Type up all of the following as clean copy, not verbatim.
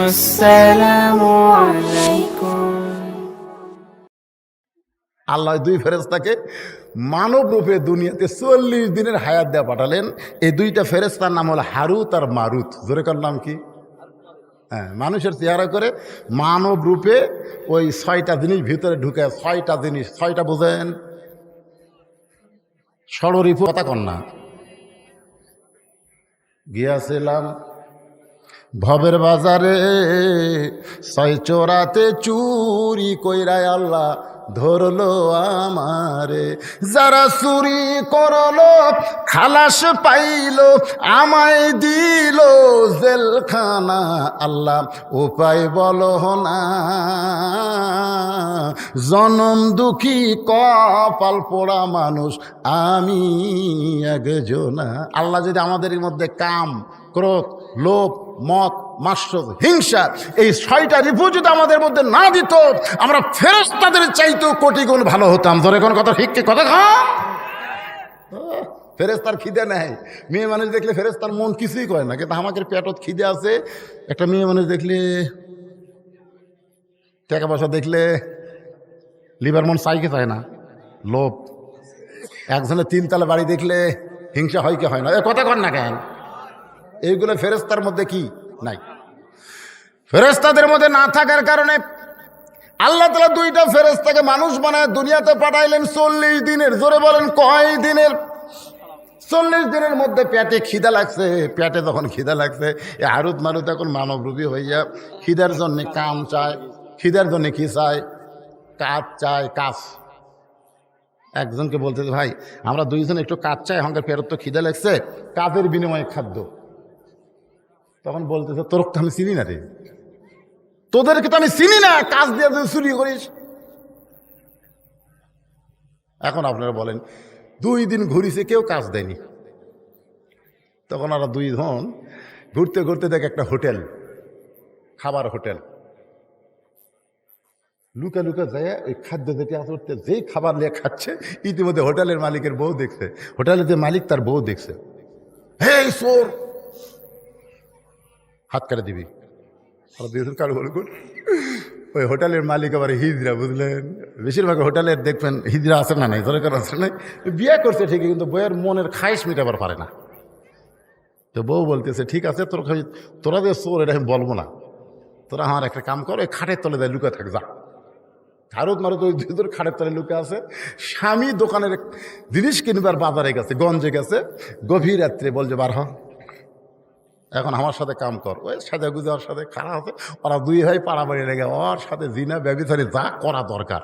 আসসালামু আলাইকুম। আল্লাহ দুই ফেরেশতাকে মানব রূপে দুনিয়াতে 40 দিনের হায়াত দেওয়া পাঠালেন। এই দুইটা ফেরেশতার নাম হলো হারুত আর মারুত। জোরে কার নাম কি? হ্যাঁ, মানুষের চেহারা করে মানব রূপে ওই 6টা জিনিস ভিতরে ঢুকে। 6টা জিনিস, 6টা বোঝেন? ষড়রিপু কথা কন্যা গিয়াছিলাম ভবের বাজারে, 6 চোরাতে চুরি কইরায় আল্লাহ ধরলো আমারে। যারা চুরি করলো খালাস পাইলো, আমায় দিল জেলখানা। আল্লাহ উপায় বলো না, জনম দুঃখী কপাল পোড়া মানুষ আমি একজনা। আল্লাহ যদি আমাদের মধ্যে কাম, ক্রোধ, লোভ, মদ, মাৎসর্য, হিংসা এই 6টা রিপু যদি আমাদের মধ্যে না দিত, আমরা ফেরেশতাদের চাইতেও কোটি গুণ ভালো হতাম। ধরে কোন কথা ঠিক কি কথা খা? ফেরেশতার খিদে নেই। মেয়ে মানুষ দেখলে ফেরেশতার মন কিছুই করে না, কিন্তু আমাদের পেটত খিদে আছে। একটা মেয়ে মানুষ দেখলে, টাকা পয়সা দেখলে লিভার মন চাইকে চায় না, লোভ। একজনের 3 তলা বাড়ি দেখলে হিংসা হয় কি হয় না? এ কথা কন না কেন? এইগুলো ফেরেশতার মধ্যে কি নাই? ফেরেশতাদের মধ্যে না থাকার কারণে আল্লাহ তাআলা 2টা ফেরেশতাকে মানুষ বানায় দুনিয়াতে পাঠাইলেন 40 দিনের। জোরে বলেন কয় দিনের? 40 দিনের মধ্যে পেটে খিদা লাগছে। পেটে যখন খিদা লাগছে, এ হারুত মারুত এখন মানবরূপী হইয়া খিদার জন্য কাম চায়। খিদার জন্য কি চায়? কাজ চায়, কাজ। একজনকে বলতে, ভাই আমরা 2 জন একটু কাজ চাই, আমাদের পেটত তো খিদা লাগছে, কাজের বিনিময়ে খাদ্য। তখন বলতেছে, তোর তো আমি চিনি না রে, তোদেরকে তো আমি চিনি না, কাজ দিয়ে তুই চুরি করিস। এখন আপনারা বলেন, 2 দিন ঘুরিছে, কেউ কাজ দেয়নি। তখন ওরা 2 জন ঘুরতে ঘুরতে দেখে একটা হোটেল, খাবার হোটেল। লুকা লুকা যায় ওই খাদ্য যেটি আসতে, যেই খাবার নিয়ে খাচ্ছে, ইতিমধ্যে হোটেলের মালিকের বউ দেখছে, হোটেলের যে মালিক তার বউ দেখছে। হে চোর, হাত কাটে দিবি। কারো বলুন, ওই হোটেলের মালিক আবার হিজড়া, বুঝলেন? বেশিরভাগ হোটেলের দেখবেন হিজড়া আছে না নাই, দরকার আছে নাই, বিয়ে করছে ঠিকই, কিন্তু বইয়ের মনের খাইশ মিটাবার পারে না। তো বউ বলতেছে, ঠিক আছে, তোরা যে চোর এটা আমি বলবো না, তোরা আমার একটা কাম কর, ওই খাটের তলে দেয় লুকা থাক, যা। হারুত মারুত ওই 2 জন খাটের তলে লুকা আছে। স্বামী দোকানের জিনিস কিনবার বাজারে গেছে, গঞ্জে গেছে, গভীর রাত্রে বলছে, বার হ, এখন আমার সাথে কাম কর। ওই সাথে গুজে ওর সাথে খারাপ আছে। ওরা 2 ভাই পাড়াবাড়ি লেগে ওর সাথে জিনা ব্যভিচারী যা করা দরকার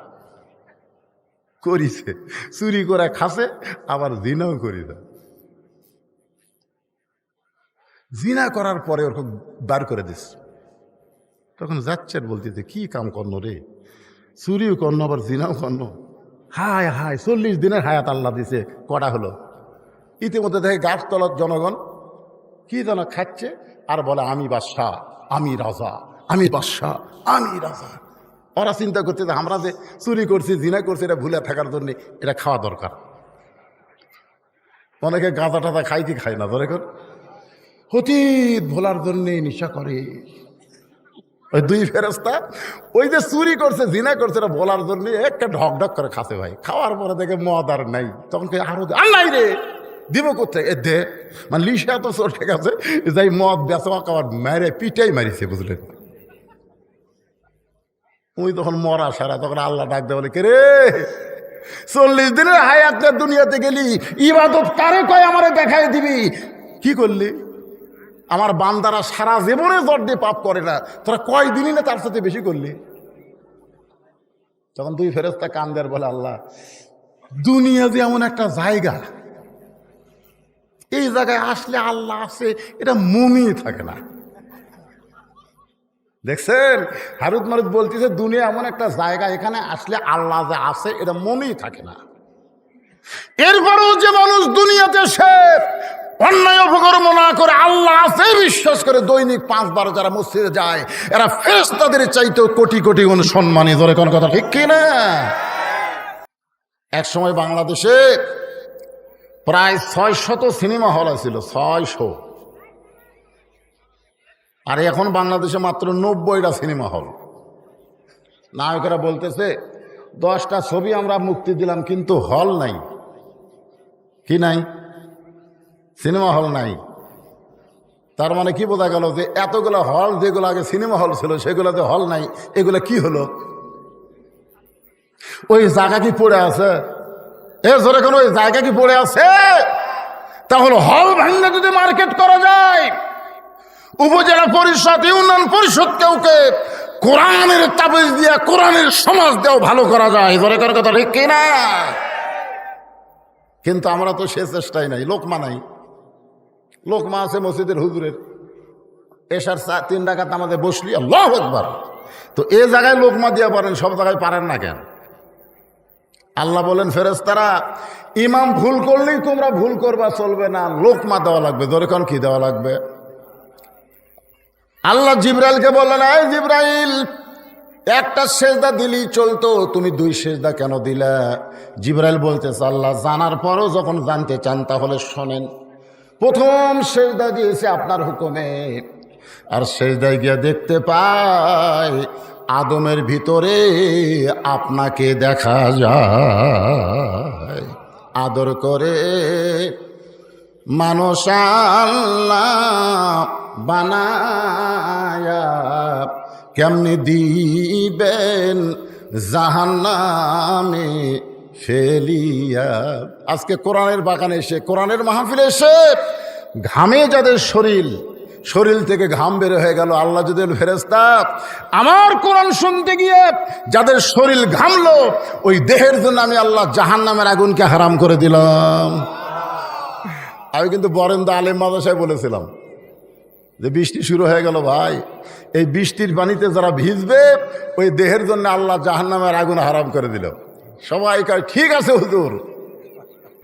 করিছে। চুরি করে খাসে, আবার জিনাও করি দেয়। জিনা করার পরে ওরকম বার করে দিস। তখন যাচ্ছেন বলতেছে, কি কাম করন রে, চুরিও করন আবার জিনাও করন। হায় হায়, 40 দিনের হায়াত আল্লাহ দিছে, কটা হলো? ইতিমধ্যে দেখে গাছতলার জনগণ কি যেন খাচ্ছে আর বলে, আমি বাদশাহ, আমি রাজা, আমি বাদশাহ, আমি রাজা। ওরা চিন্তা করছে যে আমরা যে চুরি করছি, জিনা করছি, এটা ভুলে থাকার জন্য এটা খাওয়া দরকার। অনেকে গাঁজা টাজা খাই কি খায় না, ধরে কর অতীত ভোলার জন্যে নেশা করে। ওই 2 ফেরেশতা ওই যে চুরি করছে, জিনা করছে, এটা বলার জন্য একটা ঢক ঢক করে খাসে ভাই। খাওয়ার পরে দেখে মদ আর নাই, তখন আরো আর নাই রে, দিব কোথায়? এ দে, মানে লিশা তো চোর, ঠিক আছে, যাই মদ বেচা খাওয়ার মেরে পিটাই মারিছে, বুঝলেন? ওই তখন মরা সারা, তখন আল্লাহ ডাক দেয়, বলে, কে রে, 40 দিনের হায়াতের দুনিয়াতে গেলি, ইবাদত কারে কয় আমারে দেখাই দিবি? কি করলি? আমার বান্দারা সারা জীবনে জ্বর দিয়ে পাপ করে না, তোরা কয় দিনই না তার সাথে বেশি করলি? তখন 2 ফেরেশতা কান দেয়, বলে, আল্লাহ, দুনিয়া যে এমন একটা জায়গা, এই জায়গায় আসলে আল্লাহ আছে এটা মনেই থাকে না। দেখছেন, হারুত মারুত বলতেছে, দুনিয়া এমন একটা জায়গা, এখানে আসলে আল্লাহ যে আছে এটা মনেই থাকে না। এরপরেও যে মানুষ দুনিয়াতে সে অন্যায় অপকর্ম না করে আল্লাহ আছে বিশ্বাস করে দৈনিক 5-12 যারা মসজিদে যায়, এরা ফেরেশতাদের চাইতেও কোটি কোটি গুণ সম্মানী। ধরে কোন কথা ঠিক কিনা? এক সময় বাংলাদেশে প্রায় 600 সিনেমা হল ছিল, 600। আর এখন বাংলাদেশে মাত্র 90টা সিনেমা হল। নায়কেরা বলতেছে 10টা ছবি আমরা মুক্তি দিলাম, কিন্তু হল নাই। কি নাই? সিনেমা হল নাই। তার মানে কি বোঝা গেল যে এতগুলো হল, যেগুলো আগে সিনেমা হল ছিল সেগুলোতে হল নাই, এগুলো কি হলো? ওই জায়গা কি পড়ে আছে? জোরে কোন ওই জায়গা কি পড়ে আছে? তাহলে হল ভাঙলে যদি মার্কেট করা যায়, উপজেলা পরিষদ, ইউনিয়ন পরিষদ কেউকে কোরআনের তাবিজ দিয়া, কোরআনের সমাজ দিয়েও ভালো করা যায়। জোরে করে কথা ঠিক কিনা? কিন্তু আমরা তো সে চেষ্টাই নাই। লোকমা নাই। লোকমা আছে মসজিদের হুজুরের, এশার 3 রাকাত আমাদের বসলি আল্লাহু আকবার। তো এ জায়গায় লোকমা দিয়া পারেন, সব জায়গায় পারেন না কেন? আল্লাহ বলেন ফেরেশতারা, ইমাম ভুল করলেই তোমরা ভুল করবা, চলবে না, লোকমা দেওয়া লাগবে। ধরে কোন কি দেওয়া লাগবে? আল্লাহ জিবরাইলকে বললেন, এই জিবরাইল, একটা সেজদা দিলেই চলতো, তুমি 2 সেজদা কেন দিলা? জিবরাইল বলতেছে, আল্লাহ জানার পরও যখন জানতে চান তাহলে শোনেন। প্রথম সেজদা দিয়েছে আপনার হুকুমে, আর সেজদায় গিয়ে দেখতে পাই আদমের ভিতরে আপনাকে দেখা যায়। আদর করে মানুষ আল্লাহ বানায়া কেমনে দিবেন জাহান্নামে ফেলিয়া। আজকে কোরআনের বাগানে এসে, কোরআনের মাহফিলে এসে ঘামে যাদের শরীর থেকে ঘাম বের হয়ে গেল, আল্লাহ যদি ফেরেশতা আমার কোরআন শুনতে গিয়ে যাদের শরীর ঘামলো, ওই দেহের জন্য আমি আল্লাহ জাহান্নামের আগুনকে হারাম করে দিলাম। আমি কিন্তু বরেন্দা আলেম মাদ্রাসায় বলেছিলাম যে বৃষ্টি শুরু হয়ে গেল ভাই, এই বৃষ্টির পানিতে যারা ভিজবে ওই দেহের জন্য আল্লাহ জাহান্নামের আগুন হারাম করে দিল। সবাই কয় ঠিক আছে হুজুর,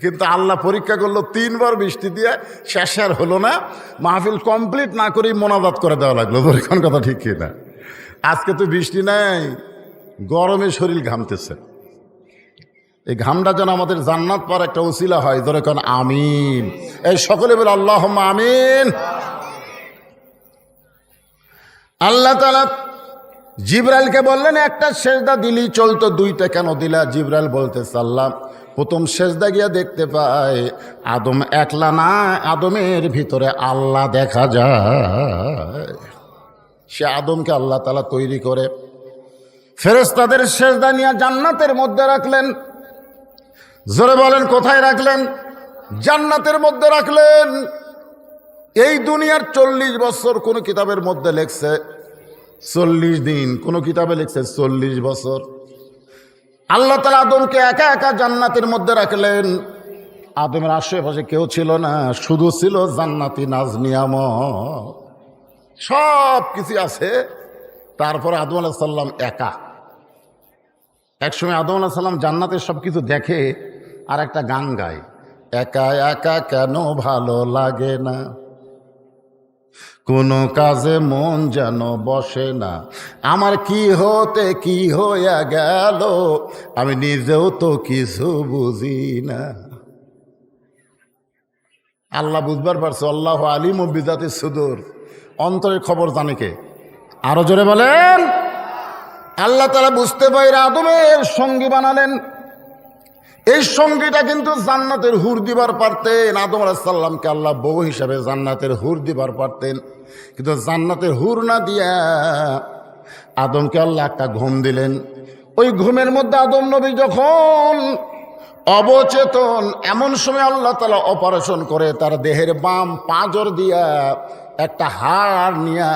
কিন্তু আল্লাহ পরীক্ষা করলো 3 বার বৃষ্টি দিয়ে, শেষ আর হলো না। মাহফিল কমপ্লিট না করেই মোনাজাত করে দেওয়া লাগলো। এখন কথা ঠিক কিনা? আজকে তো বৃষ্টি নাই, গরমে শরীর ঘামতেছে। এই ঘামটা যেন আমাদের জান্নাত পাওয়ার একটা ওসিলা হয়। ধরে কোন আমিন। এই সকলে বলে আল্লাহুম্মা আমিন। আল্লাহ তাআলা জিবরাইলকে বললেন, একটা সেজদা দিলেই চলতো, 2টা কেন দিলা? জিবরাইল বলতেছে, আল্লাহ প্রথম সেজদা গিয়া দেখতে পায় আদম একলা না, আদমের ভিতরে আল্লাহ দেখা যায়। সে আদমকে আল্লাহ তাআলা তৈরি করে ফেরেশতাদের সেজদা নিয়ে জান্নাতের মধ্যে রাখলেন। জোরে বলেন কোথায় রাখলেন? জান্নাতের মধ্যে রাখলেন। এই দুনিয়ার 40 বছর কোন কিতাবের মধ্যে লেখছে 40 দিন, কোন কিতাবে লেখছে 40 বছর। আল্লাহ তাআলা আদমকে একা একা জান্নাতের মধ্যে রাখলেন। আদমের আশেপাশে কেউ ছিল না, শুধু ছিল জান্নাতি নাজ নিয়ামত, সব কিছু আছে। তারপরে আদম আলাইহিস সালাম একা। একসময় আদম আলাইহিস সালাম জান্নাতের সব কিছু দেখে আর একটা গান গায়, একা একা কেন ভালো লাগে না, কোনো কাজে মন যেন বসে না, আমার কি হতে কি হইয়া গেল, আমি নিজেও তো কিছু বুঝি না। আল্লাহ বুঝবার পারছে, আল্লাহু আলিমু বিযাতিস সুদূর, অন্তরের খবর জানে কে? আরো জোরে বলেন। আল্লাহ তাআলা বুঝতে পারে আদমের সঙ্গী বানালেন। এই সঙ্গীটা কিন্তু জান্নাতের হুর দিবার পারতেন। আদম আলাইহিস সালামকে আল্লাহ বউ হিসাবে জান্নাতের হুর দিবার পারতেন, কিন্তু জান্নাতের হুর না দিয়া আদমকে আল্লাহ একটা ঘুম দিলেন। ওই ঘুমের মধ্যে আদম নবী যখন অবচেতন, এমন সময় আল্লাহ তাআলা অপারেশন করে তার দেহের বাম পাঁজর দিয়া একটা হাড় নিয়া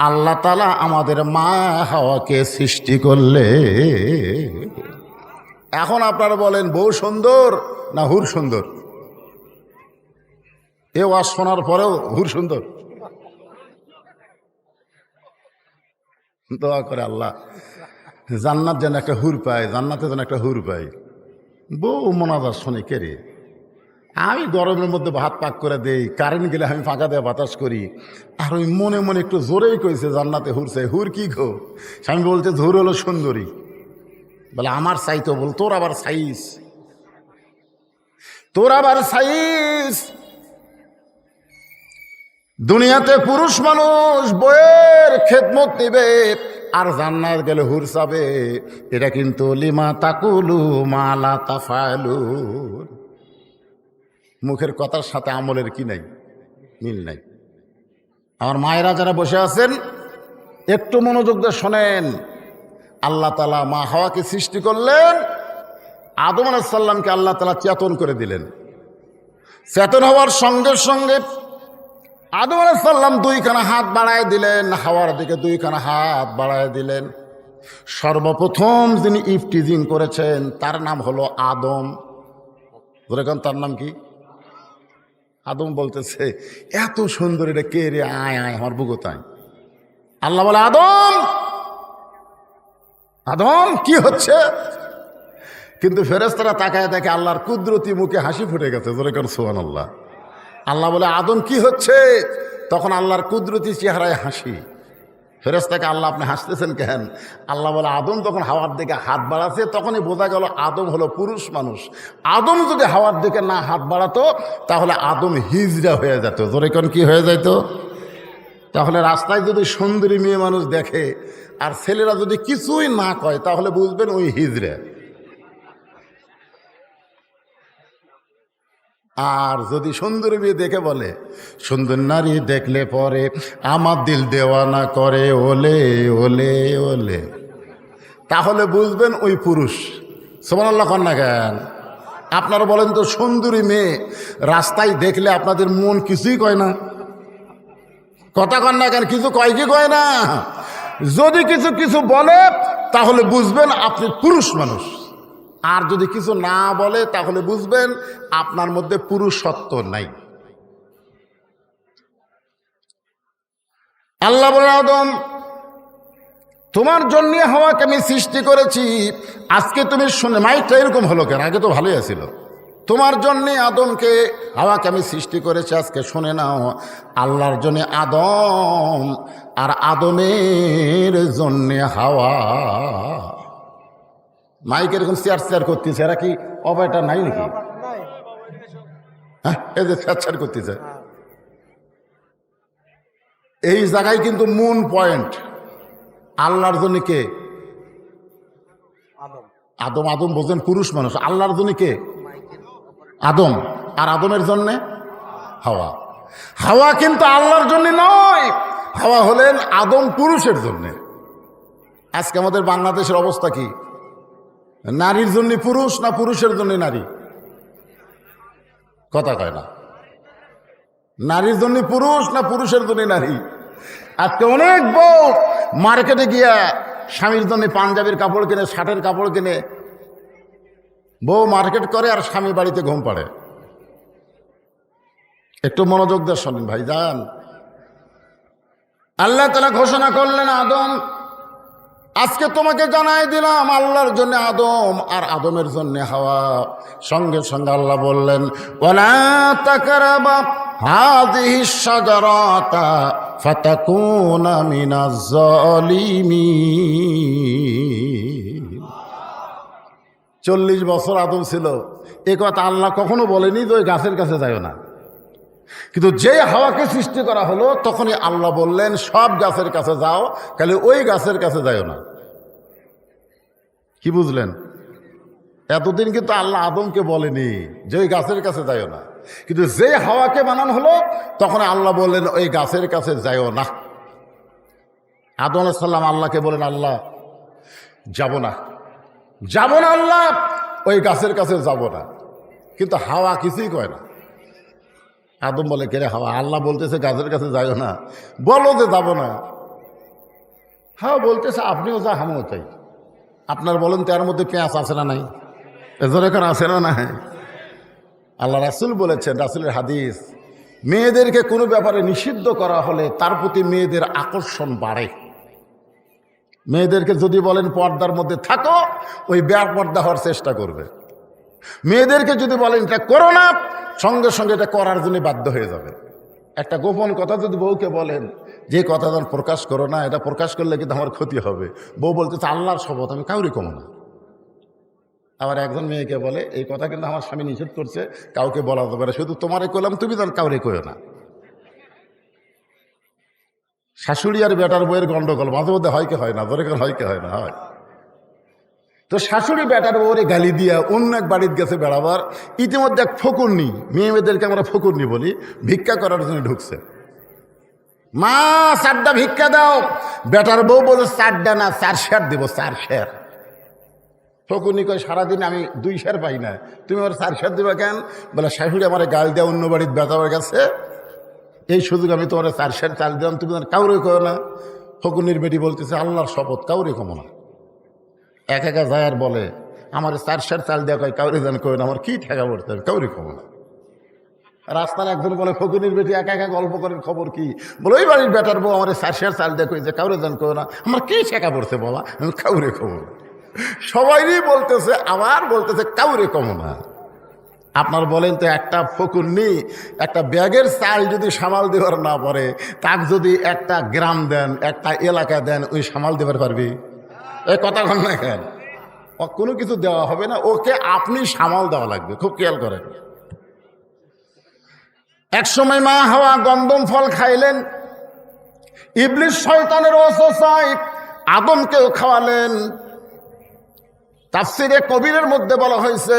আল্লাহ তাআলা আমাদের মা হাওয়াকে সৃষ্টি করলে। এখন আপনারা বলেন বউ সুন্দর না হুর সুন্দর? এ ওয়াজ শোনার পরেও হুর সুন্দর? দোয়া করে আল্লাহ জান্নাত যেন একটা হুর পায়, জান্নাতে যেন একটা হুর পায়। বউ মোনাজাত শোনে কে রে? আমি গরমের মধ্যে ভাত পাক করে দেই, কারেন্ট গেলে আমি ফাঁকা দিয়ে বাতাস করি, আর ওই মনে মনে একটু জোরেই কইছে জান্নাতে হুর চাই। হুর কি গো? স্বামী বলতে হুর হলো সুন্দরী। বলে আমার চাইতো, বল তোর আবার সাইজ, তোর আবার সাইজ। দুনিয়াতে পুরুষ মানুষ বইয়ের খেদমত নিবে আর জান্নাত গেলে হুর চাবে, এটা কিন্তু লিমা তাকুলু মালা তাফালু, মুখের কথার সাথে আমলের কি নাই, মিল নাই। আমার মায়েরা যারা বসে আছেন একটু মনোযোগ দিয়ে শোনেন। আল্লাহ তাআলা মা হাওয়াকে সৃষ্টি করলেন, আদম আলাইহিস সালামকে আল্লাহ তাআলা চেতন করে দিলেন। চেতন হওয়ার সঙ্গে সঙ্গে আদম আলাইহিস সালাম দুইখানা হাত বাড়ায় দিলেন, হাওয়ার দিকে দুইখানা হাত বাড়ায় দিলেন। সর্বপ্রথম যিনি ইফটিজিং করেছেন তার নাম হলো আদম। যেরকম তার নাম কি? আদম বলতেছে, এত সুন্দর, এটা কে রে? আয় আয় আমার বুকোতায়। আল্লাহ বলে, আদম আদম কি হচ্ছে? কিন্তু ফেরেশতারা তাকায় দেখে আল্লাহর কুদরতি মুখে হাসি ফুটে গেছে। যেরকম সুবহানাল্লাহ। আল্লাহ বলে, আদম কি হচ্ছে? তখন আল্লাহর কুদরতি চেহারায় হাসি। ফেরেশতাকে, আল্লাহ আপনি হাসতেছেন কেন? আল্লাহ বলে, আদম তখন হাওয়ার দিকে হাত বাড়াচ্ছে, তখনই বোঝা গেল আদম হলো পুরুষ মানুষ। আদম যদি হাওয়ার দিকে না হাত বাড়াতো তাহলে আদম হিজড়া হয়ে যেত। যেরকম কি হয়ে যেত? তাহলে রাস্তায় যদি সুন্দরী মেয়ে মানুষ দেখে আর ছেলেরা যদি কিছুই না কয় তাহলে বুঝবেন ওই হিজড়া। আর যদি সুন্দরী মেয়ে দেখে বলে, সুন্দর নারী দেখলে পরে আমার দিল দেওয়ানা করে ওলে ওলে ওলে, তাহলে বুঝবেন ওই পুরুষ। সুবহানাল্লাহ কন না কেন? আপনারা বলেন তো, সুন্দরী মেয়ে রাস্তায় দেখলে আপনাদের মন কিছুই কয় না? কথা কন না কেন? কিছু কয় কি কয় না? যদি কিছু কিছু বলে তাহলে বুঝবেন আপনি পুরুষ মানুষ। আর যদি কিছু না বলে তাহলে বুঝবেন আপনার মধ্যে পুরুষত্ব নাই। আল্লাহ বলে, আদম তোমার জন্য হাওয়াকে আমি সৃষ্টি করেছি। আজকে তুমি শুনে, মাইকটা এরকম হলো কেন? আগে তো ভালোই আছিল। তোমার জন্যে আদমকে হাওয়াকে আমি সৃষ্টি করেছি, আজকে শুনে নাও। আল্লাহর জন্যে আদম আর আদমের জন্যে হাওয়া। মাইক এরকম চেয়ার চেয়ার করতেছে, এরা কি অবায়টা নাই নাকি? হ্যাঁ, এই যে চেয়ার চেয়ার করতেছে, এই জায়গায় কিন্তু মূল পয়েন্ট। আল্লাহর জন্য কে? আদম। আদম বোঝেন পুরুষ মানুষ। আল্লাহর জন্য কে? আদম। আর আদমের জন্যে হাওয়া। হাওয়া কিন্তু আল্লাহর জন্য নয়, হাওয়া হলেন আদম পুরুষের জন্যে। আজকে আমাদের বাংলাদেশের অবস্থা কি? নারীর জন্য পুরুষ না পুরুষের জন্য নারী? কথা কয় না। নারীর জন্য পুরুষ না পুরুষের জন্য নারী? আজকে অনেক বউ মার্কেটে গিয়া স্বামীর জন্য পাঞ্জাবির কাপড় কিনে, শার্টের কাপড় কিনে বউ মার্কেট করে আর স্বামী বাড়িতে ঘুম পাড়ে। একটু মনোযোগ দিয়ে শোনেন ভাই যান। আল্লাহ তাআলা ঘোষণা করলেন, আদম আজকে তোমাকে জানাই দিলাম আল্লাহর জন্য আদম আর আদমের জন্য হাওয়া। সঙ্গে সঙ্গে আল্লাহ বললেন, ওয়ালা তাকরাবা হাযিহিশ শাজারাতা ফাতাকুনা মিনাজ জালিমিন। 40 বছর আদম ছিল, এ কথা আল্লাহ কখনো বলেনি যে ওই গাছের কাছে যাইও না। কিন্তু যে হাওয়াকে সৃষ্টি করা হলো তখনই আল্লাহ বললেন, সব গাছের কাছে যাও, খালি ওই গাছের কাছে যাইও না। কি বুঝলেন? এতদিন কিন্তু আল্লাহ আদমকে বলেনি যে ওই গাছের কাছে যাইও না, কিন্তু যে হাওয়াকে বানানো হলো তখন আল্লাহ বললেন ওই গাছের কাছে যাইও না। আদম আলাইহিস সালাম আল্লাহকে বলেন, আল্লাহ যাব না, যাব না আল্লাহ, ওই গাছের কাছে যাব না। কিন্তু হাওয়া কিছুই কয় না। আদম বলে, কে রে হাওয়া, আল্লাহ বলতেছে গাছের কাছে যাইও না, বলো যে যাব না। হাওয়া বলতেছে, আপনিও যা আমিও চাই। আপনার বলেন তো এর মধ্যে পেঁয়াজ আছে না নাই? এজন্য এখানে আছে না নাই? আল্লাহ রাসূল বলেছেন, রাসূলের হাদিস, মেয়েদেরকে কোনো ব্যাপারে নিষিদ্ধ করা হলে তার প্রতি মেয়েদের আকর্ষণ বাড়ে। মেয়েদেরকে যদি বলেন পর্দার মধ্যে থাকো, ওই বেপর্দা হওয়ার চেষ্টা করবে। মেয়েদেরকে যদি বলেন এটা করো না, সঙ্গে সঙ্গে এটা করার জন্য বাধ্য হয়ে যাবে। একটা গোপন কথা যদি বউকে বলেন যে কথা যেন প্রকাশ করো না, এটা প্রকাশ করলে কিন্তু আমার ক্ষতি হবে, বউ বলতেছে আল্লাহর শপথ আমি কাউরে কমো না। আবার একজন মেয়েকে বলে, এই কথা কিন্তু আমার স্বামী নিষেধ করছে, কাউকে বলা যাবে না, শুধু তোমারে কইলাম, তুমি যেন কাউরে কইও না। শাশুড়ি আর বেটার বউয়ের গন্ডগোল মাঝে মধ্যে হয় কি হয় না, ধরে হয় কি হয় না, হয়। তো শাশুড়ি বেটার বউরে গালি দিয়া অন্য এক বাড়িতে গেছে বেড়াবার। ইতিমধ্যে এক ফকুরনি, মেয়ে মেয়েদেরকে আমরা ফকুরনি বলি, ভিক্ষা করার জন্য ঢুকছে। মা 4টা ভিক্ষা দাও। বেটার বউ বলে 4টা না 4 শের দিব, 4 শের। ফকুরনি কয় সারাদিন আমি 2 শের পাই না, তুমি আমার 4 শের দিবা কেন? বলে শাশুড়ি আমার গাল দেওয়া অন্য বাড়িতে বেটাবার গেছে, এই সুযোগ আমি তোমার 4 শের চাল দিলাম, তুমি কাউরে কো না। ফকুরনির বেটি বলতেছে আল্লাহর শপথ কাউরে কমো না। একা যায় আর বলে আমার 4 শের চাল দেওয়া কয় কাউরে যেন কই না, আমার কি ঠেকা পড়তে হবে, কাউরে কমো না। রাস্তায় একজন বলে ফকুরনির বেটি একা একা গল্প করেন, খবর কি? বলে ওই বাড়ির বেটার বউ আমার 4 শের চাল দেওয়া কই যে কাউরে যেন কই না, আমার কি ঠেকা পড়ছে বাবা, আমি কাউরে কমো না। সবাইই বলতেছে, আবার বলতেছে কাউরে কমো না। আপনার বলেন তো একটা ফকুরনি একটা ব্যাগের চাল যদি সামাল দেওয়ার না পারে, তাক যদি একটা গ্রাম দেন, একটা এলাকা দেন, ওই সামাল দেবার পারবি? এই কথা কন না কেন? কোনো কিছু দেওয়া হবে না, ওকে আপনি সামাল দেওয়া লাগবে। খুব খেয়াল করেন। এক সময় মা হাওয়া গন্ধম ফল খাইলেন, ইবলিস শয়তানের ওয়াসওয়াসায় আদমকেও খাওয়ালেন। তাফসিরে কবিরের মধ্যে বলা হয়েছে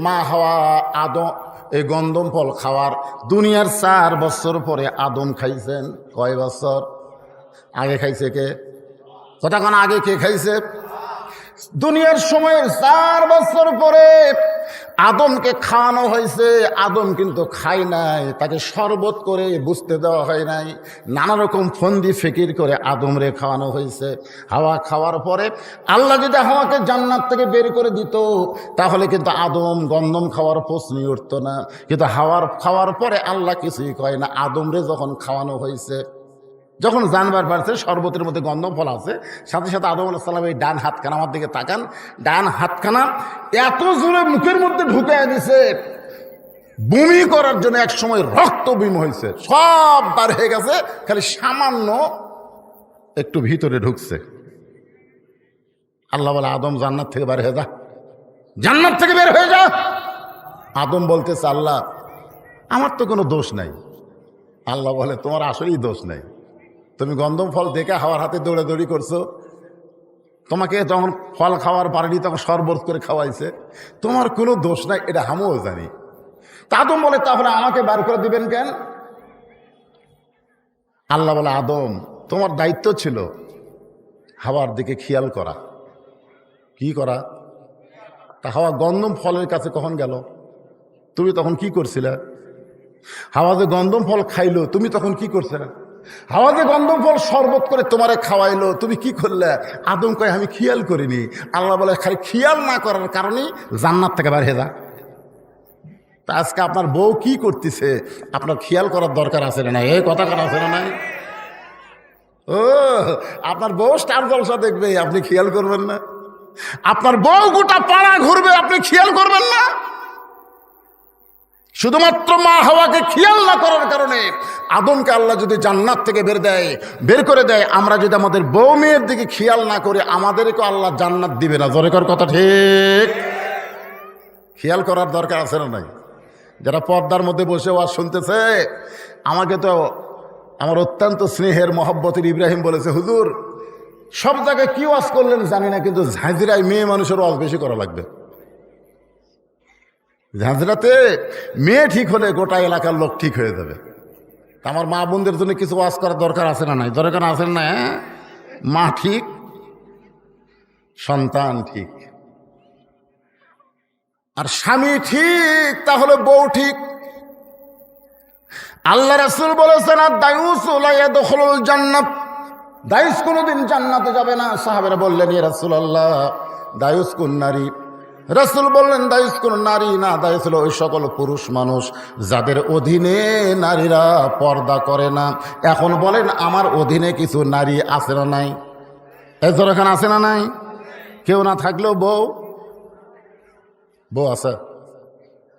মা হাওয়া আদম এই গন্ধম ফল খাওয়ার দুনিয়ার 4 বছর পরে আদম খাইছেন। কয় বছর আগে খাইছে কে? কথা কোন আগে কে খাইছে? দুনিয়ার সময় 4 বছর পরে আদমকে খাওয়ানো হয়েছে। আদম কিন্তু খায় নাই, তাকে শরবত করে বুঝতে দেওয়া হয় নাই, নানা রকম ফন্দি ফিকির করে আদমরে খাওয়ানো হয়েছে। হাওয়া খাওয়ার পরে আল্লাহ যদি হাওয়াকে জান্নাত থেকে বের করে দিত, তাহলে কিন্তু আদম গন্ধম খাওয়ার প্রশ্নই উঠত না। কিন্তু খাওয়ার পরে আল্লাহ কিছুই কয় না। আদমরে যখন খাওয়ানো হয়েছে, যখন জানবার পারছে শরবতের মধ্যে গন্ধম ফল আছে, সাথে সাথে আদম আলাইহিস সালাম এই ডান হাতখানা, আমার দিকে তাকান, ডান হাতখানা এত জোরে মুখের মধ্যে ঢুকে দিছে, বমি করার জন্য এক সময় রক্ত বিম হয়েছে, সব বার হয়ে গেছে, খালি সামান্য একটু ভিতরে ঢুকছে। আল্লাহ বলে আদম জান্নাত থেকে বের হয়ে যা, জান্নাত থেকে বের হয়ে যা। আদম বলতেছে আল্লাহ আমার তো কোনো দোষ নাই। আল্লাহ বলে তোমার আসলেই দোষ নাই, তুমি গন্ধম ফল দেখে হাওয়ার হাতে দৌড়াদৌড়ি করছো, তোমাকে যখন ফল খাওয়ার পারেনি তখন শরবত করে খাওয়াইছে, তোমার কোনো দোষ নাই, এটা আমিও জানি। তা আদম বলে তাহলে আমাকে বার করে দিবেন কেন? আল্লাহ বলে আদম তোমার দায়িত্ব ছিল হাওয়ার দিকে খেয়াল করা। কি করা? তা হাওয়া গন্ধম ফলের কাছে কখন গেল? তুমি তখন কি করছিলে? হাওয়া যে গন্ধম ফল খাইলো, তুমি তখন কি করছিলে? হাওয়া যে গন্ধম ফল শরবত করে তোমারে খাওয়াইলো, তুমি কি করলে? আদম কয় আমি খেয়াল করিনি। আল্লাহ বলে খালি খেয়াল না করার কারণেই জান্নাত থেকে বের হয়ে যা। তা আজকে আপনার বউ কি করতেছে আপনার খেয়াল করার দরকার আছে না? এই কথা কার আছে না? নাই। ও আপনার বউ স্টার জলসা দেখবে, আপনি খেয়াল করবেন না? আপনার বউ গোটা পাড়া ঘুরবে, আপনি খেয়াল করবেন না? শুধুমাত্র মা হাওয়াকে খেয়াল না করার কারণে আদমকে আল্লাহ যদি জান্নাত থেকে বের করে দেয়, আমরা যদি আমাদের বউ মেয়ের দিকে খেয়াল না করে, আমাদেরকে আল্লাহ জান্নাত দিবে না। জোরে কর কথা ঠিক। খেয়াল করার দরকার আছে না? নাই। যারা পর্দার মধ্যে বসে ওয়াজ শুনতেছে, আমাকে তো আমার অত্যন্ত স্নেহের মহব্বতের ইব্রাহিম বলেছে, হুজুর সব জায়গায় কি ওয়াজ করলেন জানি না, কিন্তু ঝাঁঝরায় মেয়ে মানুষের ওয়াজ বেশি করা লাগবে। ঝাঁঝরাতে মেয়ে ঠিক হলে গোটা এলাকার লোক ঠিক হয়ে যাবে। তা আমার মা বোনদের জন্য কিছু ওয়াজ করার দরকার আছে না? নাই। দরকার আছে না? মা ঠিক, সন্তান ঠিক, আর স্বামী ঠিক, তাহলে বউ ঠিক। আল্লাহ রাসূল বলেছেন দায়ুস লা ইয়াদখুলুল জান্নাত, দায়ুস কোনোদিন জান্নাতে যাবে না। সাহাবারা বললেন ইয়া রাসূলুল্লাহ দায়ুস কোন নারী? রাসূল বললেন দায়ুস কোন নারী না, দায়ুস হলো ওই সকল পুরুষ মানুষ যাদের অধীনে নারীরা পর্দা করে না। এখন বলেন আমার অধীনে কিছু নারী আছে না নাই? এখানে আছে না নাই? কেউ না থাকলেও বউ আছে।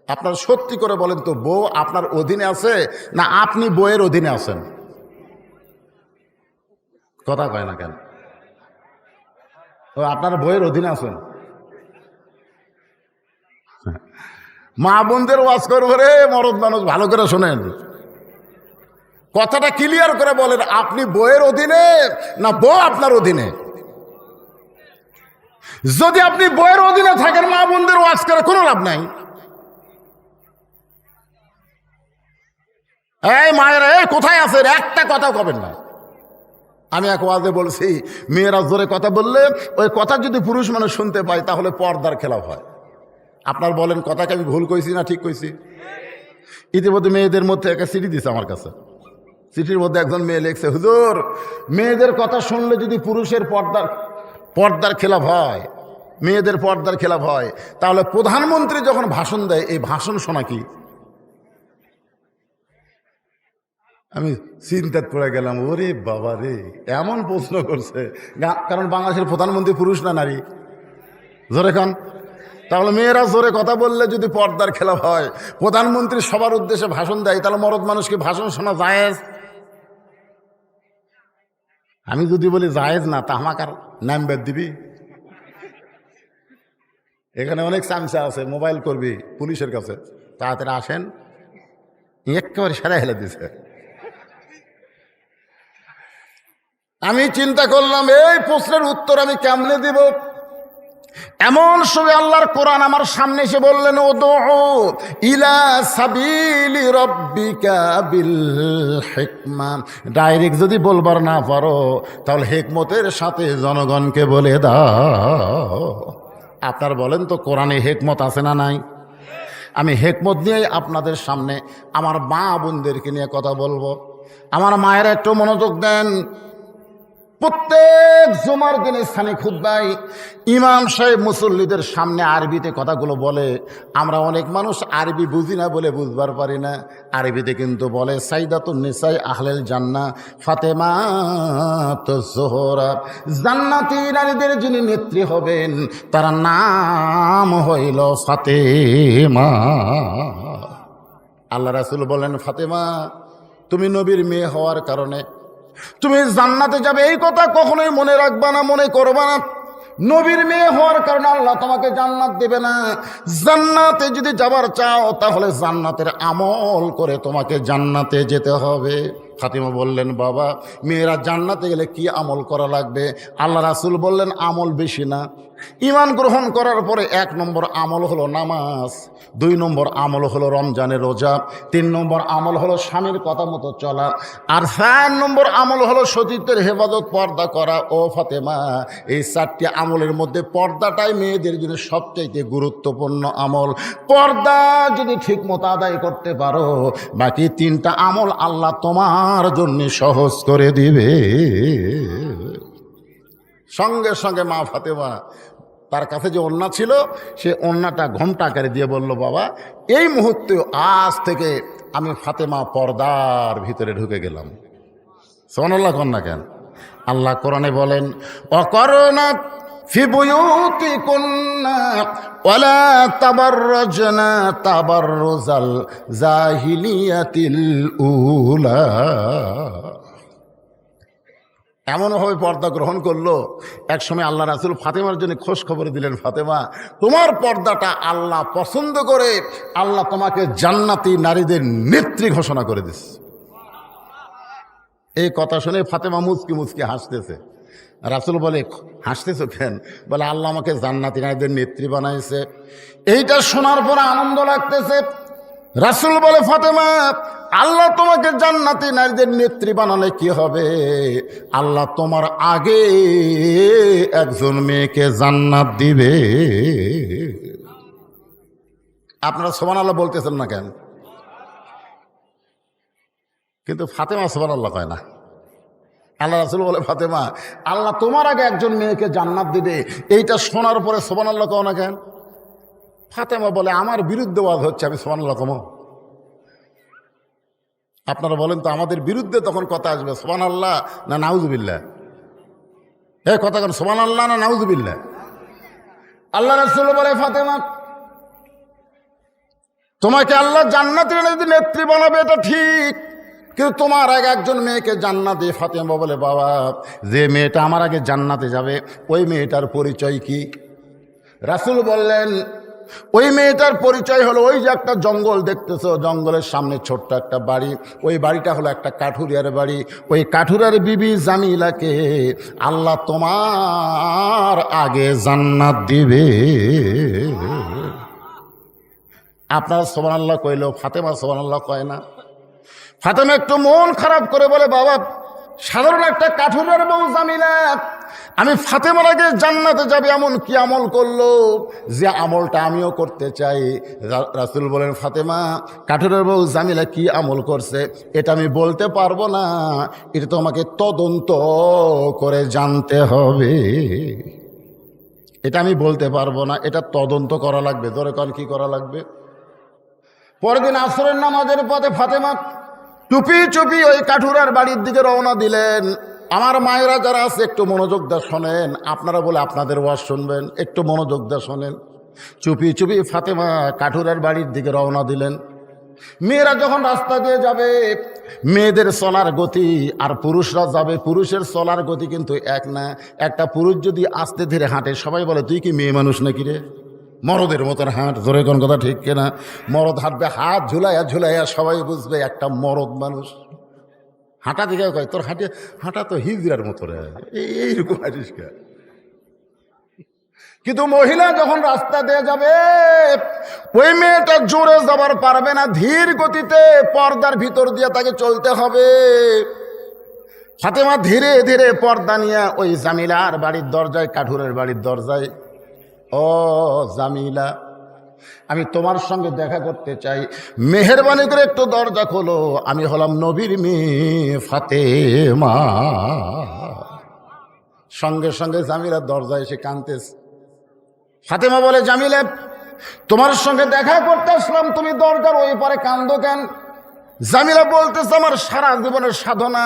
আপনার সত্যি করে বলেন তো, বউ আপনার অধীনে আছে না আপনি বউয়ের অধীনে আছেন? কথা কয় না কেন? আপনার বউয়ের অধীনে আছেন। মা বোনদের ওয়াজ করবো রে মরদ মানুষ, ভালো করে শোনেন। কথাটা ক্লিয়ার করে বলেন, আপনি বউয়ের অধীনে না বউ আপনার অধীনে? যদি আপনি বউয়ের অধীনে থাকেন, মা বোনদের ওয়াজ করে কোনো লাভ নাই। এই মায়েরা, এই কোথায় আছেন? একটা কথা কবেন না। আমি এক ওয়াজে বলছি, মেয়েরা জোরে কথা বললে ওই কথা যদি পুরুষ মানুষ শুনতে পায় তাহলে পর্দার খেলাফ হয়। আপনার বলেন কথাকে আমি ভুল কইছি না ঠিক কইছি? ইতিমধ্যে মেয়েদের মধ্যে একটা চিঠি দিছে আমার কাছে। চিঠির মধ্যে একজন মেয়ে লিখছে, হুজুর মেয়েদের কথা শুনলে যদি পুরুষের পর্দার খেলাফ হয়, মেয়েদের পর্দার খেলাফ হয়, তাহলে প্রধানমন্ত্রী যখন ভাষণ দেয় এই ভাষণ শোনা কি? আমি চিন্তায় পড়ে গেলাম, ওরে বাবা রে, এমন প্রশ্ন করছে। কারণ বাংলাদেশের প্রধানমন্ত্রী পুরুষ না নারী? জোরে খান। তাহলে মেয়েরা জোরে কথা বললে যদি পর্দার খেলাফ হয়, প্রধানমন্ত্রী সবার উদ্দেশ্যে ভাষণ দেয়, তাহলে মরদ মানুষকে ভাষণ শোনা জায়েজ? আমি যদি বলি জায়েজ না, তা আমাকে আর নাম বেদ দিবি? এখানে অনেক চামচা আছে, মোবাইল করবি পুলিশের কাছে, তাড়াতাড়ি আসেন, একেবারে সেরা হেলে দিছে। আমি চিন্তা করলাম এই প্রশ্নের উত্তর আমি কেমনে দিব। এমন সময় আল্লাহর কোরআন আমার সামনে এসে বললেন, উদউ ইলা সাবিলি রাব্বিকা বিল হিকমা। ডাইরেক্ট যদি বলবার না পারো তাহলে হিকমতের সাথে জনগণকে বলে দাও। আপনার বলেন তো কোরআনে হিকমত আছে না নাই? আমি হিকমত নিয়ে আপনাদের সামনে আমার মা বোনদেরকে নিয়ে কথা বলবো। আমার মায়েরা একটু মনোযোগ দেন। প্রত্যেক জুমার দিনে স্থানে খুতবায় ইমাম সাহেব মুসল্লিদের সামনে আরবিতে কথাগুলো বলে। আমরা অনেক মানুষ আরবি বুঝি না বলে বুঝবার পারি না। আরবিতে কিন্তু বলে সাইদাতুন নিসাই আহলেল জান্নাহ ফাতেমাতুজ জোহরা, জান্নাতি নারীদের যিনি নেত্রী হবেন তার নাম হইল ফাতেমা। আল্লাহ রাসূল বলেন, ফাতেমা তুমি নবীর মেয়ে হওয়ার কারণে তুমি জান্নাতে যাবে, এই কথা কখনোই মনে রাখবা না, মনে করবা না। নবীর মেয়ে হওয়ার কারণে আল্লাহ তোমাকে জান্নাত দেবে না। জান্নাতে যদি যাবার চাও তাহলে জান্নাতের আমল করে তোমাকে জান্নাতে যেতে হবে। ফাতিমা বললেন, বাবা মেয়েরা জান্নাতে গেলে কি আমল করা লাগবে? আল্লাহ রাসূল বললেন, আমল বেশি না। ঈমান গ্রহণ করার পরে 1 নম্বর আমল হলো নামাজ, 2 নম্বর আমল হলো রমজানের রোজা, 3 নম্বর আমল হলো স্বামীর কথা মতো চলা, আর 4 নম্বর আমল হলো সতীত্বের হেফাজত, পর্দা করা। ও ফাতেমা, এই 4টি আমলের মধ্যে পর্দাটাই মেয়েদের জন্য সবচাইতে গুরুত্বপূর্ণ আমল। পর্দা যদি ঠিক মতো আদায় করতে পারো, বাকি 3টা আমল আল্লাহ তোমার জন্য সহজ করে দিবে। সঙ্গে সঙ্গে মা ফাতেমা তার কাছে যে ওড়না ছিল সে ওড়নাটা ঘোমটা আকারে দিয়ে বলল, বাবা এই মুহূর্তে আজ থেকে আমি ফাতেমা পর্দার ভিতরে ঢুকে গেলাম। সুবহানাল্লাহ কন্যা কেন? আল্লাহ কোরআনে বলেন, অকরনা ফি বুয়ুতিকুন্না ওয়ালা তাবাররাজনা তাবাররুজাল জাহিলিয়াতিল উলা। এমনভাবে পর্দা গ্রহণ করলো, একসময় আল্লাহ রাসূল ফাতেমার জন্য খোঁজ খবর দিলেন, ফাতেমা তোমার পর্দাটা আল্লাহ পছন্দ করে আল্লাহ তোমাকে জান্নাতি নারীদের নেত্রী ঘোষণা করে দিচ্ছে। এই কথা শুনে ফাতেমা মুচকি মুচকি হাসতেছে। রাসূল বলে, হাসতেছ কেন? বলে, আল্লাহ আমাকে জান্নাতি নারীদের নেত্রী বানাইছে। এইটা শোনার পর আনন্দ লাগতেছে। রাসূল বলে, ফাতেমা আল্লাহ তোমাকে জান্নাতি নারীদের নেত্রী বানালে কি হবে? আল্লাহ তোমার আগে একজন মেয়েকে জান্নাত দিবে। আপনারা সুবহানাল্লাহ বলতেছেন না কেন? কিন্তু ফাতেমা সুবহানাল্লাহ কয় না। আল্লাহ রাসূল বলে, ফাতেমা আল্লাহ তোমার আগে একজন মেয়েকে জান্নাত দিবে, এইটা শোনার পরে সুবহানাল্লাহ কও না কেন? ফাতেমা বলে, আমার বিরুদ্ধে ওয়াজ হচ্ছে, আমি সুবহানাল্লাহ কমো? আপনারা বলেন তো, আমাদের বিরুদ্ধে তখন কথা আসবে সুবহানাল্লাহ না নাউজুবিল্লাহ? কথা কেন, সুবহানাল্লাহ না নাউজুবিল্লাহ? আল্লাহ রাসূল বলে, ফাতেমা তোমাকে আল্লাহ জান্নাতের নেত্রী বানাবে এটা ঠিক, কিন্তু তোমার আগে একজন মেয়েকে জান্নাত দিয়ে। ফাতেমা বলে, বাবা যে মেয়েটা আমার আগে জান্নাতে যাবে ওই মেয়েটার পরিচয় কি? রাসূল বললেন, ওই মেয়েটার পরিচয় হলো, ওই যে একটা জঙ্গল দেখতেছো, জঙ্গলের সামনে ছোট্ট একটা বাড়ি, ওই বাড়িটা হলো একটা কাঠুরিয়ার বাড়ি। ওই কাঠুরিয়ার বিবি জামিলাকে আল্লাহ তোমার আগে জান্নাত দিবে। আপনার সুবহানাল্লাহ কইলো, ফাতেমা সুবহানাল্লাহ কয় না। ফাতেমা একটু মন খারাপ করে বলে, বাবা সাধারণ একটা কাঠুরিয়ার বউ জামিলা, আমি ফাতেমার আগে জান্নাতে যাবে এমন কি আমল করলো যে আমলটা আমিও করতে চাই। রাসূল বলেন, ফাতেমা কাঠুরিয়ার বউ জামিলা কি আমল করছে এটা আমি বলতে পারবো না, এটা তোমাকে তদন্ত করে জানতে হবে। এটা আমি বলতে পারবো না, এটা তদন্ত করা লাগবে। ধরে কন কি করা লাগবে? পরের দিন আসরের নামাজের পথে ফাতেমা চুপি চুপি ওই কাঠুরার বাড়ির দিকে রওনা দিলেন। আমার মায়েরা যারা আছে একটু মনোযোগ দিয়ে শোনেন, আপনারা বলে আপনাদের ওয়াজ শুনবেন, একটু মনোযোগ দিয়ে শোনেন। চুপি চুপি ফাতেমা কাঠুরার বাড়ির দিকে রওনা দিলেন। মেয়েরা যখন রাস্তা দিয়ে যাবে, মেয়েদের চলার গতি আর পুরুষরা যাবে, পুরুষের চলার গতি কিন্তু এক না। একটা পুরুষ যদি আস্তে ধীরে হাঁটে, সবাই বলে তুই কি মেয়ে মানুষ নাকি রে, মরদের মতন হাঁট। ধরে কোন কথা ঠিক কিনা? মরদ হাঁটবে হাত ঝুলাইয়া ঝুলাইয়া, সবাই বুঝবে একটা মরদ মানুষ। হাঁটা দিকে কয় তোর হাঁটা তো হিজড়ার মতো রে, এইরকম হাঁটিস। কিন্তু মহিলা যখন রাস্তা দিয়ে যাবে, ওই মেয়েটা জোরে যাবার পারবে না, ধীর গতিতে পর্দার ভিতর দিয়ে তাকে চলতে হবে। ফাতেমা ধীরে ধীরে পর্দা নিয়ে ওই জামিলার বাড়ির দরজায়, কাঠুরের বাড়ির দরজায়, ও জামিলা আমি তোমার সঙ্গে দেখা করতে চাই, মেহেরবানি করে একটু দরজা খোলো, আমি হলাম নবীর মেয়ে ফাতেমা। সঙ্গে সঙ্গে জামিলার দরজায় এসে কাঁদতেছে। ফাতেমা বলে, জামিলা তোমার সঙ্গে দেখা করতে আসলাম, তুমি দরজার ওই পারে কান্দো কেন? জামিলা বলতেছে, আমার সারা জীবনের সাধনা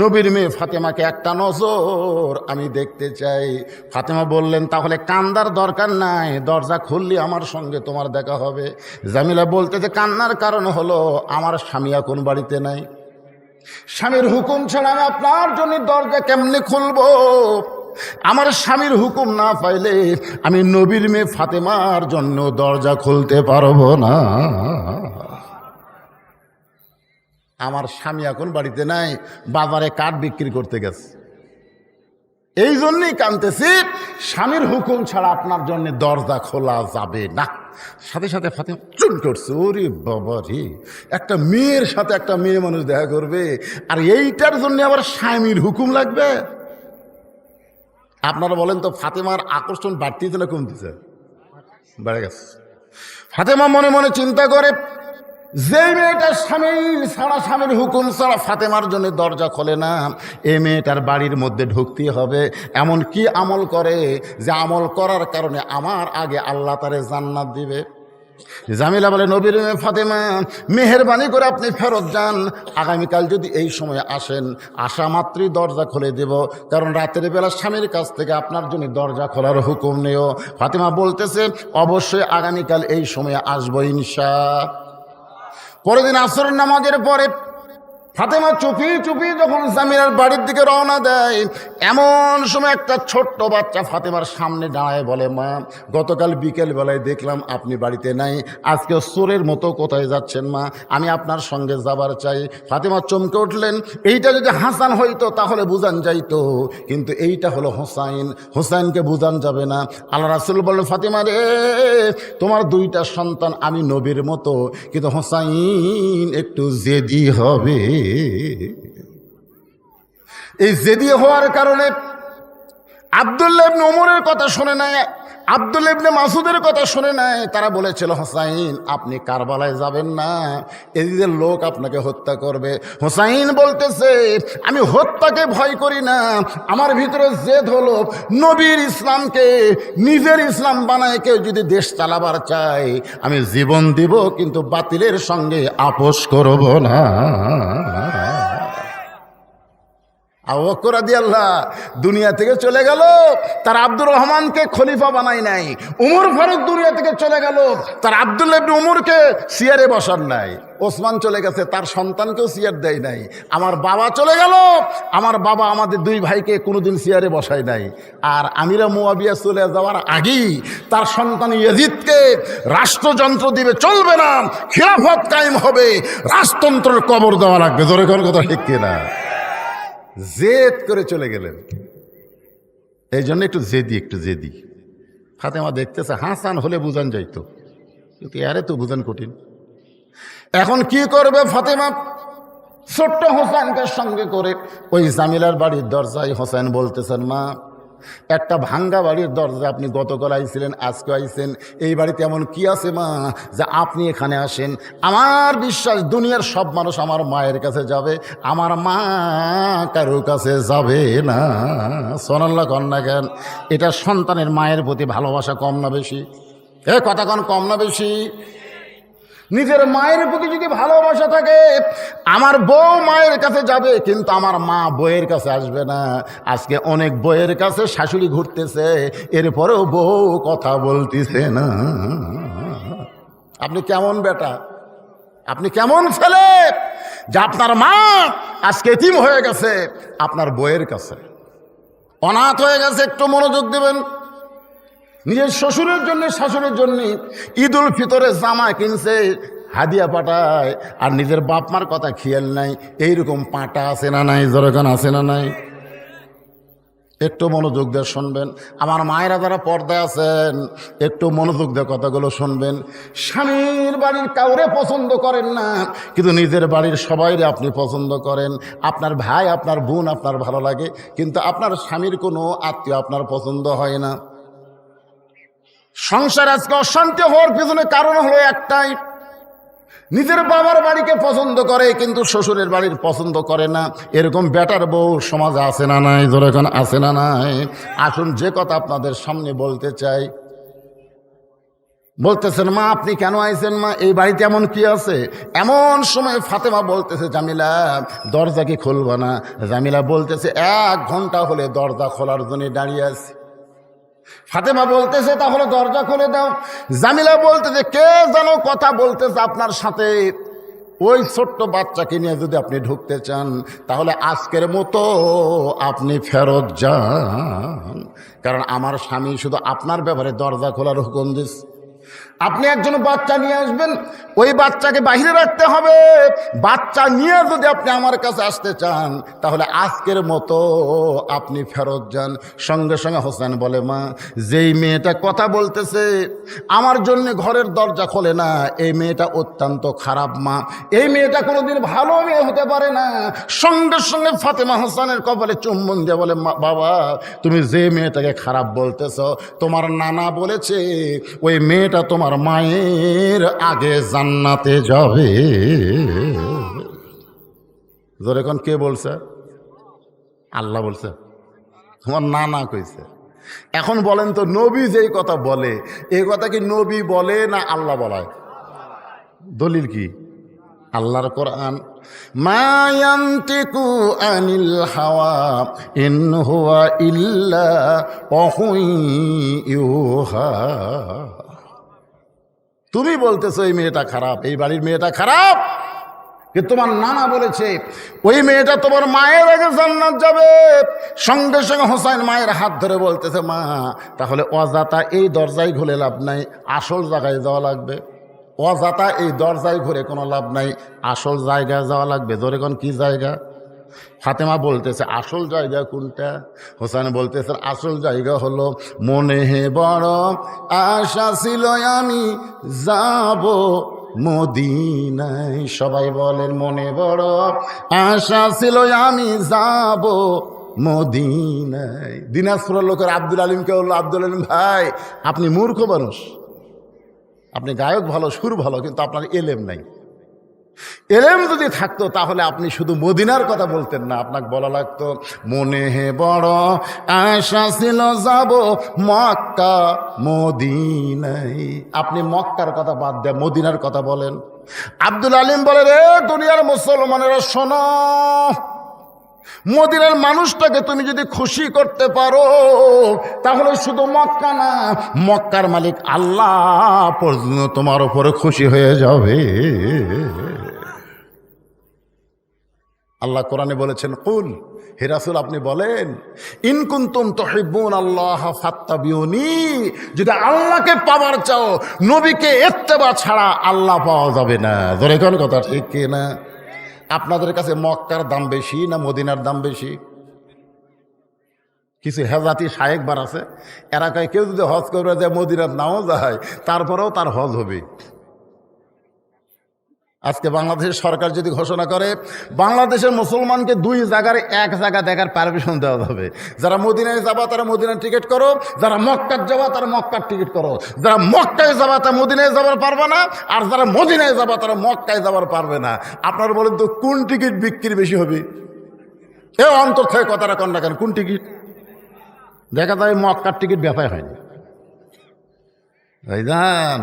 নবীর মেয়ে ফাতেমাকে একটা নজর আমি দেখতে চাই। ফাতেমা বললেন, তাহলে কান্দার দরকার নাই, দরজা খুললি আমার সঙ্গে তোমার দেখা হবে। জামিলা বলতেছে, কান্নার কারণ হলো আমার স্বামী এখন বাড়িতে নাই, স্বামীর হুকুম ছাড়া আমি আপনার জন্য দরজা কেমনে খুলবো? আমার স্বামীর হুকুম না পাইলে আমি নবীর মেয়ে ফাতেমার জন্য দরজা খুলতে পারবো না। আমার স্বামী এখন বাড়িতে নাই, বাজারে কাঠ বিক্রি করতে গেছে, এই জন্যই কাঁদতেছি, স্বামীর হুকুম ছাড়া আপনার জন্য দরজা খোলা যাবে না। সাথে সাথে ফাতেমা চুন করছে, ওরে বাবা রে, একটা মেয়ের সাথে একটা মেয়ে মানুষ দেখা করবে, আর এইটার জন্য আবার স্বামীর হুকুম লাগবে? আপনারা বলেন তো, ফাতেমার আকর্ষণ বাড়তিছে না কমতেছে? বেড়ে গেছে। ফাতেমা মনে মনে চিন্তা করে, যে মেয়েটা স্বামী ছাড়া, স্বামীর হুকুম ছাড়া ফাতেমার জন্য দরজা খোলে না, এই মেয়েটার বাড়ির মধ্যে ঢুকতে হবে। এমন কি আমল করে যে আমল করার কারণে আমার আগে আল্লাহ তারে জান্নাত দিবে? জামিলা বলে, নবীর মেয়ে ফাতেমা মেহেরবানি করে আপনি ফেরত যান, আগামীকাল যদি এই সময় আসেন, আসা মাত্রই দরজা খুলে দেব, কারণ রাতের বেলা স্বামীর কাছ থেকে আপনার জন্য দরজা খোলার হুকুম নেও। ফাতেমা বলতেছে, অবশ্যই আগামীকাল এই সময়ে আসবো ইনশাআল্লাহ। পরের দিন আসরের নামাজের পরে ফাতেমা চুপি চুপি যখন জামিলার বাড়ির দিকে রওনা দেয়, এমন সময় একটা ছোট্ট বাচ্চা ফাতেমার সামনে দাঁড়ায় বলে, মা গতকাল বিকেল বেলায় দেখলাম আপনি বাড়িতে নাই, আজকে চোরের মতো কোথায় যাচ্ছেন মা? আমি আপনার সঙ্গে যাবার চাই। ফাতেমা চমকে উঠলেন, এইটা যদি হাসান হইতো তাহলে বুঝান যাইতো, কিন্তু এইটা হলো হোসাইন, হোসাইনকে বুঝান যাবে না। আল্লাহ রাসূল বললেন, ফাতেমা রে, তোমার দুইটা সন্তান আমি নবীর মতো, কিন্তু হোসাইন একটু জেদি হবে। এই জেদি হওয়ার কারণে আব্দুল্লাহ ইবনে ওমরের কথা শুনে নাই, আব্দুল্লাহ ইবনে মাসুদের কথা শুনে নাই। তারা বলেছিল, হোসাইন আপনি কারবালায় যাবেন না, এদিকের লোক আপনাকে হত্যা করবে। হোসাইন বলতেছে, আমি হত্যাকে ভয় করি না, আমার ভিতরে জেদ হলো নবীর ইসলামকে নিজের ইসলাম বানায় কেউ যদি দেশ চালাবার চায়, আমি জীবন দিব, কিন্তু বাতিলের সঙ্গে আপোষ করব না। আবু বকর রাদিয়াল্লাহু দুনিয়া থেকে চলে গেল, তার আব্দুর রহমানকে খলিফা বানাই নাই। উমর ফারুক দুনিয়া থেকে চলে গেল, তার আব্দুল্লাহ ইবনে উমরকে চেয়ারে বসান নাই। ওসমান চলে গেছে, তার সন্তানকেও চেয়ার দেয় নাই। আমার বাবা চলে গেল, আমার বাবা আমাদের দুই ভাইকে কোনোদিন চেয়ারে বসায় নাই। আর আমিরা মুয়াবিয়া চলে যাওয়ার আগেই তার সন্তান ইয়াজিদকে রাষ্ট্রযন্ত্র দিবে, চলবে না, খিলাফত কায়েম হবে, রাজতন্ত্রের কবর দেওয়া লাগবে। জোরে কোন কথা ঠিক কিনা? জেদ করে চলে গেলেন। এই জন্য একটু জেদি। ফাতেমা দেখতেছে হাসান হলে বুঝান যাইতো, কিন্তু আরে তো বুঝান কঠিন। এখন কি করবে ফাতেমা? ছোট্ট হোসেনকে সঙ্গে করে ওই জামিলার বাড়ির দরজায় হোসেন বলতেছেন, মা, একটা ভাঙ্গা বাড়ির দরজা, আপনি গতকাল আইছিলেন, আজকে আইছেন, এই বাড়িতে এমন কি আছে মা যে আপনি এখানে আসেন? আমার বিশ্বাস দুনিয়ার সব মানুষ আমার মায়ের কাছে যাবে, আমার মা কারো কাছে যাবে না। সোনাল্লাহ কন্যা জ্ঞান, এটা সন্তানের মায়ের প্রতি ভালোবাসা কম না বেশি? কথা কন, কম না বেশি? নিজের মায়ের প্রতি যদি ভালোবাসা থাকে, আমার বউ মায়ের কাছে যাবে, কিন্তু আমার মা বউয়ের কাছে আসবে না। আজকে অনেক বউয়ের কাছে শাশুড়ি ঘুরতেছে, এরপরেও বউ কথা বলতেছে না। আপনি কেমন বেটা, আপনি কেমন ছেলে যে আপনার মা আজকে এতিম হয়ে গেছে আপনার বউয়ের কাছে, অনাথ হয়ে গেছে? একটু মনোযোগ দেবেন। নিজের শ্বশুরের জন্য শাশুড়ের জন্য ঈদুল ফিতরে জামা কিনছে, হাদিয়া পাঠায়, আর নিজের বাপ মার কথা খেয়াল নাই। এইরকম পাটা আছে না নাই? জরকান আছে না নাই? একটু মনোযোগ দিয়ে শুনবেন। আমার মায়েরা যারা পর্দায় আছেন, একটু মনোযোগ দিয়ে কথাগুলো শুনবেন। স্বামীর বাড়ির কাউরে পছন্দ করেন না, কিন্তু নিজের বাড়ির সবাইরে আপনি পছন্দ করেন। আপনার ভাই, আপনার বোন আপনার ভালো লাগে, কিন্তু আপনার স্বামীর কোনো আত্মীয় আপনার পছন্দ হয় না। সংসার আজকে অশান্তি হওয়ার পিছনে কারণ হলো একটাই, নিজের বাবার বাড়িকে পছন্দ করে কিন্তু শ্বশুরের বাড়ির পছন্দ করে না। এরকম বেটার বউ সমাজে আছে না নাই? ধরে এখন আছে না নাই? আসুন, যে কথা আপনাদের সামনে বলতে চাই। বলতেছেন, মা আপনি কেন আইছেন? মা এই বাড়িতে এমন কি আছে? এমন সময় ফাতেমা বলতেছে, জামিলা দরজা কি খুলবা না? জামিলা বলতেছে, 1 ঘন্টা হলে দরজা খোলার জন্য দাঁড়িয়ে আছি। ফাতেমা বলতেছে, তাহলে দরজা খুলে দাও। জামিলা বলতেছে, কে যেন কথা বলতেছে আপনার সাথে, ওই ছোট্ট বাচ্চাকে নিয়ে যদি আপনি ঢুকতে চান তাহলে আজকের মতো আপনি ফেরত যান, কারণ আমার স্বামী শুধু আপনার ব্যাপারে দরজা খোলার হুকুম দিচ্ছে। আপনি একজন বাচ্চা নিয়ে আসবেন, ওই বাচ্চাকে বাইরে রাখতে হবে। বাচ্চা নিয়ে যদি আপনি আমার কাছে আসতে চান তাহলে আজকের মতো আপনি ফেরত যান। সঙ্গে সঙ্গে হোসেন বলে, মা যেই মেয়েটা কথা বলতেছে আমার জন্য ঘরের দরজা খোলে না, এই মেয়েটা অত্যন্ত খারাপ মা, এই মেয়েটা কোনোদিন ভালো মেয়ে হতে পারে না। সঙ্গে সঙ্গে ফাতেমা হোসেনের কপালে চুম্বন দিয়ে বলে, বাবা তুমি যে মেয়েটাকে খারাপ বলতেছ, তোমার নানা বলেছে ওই মেয়েটা তোমার মায়ের আগে জান্নাতে যাবে। জোরে কোন, কে বলছে? আল্লাহ বলছে, তোমার নানা কইছে। এখন বলেন তো, নবী যেই কথা বলে এই কথা কি নবী বলে না আল্লাহ বলায়? দলিল কি? আল্লাহর কোরআন, মা ইয়ান্তিকু আনিল হাওয়া ইন হুয়া ইল্লা ওয়াহুই ইউহা। তুমি বলতেছো এই মেয়েটা খারাপ, এই বাড়ির মেয়েটা খারাপ, কিন্তু তোমার নানা বলেছে ওই মেয়েটা তোমার মায়ের আগে জান্নাত যাবে। সঙ্গে সঙ্গে হোসেন মায়ের হাত ধরে বলতেছে, মা তাহলে অজাতা এই দরজায় ঘুরে লাভ নাই, আসল জায়গায় যাওয়া লাগবে। অজাতা এই দরজায় ঘুরে কোনো লাভ নাই, আসল জায়গায় যাওয়া লাগবে। ধরে কোন কি জায়গা? ফাতেমা বলতেছে, আসল জায়গা কোনটা? হোসেন বলতেছে, আসল জায়গা হলো মনে হে বড় আশা ছিল আমি যাব মদিনায়। সবাই বলেন, মনে বড় আশা ছিল আমি যাব মদিনায়। দিনাজপুরের লোকের আব্দুল আলিমকে বললো, আব্দুল আলিম ভাই আপনি মূর্খ মানুষ, আপনি গায়ক ভালো, সুর ভালো, কিন্তু আপনার এলেম নাই। এলেম যদি থাকতো তাহলে আপনি শুধু মদিনার কথা বলতেন না, আপনাকে বলা লাগতো মনে হে বড় আশা ছিল যাব মক্কা মদিনায়। আপনি মক্কার কথা বাদ দেয় মদিনার কথা বলেন। আব্দুল আলিম বলে, রে দুনিয়ার মুসলমানেরা শোনো, মদিনার মানুষটাকে তুমি যদি খুশি করতে পারো তাহলে শুধু মক্কা না, মক্কার মালিক আল্লাহ পর্যন্ত তোমার উপরে খুশি হয়ে যাবে। আল্লাহ কোরআনে বলেছেন, কুল, হে রাসূল আপনি বলেন, ইন কুনতুম তুহিব্বুন আল্লাহ ফাত্তাবিউনি, যদি আল্লাহকে পাওয়ার চাও নবীকে ইত্তেবা ছাড়া আল্লাহ পাওয়া যাবে না। ধরে কোন কথা ঠিক কি না? আপনাদের কাছে মক্কার দাম বেশি না মদিনার দাম বেশি? কিছু হেজাতি শায়েকবার আছে, এরা কয় কেউ যদি হজ করে যায় মদিনার নাও যায় তারপরেও তার হজ হবে। আজকে বাংলাদেশের সরকার যদি ঘোষণা করে বাংলাদেশের মুসলমানকে দুই জায়গার এক জায়গা দেখার পারমিশন দেওয়া হবে, যারা মদিনায় যাবা তারা মদিনার টিকিট করো, যারা মক্কার যাবা তারা মক্কার টিকিট করো, যারা মক্কায় যাবা তারা মদিনায় যাবার পারবে না, আর যারা মদিনায় যাবা তারা মক্কায় যাবার পারবে না। আপনারা বলেন তো কোন টিকিট বিক্রি বেশি হবে? এ অন্তর থেকে কথাটা কন না কেন, কোন টিকিট? দেখা যায় মক্কার টিকিট বেচাই হয়নি। ভাইজান,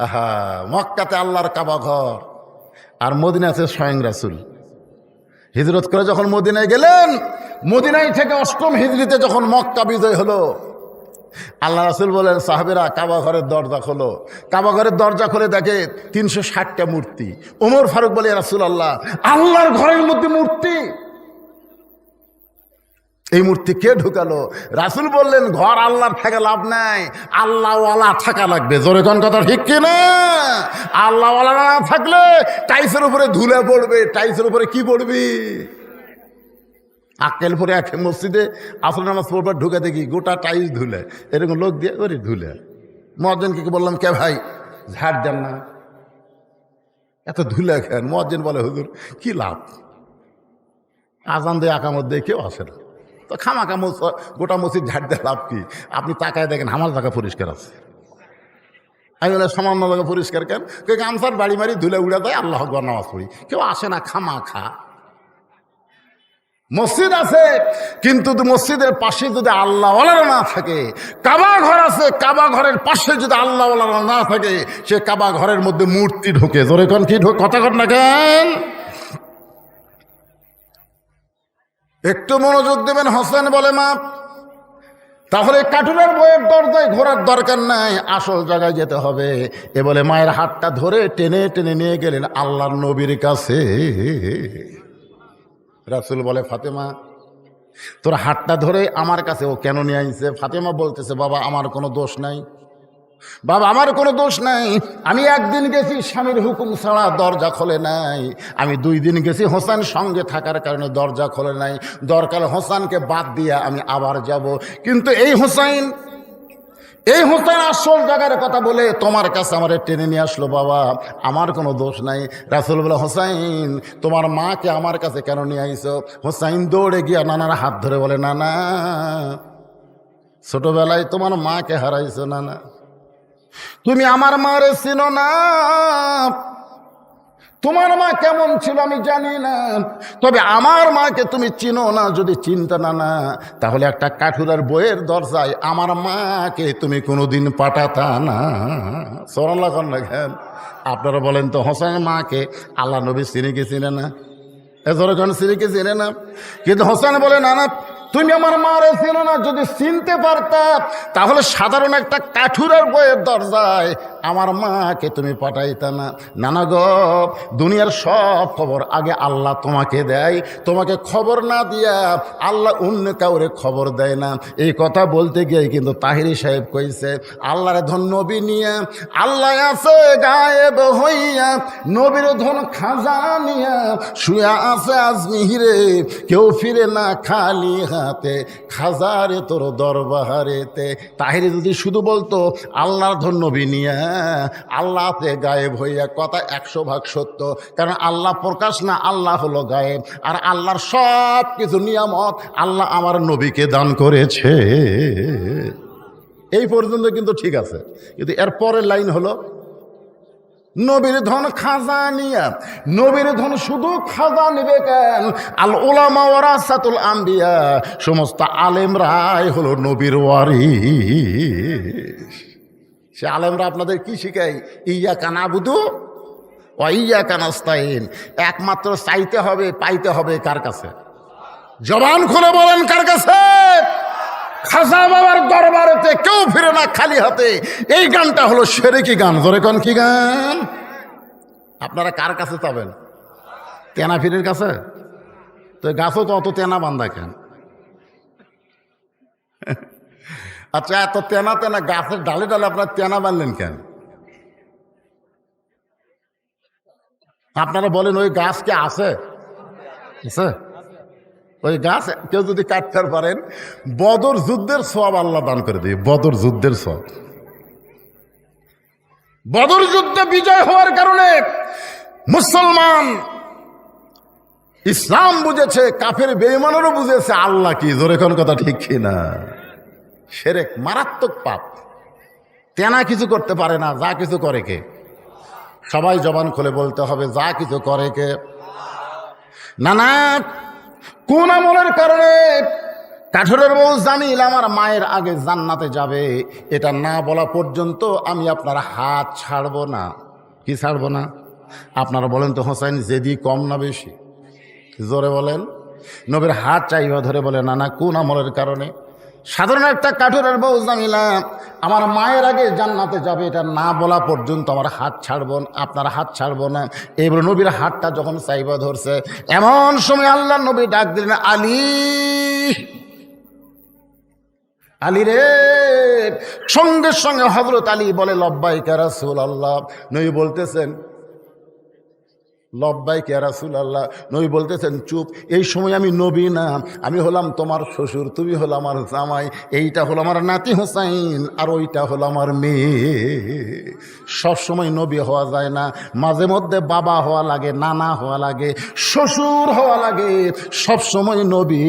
আহা, মক্কাতে আল্লাহর কাবা ঘর আর মদিনা আছে স্বয়ং রাসূল। হিজরত করে যখন মদিনায় গেলেন, মদিনায় থেকে ৮ম হিজরিতে যখন মক্কা বিজয় হলো, আল্লাহ রাসূল বলেন, সাহাবীরা কাবা ঘরের দরজা খোলো। কাবা ঘরের দরজা খুলে দেখে ৩৬০টা মূর্তি। ওমর ফারুক বলে, রাসূলুল্লাহ, আল্লাহর ঘরের মধ্যে মূর্তি, এই মূর্তি কে ঢুকালো? রাসূল বললেন, ঘর আল্লাহর থেকে লাভ নাই, আল্লাহওয়ালা থাকা লাগবে। জোরে কোন কথা ঠিক কিনা? আল্লাহওয়ালা না থাকলে টাইসের উপরে ধুলে পড়বে। টাইসের উপরে কি পড়বি? আক্কেল পরে এক মসজিদে আসর নামাজ পড়বার ঢুকে দেখি গোটা টাইস ধুলে, এরকম লোক দিয়ে ওরে ধুলে। মুয়াজ্জিনকে বললাম, কে ভাই ঝাড় দেন না, এত ধুলে খেন? মুয়াজ্জিন বলে, হুজুর কি লাভ, আজান দিয়ে আকামত দিয়ে কেউ আসে না, তো খামাখা গোটা মসজিদ ঝাড় দিয়ে লাভ কি? আপনি তাকায় দেখেন আমার জায়গা পরিষ্কার আছে। আমি বলে, সামান্য জায়গা পরিষ্কার কেন? গামছার বাড়ি মারি ধুলে উড়ে দেয়, আল্লাহ আকবার নামাজ পড়ি, কেউ আসে না। খামাখা মসজিদ আছে, কিন্তু মসজিদের পাশে যদি আল্লাহওয়ালারা না থাকে, কাবা ঘর আছে, কাবা ঘরের পাশে যদি আল্লাহওয়ালারা না থাকে, সে কাবা ঘরের মধ্যে মূর্তি ঢোকে। জোরে কোন কি কথা কর না কেন? একটু মনোযোগ দেবেন। হোসেন বলে, মা তাহলে কাঠুরের বইয়ের দরজায় ঘোরার দরকার নাই, আসল জায়গায় যেতে হবে। এ বলে মায়ের হাতটা ধরে টেনে টেনে নিয়ে গেলেন আল্লাহর নবীর কাছে। রাসূল বলে, ফাতেমা তোর হাতটা ধরে আমার কাছে ও কেন নিয়ে আইছে? ফাতেমা বলতেছে, বাবা আমার কোনো দোষ নাই, বাবা আমার কোনো দোষ নাই। আমি একদিন গেছি স্বামীর হুকুম ছাড়া, দরজা খোলে নাই। আমি 2 দিন গেছি, হোসেন সঙ্গে থাকার কারণে দরজা খোলে নাই। দরকার হোসেনকে বাদ দিয়ে আমি আবার যাব, কিন্তু এই হোসেন আসল জায়গার কথা বলে তোমার কাছে আমার টেনে নিয়ে আসলো। বাবা আমার কোনো দোষ নাই। রাসূল বলে, হোসেন তোমার মাকে আমার কাছে কেন নিয়ে আইছো? হোসেন দৌড়ে গিয়া নানার হাত ধরে বলে, নানা ছোটবেলায় তোমার মাকে হারাইছো, নানা তুমি আমার মারে চিনো না, তোমার মা কেমন ছিল আমি জানি না, তবে আমার মাকে তুমি চিনো না। যদি চিনতে না তাহলে একটা কাঠুরার বইয়ের দরজায় আমার মাকে তুমি কোনোদিন পাঠাতা না। সুবহানাল্লাহ কেন? আপনারা বলেন তো, হোসেনের মাকে আল্লাহ নবী চিনে চিনে না? এজরখান সিরিকে চিনে না, কিন্তু হোসেন বলে, না না তুমি আমার মারে চিনো না। যদি চিনতে পারতাম তাহলে সাধারণ একটা কাঠুরার বইয়ের দরজায় আমার মাকে তুমি পাঠাইতা না। নানা গো, দুনিয়ার সব খবর আগে আল্লাহ তোমাকে দেয়, তোমাকে খবর না দিয়া আল্লাহ অন্য কাউরে খবর দেয় না। এই কথা বলতে গিয়ে কিন্তু তাহিরি সাহেব কইছে, আল্লাহর ধন নবী নিয়া আল্লাহ আছে গায়েব হইয়া, নবীর ধন খাজা নিয়া শুয়া আছে আজমিহিরে, কেউ ফিরে না খালি হাতে, খাজারে তোর দরবারেতে। তাহিরি যদি শুধু বলতো আল্লাহর ধন নবী নিয়া আল্লাহতে গায়েব হইয়া, কথা 100 ভাগ সত্য। কারণ আল্লাহ প্রকাশ না, আল্লাহ হলো গায়েব। আর আল্লাহর সব কিছু নিয়ামত আল্লাহ আমার নবীকে দান করেছে। এই পর্যন্ত কিন্তু ঠিক আছে, কিন্তু এর পরের লাইন হলো নবীর ধন খাজা নিয়া। নবীর ধন শুধু খাজা নিবে কেন? আল উলামা ওয়ারাসাতুল আম্বিয়া, সমস্ত আলেমরাই হলো নবীর ওয়ারিস। সে আলেমরা আপনাদের কি শিখায়? ইয়্যাকা না'বুদু ওয়া ইয়্যাকা নাস্তাইন, একমাত্র চাইতে হবে পাইতে হবে কার কাছে? জবান খুলে বলেন কার কাছে? খাজা বাবার দরবারেতে কেউ ফিরে না খালি হাতে। এই গানটা হলো শিরকি গান। জোরে কোন কি গান? আপনারা কার কাছে যাবেন? তেনা ফিরের কাছে? তো গাছও তো অত তেনা বান্ধা কেন? আচ্ছা, এত তেনা তেনা গাছের ডালে ডালে আপনার তেনা বানলেন কেন? আপনারা বলেন ওই গাছ কি আছে? ওই গাছ কেউ যদি কাটতে পারেন, বদর যুদ্ধের সওয়াব আল্লাহ দান করে দিই। বদর যুদ্ধের সওয়াব। বদর যুদ্ধে বিজয় হওয়ার কারণে মুসলমান ইসলাম বুঝেছে, কাফের বেঈমানেরও বুঝেছে আল্লাহ কি। জোরে কোন কথা ঠিক কিনা? শিরক মারাত্মক পাপ। তেনা কিছু করতে পারে না, যা কিছু করে কে? সবাই জবান খুলে বলতে হবে, যা কিছু করে কে? না না, কোন আমলের কারণে কাঠুরের বউ জামিল আমার মায়ের আগে জান্নাতে যাবে, এটা না বলা পর্যন্ত আমি আপনার হাত ছাড়বো না। কি ছাড়বো না? আপনারা বলেন তো হোসেন, জেদি কম না বেশি? জোরে বলেন। নবীর হাত চাইবা ধরে বলে, না না, কোন আমলের কারণে? সাধারণ একটা কাঠুরের বউ জামিলা আমার মায়ের আগে জান্নাতে যাবে, এটা না বলা পর্যন্ত আমার হাত ছাড়বো না, আপনার হাত ছাড়বো না। এইবার নবীর হাতটা যখন চাইবা ধরছে, এমন সময় আল্লাহ নবী ডাক দিলেন, আলী, আলী রে। সঙ্গে সঙ্গে হযরত আলী বলে, লব্বাইকা রাসূলুল্লাহ। নবী বলতেছেন, লব্বাইকা রাসূলুল্লাহ। নবী বলতেছেন, চুপ। এই সময় আমি নবী না, আমি হলাম তোমার শ্বশুর, তুমি হলো আমার জামাই, এইটা হলো আমার নাতি হোসাইন, আর ওইটা হলো আমার মেয়ে। সব সময় নবী হওয়া যায় না, মাঝে মধ্যে বাবা হওয়া লাগে, নানা হওয়া লাগে, শ্বশুর হওয়া লাগে। সব সময় নবী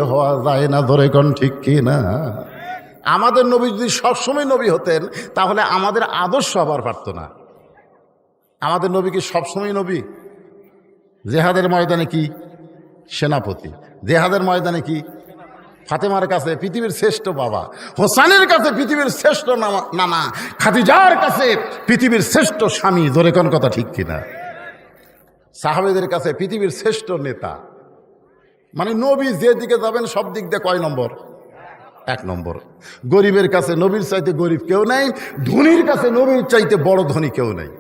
হওয়া যায় না। ধরে কোন ঠিক কি না? আমাদের নবী যদি সবসময় নবী হতেন, তাহলে আমাদের আদর্শ আবার পারত না। আমাদের নবী কি সবসময় নবী? জেহাদের ময়দানে কি সেনাপতি, জেহাদের ময়দানে কি ফাতেমার কাছে পৃথিবীর শ্রেষ্ঠ বাবা, হোসেনের কাছে পৃথিবীর শ্রেষ্ঠ নানা, খাদিজার কাছে পৃথিবীর শ্রেষ্ঠ স্বামী। জোরে কোন কথা ঠিক কিনা? সাহাবেদের কাছে পৃথিবীর শ্রেষ্ঠ নেতা। মানে নবী যে দিকে যাবেন সব দিক দিয়ে কয় নম্বর? 1 নম্বর। গরিবের কাছে নবীর চাইতে গরিব কেউ নাই, ধনীর কাছে নবীর চাইতে বড় ধনী কেউ নাই।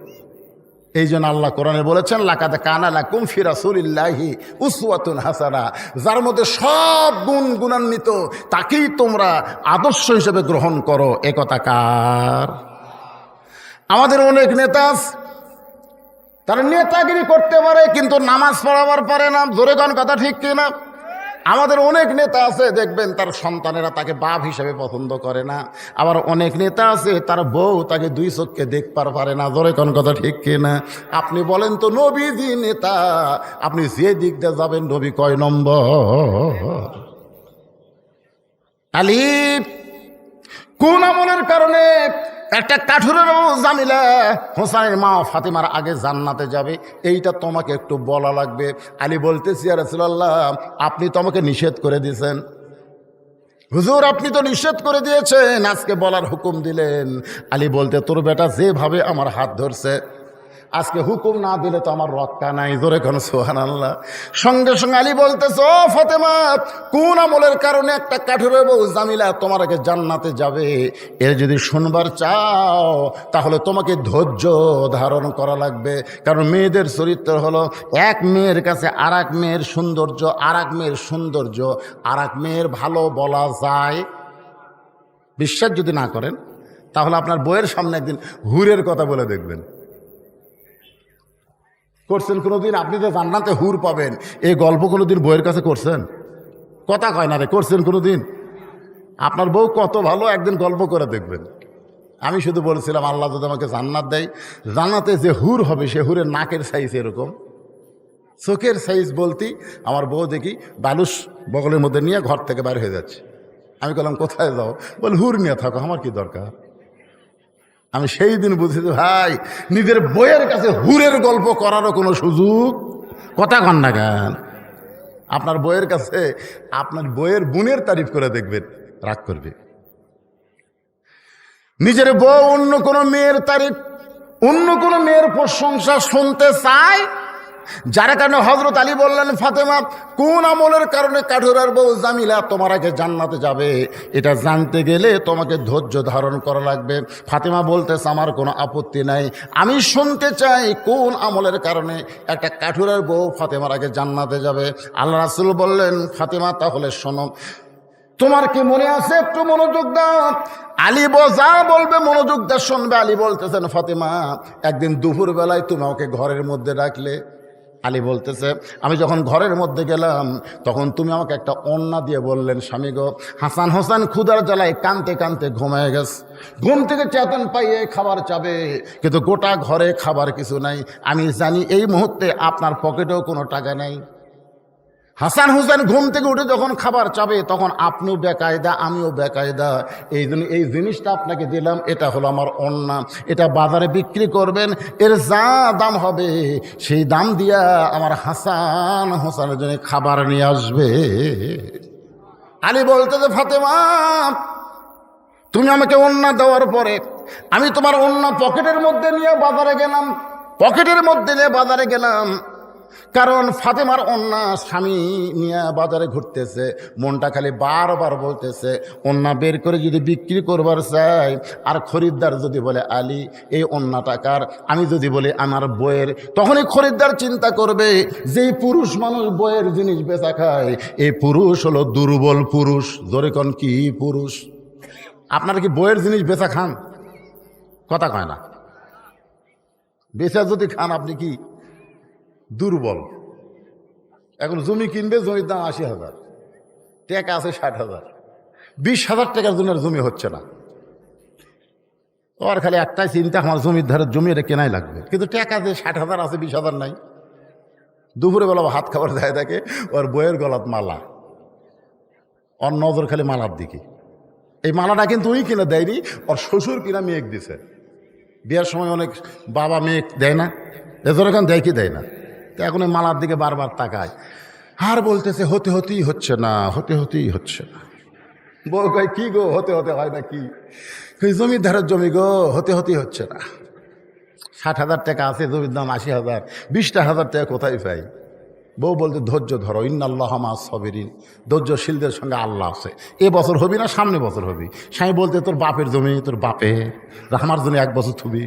এই জন্য আল্লাহ কোরআনে বলেছেন, লাকাদ কানা লাকুম ফি রাসূলিল্লাহি উসওয়াতুন হাসানা। যার মধ্যে সব গুণ গুণান্বিত, তাকেই তোমরা আদর্শ হিসেবে গ্রহণ করো। একথা কার? আমাদের অনেক নেতা, তারা নেতাগিরি করতে পারে কিন্তু নামাজ পড়াবার পারে না। জোরে কোন কথা ঠিক কিনা? আমাদের অনেক নেতা আছে, দেখবেন তার সন্তানেরা তাকে বাপ হিসেবে পছন্দ করে না। আবার অনেক নেতা আছে, তার বউ তাকে 2 চোখে দেখবার পারে না। জোরে কোন কথা ঠিক কিনা? আপনি বলেন তো, নবীজি নেতা, আপনি যে দিক দিয়ে যাবেন নবী কয় নম্বর? আলী কোন আমলের কারণে একটা কাঠুরের জামিলা হোসেনের মা ফাতেমার আগে জান্নাতে যাবে, এইটা তোমাকে একটু বলা লাগবে। আলী বলতেছি, ইয়া রাসূলুল্লাহ, আপনি তো আমাকে নিষেধ করে দিয়েছেন। হুজুর, আপনি তো নিষেধ করে দিয়েছেন, আজকে বলার হুকুম দিলেন। আলী বলতে, তোর বেটা যেভাবে আমার হাত ধরছে, আজকে হুকুম না দিলে তো আমার রক্ষা নাই। জোরে কোন সুবহানাল্লাহ। সঙ্গে সঙ্গে আলী বলতেছ, ও ফাতেমা, কোন আমলের কারণে একটা কাঠুরের বউ জামিলা তোমার আগে জান্নাতে যাবে, এর যদি শুনবার চাও তাহলে তোমাকে ধৈর্য ধারণ করা লাগবে। কারণ মেয়েদের চরিত্র হলো, এক মেয়ের কাছে আর এক মেয়ের সৌন্দর্য, আর এক মেয়ের সৌন্দর্য আর এক মেয়ের ভালো বলা যায়। বিশ্বাস যদি না করেন, তাহলে আপনার বইয়ের সামনে একদিন হুরের কথা বলে দেখবেন। করছেন কোনোদিন? আপনি যে জান্নাতে হুর পাবেন, এই গল্প কোনোদিন বইয়ের কাছে করছেন? কথা কয় না রে, করছেন কোনোদিন? আপনার বউ কত ভালো, একদিন গল্প করে দেখবেন। আমি শুধু বলছিলাম, আল্লাহ যদি আমাকে জান্নাত দেয়, জান্নাতে যে হুর হবে সে হুরের নাকের সাইজ এরকম, চোখের সাইজ বলতি। আমার বউ দেখি বালুস বগলের মধ্যে নিয়ে ঘর থেকে বাইর হয়ে যাচ্ছে। আমি বললাম, কোথায় যাও? বল, হুর নিয়ে থাকো, আমার কি দরকার। আমি সেই দিন বুঝেছি, ভাই, নিজের বইয়ের কাছে হুরের গল্প করারও কোনো সুযোগ। কথা কন না কেন? আপনার বইয়ের কাছে আপনার বইয়ের বোনের তারিফ করে দেখবেন, রাগ করবে। নিজের বউ অন্য কোনো মেয়ের তারিফ, অন্য কোনো মেয়ের প্রশংসা শুনতে চায়, যার কারণে হযরত আলী বললেন, ফাতেমা কোন আমলের কারণে কাঠুরার বউ জামিলা তোমার আগে জান্নাতে যাবে এটা জানতে গেলে তোমাকে ধৈর্য ধারণ করা লাগবে। ফাতেমা বলতেছে আমার কোনো আপত্তি নাই, আমি শুনতে চাই কোন আমলের কারণে একটা কাঠুরার বউ ফাতেমার আগে জান্নাতে যাবে। আল্লাহ রাসূল বললেন, ফাতেমা তাহলে শোনো, তোমার কি মনে আছে? একটু মনোযোগ দাও। আলী যা বলবে মনোযোগ দিয়ে শুনবে। আলী বলতেছেন, ফাতেমা একদিন দুপুর বেলায় তুমি আমাকে ঘরের মধ্যে ডাকলে। আলী বলতেছে, আমি যখন ঘরের মধ্যে গেলাম তখন তুমি আমাকে একটা ওড়না দিয়ে বললেন, স্বামী গো, হাসান হোসেন ক্ষুধার জ্বালায় কানতে কানতে ঘুমায় গেছে, ঘুম থেকে চেতন পাইয়ে খাবার চাবে, কিন্তু গোটা ঘরে খাবার কিছু নাই। আমি জানি এই মুহূর্তে আপনার পকেটেও কোনো টাকা নাই। হাসান হোসেন ঘুম থেকে উঠে যখন খাবার চাবে তখন আপনিও বেকায়দা, আমিও বেকায়দা। এই জন্য এই জিনিসটা আপনাকে দিলাম, এটা হলো আমার ওড়না, এটা বাজারে বিক্রি করবেন, এর যা দাম হবে সেই দাম দিয়া আমার হাসান হোসেনের জন্য খাবার নিয়ে আসবে। আলী বলতে যে, ফাতেমা তুমি আমাকে ওড়না দেওয়ার পরে আমি তোমার ওড়না পকেটের মধ্যে নিয়ে বাজারে গেলাম, কারণ ফাতেমার ওড়না স্বামী নিয়ে বাজারে ঘুরতেছে, মনটা খালি বারবার বলতেছে ওড়না বের করে যদি বিক্রি করবার চাই, আর খরিদ্দার যদি বলে আলী এই ওড়নাটা কার, আমি যদি বলি আমার বইয়ের, তখনই খরিদ্দার চিন্তা করবে যেই পুরুষ মানুষ বইয়ের জিনিস বেচা খায় এই পুরুষ হলো দুর্বল পুরুষ। জোরে কোন কি পুরুষ? আপনারা কি বইয়ের জিনিস বেচা খান? কথা কয় না। বেচা যদি খান আপনি কি দুর্বল। এখন জমি কিনবে, জমির দাম ৮০,০০০, টাকা আছে ৬০,০০০, ২০,০০০ টাকার জন্য জমি হচ্ছে না। ওর খালি একটাই চিন্তা, আমার জমির ধারে জমি এটা কেনাই লাগবে, কিন্তু টাকা যে ৬০,০০০ আছে ২০,০০০ নাই। দুপুরে বেলা হাত খাবার দেয় থাকে, ওর বইয়ের গলাত মালা, ওর নজর খালি মালার দিকে। এই মালাটা কিন্তু ওই কিনে দেয়নি, ওর শ্বশুর কিনা মেয়েক দিছে। বিয়ের সময় অনেক বাবা মেয়েক দেয় না, এজন্য এখন দেয় কি দেয় না, তো এখন ওই মালার দিকে বারবার তাকায় আর বলতেছে হতেই হচ্ছে না। বউ কয়, কি গো হতে হয় না কি? জমির ধারের জমি গো, হতেই হচ্ছে না। ৬০,০০০ টাকা আছে, জমির দাম ৮০,০০০, ২০,০০০ টাকা কোথায় পাই? বউ বলতে, ধৈর্য ধরো, ইন্নাল্লাহা মা'আস সাবিরিন, ধৈর্যশীলদের সঙ্গে আল্লাহ আছে। এ বছর হবি না সামনে বছর হবি। স্বামী বলতে, তোর বাপের জমি, তোর বাপে আমার জন্য 1 বছর থুবি।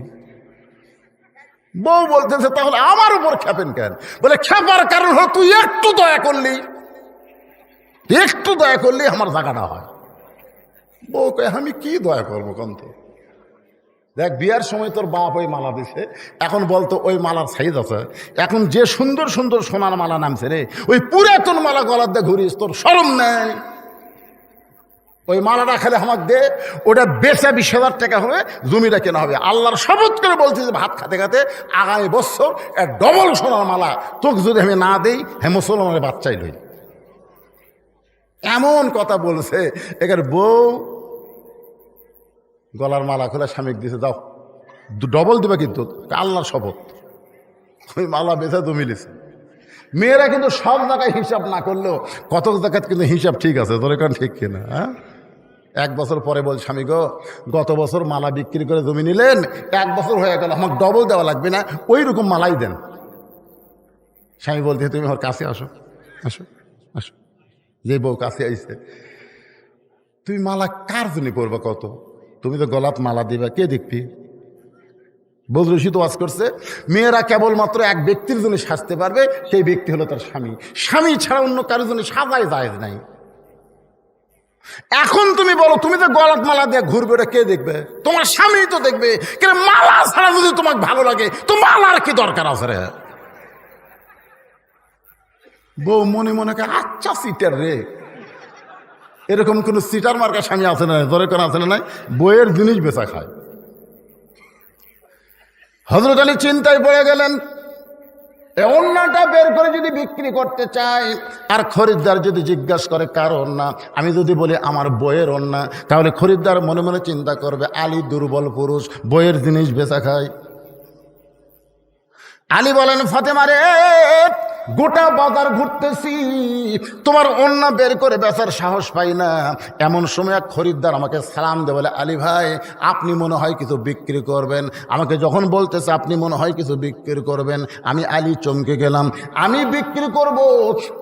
বউ বলতেছে, তাহলে আমার উপর খেপেন কেন? বলে, খেপার কারণ হলো তুই একটু দয়া করলি আমার জায়গাটা হয়। বউ কয়, আমি কি দয়া করবো কন্ত? দেখ, বিয়ার সময় তোর বাপ ওই মালা দিছে, এখন বলতো ওই মালার সাইজ আছে। এখন যে সুন্দর সুন্দর সোনার মালা নামছে রে, ওই পুরাতন মালা গলার দিয়ে ঘুরিস, তোর শরম নেই? ওই মালাটা খেলে আমাকে দে, ওটা বেচে 20,000 টাকা হবে, জমিটা কেনা হবে। আল্লাহর শপথ করে বলছি যে ভাত খাতে খাতে আগামী বছর এক ডবল সোনার মালা তোকে যদি আমি না দেই, হ্যাঁ মুসলমানের বাচ্চাই লই। এমন কথা বলছে। এখানে বউ গলার মালা খুলে স্বামীকে দিছে, যাও ডবল দিবে, কিন্তু আল্লাহর শপথ ওই মালা বেচা জমি লিছে। মেয়েরা কিন্তু সব জায়গায় হিসাব না করলেও কত জায়গায় কিন্তু হিসাব ঠিক আছে। তোর এখন ঠিক কিনা? হ্যাঁ, 1 বছর পরে বল, স্বামী গো, গত বছর মালা বিক্রি করে জমি নিলেন, 1 বছর হয়ে গেল, আমাকে ডবল দেওয়া লাগবে না, ওই রকম মালাই দেন। স্বামী বলতে, তুমি আমার কাছে আসো। যে বউ কাছে আইছে, তুমি মালা কার জন্য করবা? কত তুমি তো গলাত মালা দিবা, কে দেখবি? বজরুশি তো ওয়াজ করছে, মেয়েরা কেবলমাত্র এক ব্যক্তির জন্য সাজতে পারবে, সেই ব্যক্তি হলো তার স্বামী। স্বামী ছাড়া অন্য কারোর জন্য সাজায় জায়েজ নাই। এখন তুমি বলো, তুমি তো গলাত মালা দিয়ে ঘুরবে, ওটা কে দেখবে? তোমার স্বামী তো দেখবে। কেন মালা ছাড়া যদি তোমাকে ভালো লাগে, তো মালার কি দরকার আছে রে? বউ মনে মনে কে, আচ্ছা সিটার রে, এরকম কোন সিটার মার্কা স্বামী আছে না? ধরে কোন আছে না? নাই, বইয়ের জিনিস বেচা খায়। হযরত আলী চিন্তায় পড়ে গেলেন, এই ওড়নাটা বের করে যদি বিক্রি করতে চাই, আর খরিদ্দার যদি জিজ্ঞাসা করে কার ওড়না, আমি যদি বলি আমার বইয়ের ওড়না, তাহলে খরিদ্দার মনে মনে চিন্তা করবে আলী দুর্বল পুরুষ, বইয়ের জিনিস বেচা খায়। আলী বলেন, ফাতেমা রে, গোটা বাজার ঘুরতেছি, তোমার ওন্না বের করে বেচার সাহস পাই না। এমন সময় এক খরিদ্দার আমাকে সালাম দিয়ে বলে, আলী ভাই আপনি মনে হয় কিছু বিক্রি করবেন। আমাকে যখন বলতেছে আপনি মনে হয় কিছু বিক্রি করবেন, আমি আলী চমকে গেলাম। আমি বিক্রি করব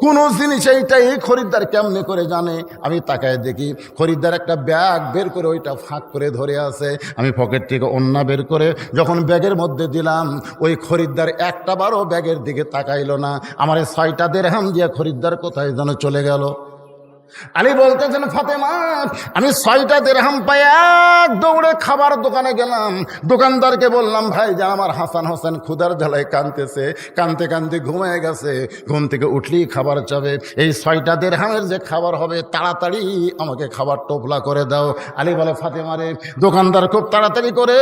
কোন জিনিস, এইটাই খরিদ্দার কেমনে করে জানে? আমি তাকায় দেখি খরিদ্দার একটা ব্যাগ বের করে ওইটা ফাঁক করে ধরে আছে। আমি পকেট থেকে ওন্না বের করে যখন ব্যাগের মধ্যে দিলাম, ওই খরিদ্দার একটা বারও ব্যাগের দিকে তাকাইলো না। আমার 6টা দিরহাম দিয়ে খরিদ্দার কোথায় যেন চলে গেল। আলী বলতেছেন, ফাতেমা আমি 6টা দিরহাম পাই এক দৌড়ে খাবার দোকানে গেলাম। দোকানদারকে বললাম, ভাই যা আমার হাসান হোসেন ক্ষুধার জ্বালায় কাঁদতেছে, কাঁদতে কাঁদতে ঘুমায় গেছে, ঘুম থেকে উঠলেই খাবার চাবে। এই 6টা দিরহামের যে খাবার হবে তাড়াতাড়ি আমাকে খাবার টোপলা করে দাও। আলী বলে, ফাতেমা রে, দোকানদার খুব তাড়াতাড়ি করে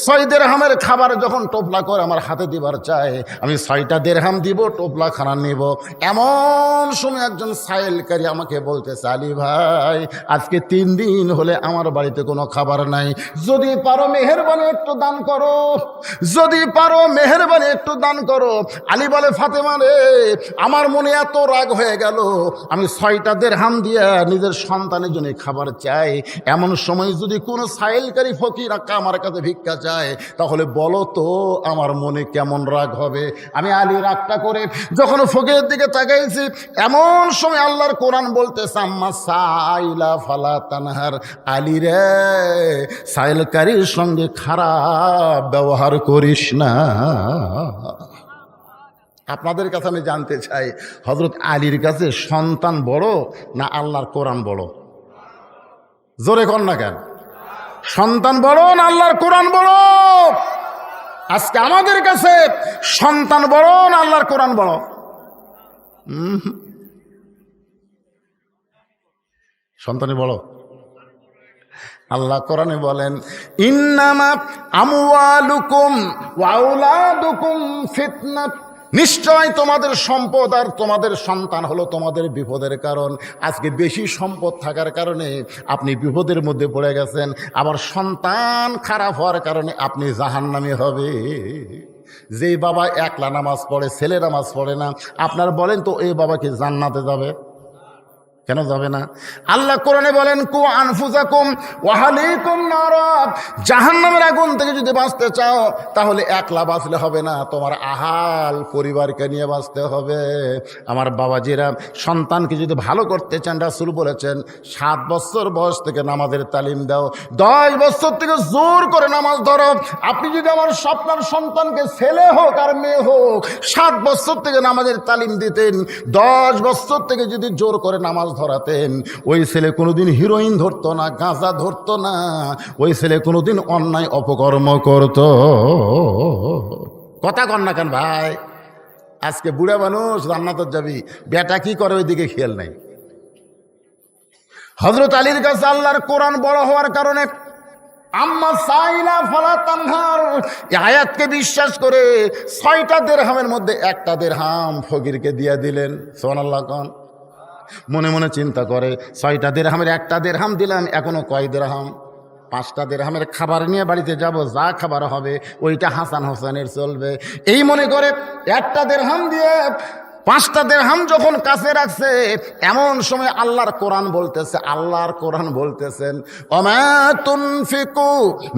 6 দিরহামের খাবার যখন টোপলা করে আমার হাতে দিবার চায়, আমি 6টা দিরহাম দিব, টোপলা খানা নিব। এমন সময় একজন সাইলকারী আমাকে বলতেছে, আলী ভাই আজকে 3 দিন হলে আমার বাড়িতে কোনো খাবার নাই, যদি পারো মেহেরবানি একটু দান করো, যদি পারো মেহেরবানি একটু দান করো। আলী বলে, ফাতেমা রে, আমার মনে এত রাগ হয়ে গেল, আমি 6টা দিরহাম দিয়ে নিজের সন্তানের জন্য খাবার চাই। এমন সময় যদি কোনো সাইলকারী ফকির আমার কাছে ভিক্ষা চায়, তাহলে বলো তো আমার মনে কেমন রাগ হবে। আমি আলী রাগটা করে যখন ফকিরের দিকে তাকাইছি, এমন সময় আল্লাহর কোরআন বলতেছে, আম্মা সাইলা ফালা তানহার। আলী রে, সাইলকারীর সঙ্গে খারাপ ব্যবহার করিস না। আপনাদের কাছে আমি জানতে চাই, হযরত আলীর কাছে সন্তান বড় না আল্লাহর কোরআন বড়? জোরে কর না কেন? সন্তান বড় না আল্লাহর কোরআন বড়? আজকে আমাদের কাছে সন্তান বড় না আল্লাহর কোরআন বড়? সন্তানই বড়। আল্লাহ কোরআনে বলেন, ইন্নামা আমওয়ালুকুম ওয়া আওলাদুকুম ফিতনা, নিশ্চয় তোমাদের সম্পদ আর তোমাদের সন্তান হলো তোমাদের বিপদের কারণ। আজকে বেশি সম্পদ থাকার কারণে আপনি বিপদের মধ্যে পড়ে গেছেন, আবার সন্তান খারাপ হওয়ার কারণে আপনি জাহান্নামী হবে। যেই বাবা একলা নামাজ পড়ে, ছেলে নামাজ পড়ে না, আপনার বলেন তো এই বাবা কি জান্নাতে যাবে? কেন যাবে না? আল্লাহ কোরআনে বলেন, কু আনফুসাকুম ওয়া আহলিকুম নারা, জাহান্নামের আগুন থেকে যদি বাঁচতে চাও তাহলে একলা বাঁচলে হবে না, তোমার আহাল পরিবারকে নিয়ে বাঁচতে হবে। আমার বাবাজিরা, সন্তানকে যদি ভালো করতে চান, রাসূল বলেছেন 7 বছর বয়স থেকে নামাজের তালিম দাও, 10 বছর থেকে জোর করে নামাজ ধরো। আপনি যদি আমার স্বপ্নের সন্তানকে ছেলে হোক আর মেয়ে হোক 7 বছর থেকে নামাজের তালিম দিতেন, 10 বছর থেকে যদি জোর করে নামাজ ধরাতেন, ওই ছেলে কোনোদিন হিরোইন ধরতো না, গাঁজা ধরতো না, ওই ছেলে কোনোদিন অন্যায় অপকর্ম করত। কথা কন না কেন ভাই? আজকে বুড়া মানুষ জান্নাতে যাবি, বেটা কি করে ওই দিকে খেয়াল নাই। হযরত আলীর কাছে আল্লাহর কোরআন বড় হওয়ার কারণে আম্মা সাইলা ফালা তানহার, এই আয়াতকে বিশ্বাস করে 6টা দিরহামের মধ্যে একটা দিরহাম ফকিরকে দিয়ে দিলেন। সুবহানাল্লাহ কোন? মনে মনে চিন্তা করে, 6টা দিরহামের একটা দিরহাম দিলাম, এখনো কয় দিরহাম? 5টা দিরহামের খাবার নিয়ে বাড়িতে যাব, যা খাবার হবে ওইটা হাসান হোসেনের চলবে। এই মনে করে একটা দিরহাম দিয়ে 5টা দিরহাম যখন কাছে রাখছে, এমন সময় আল্লাহর কোরআন বলতেছে, আল্লাহর কোরআন বলতেছেন, ওমা তুনফিকু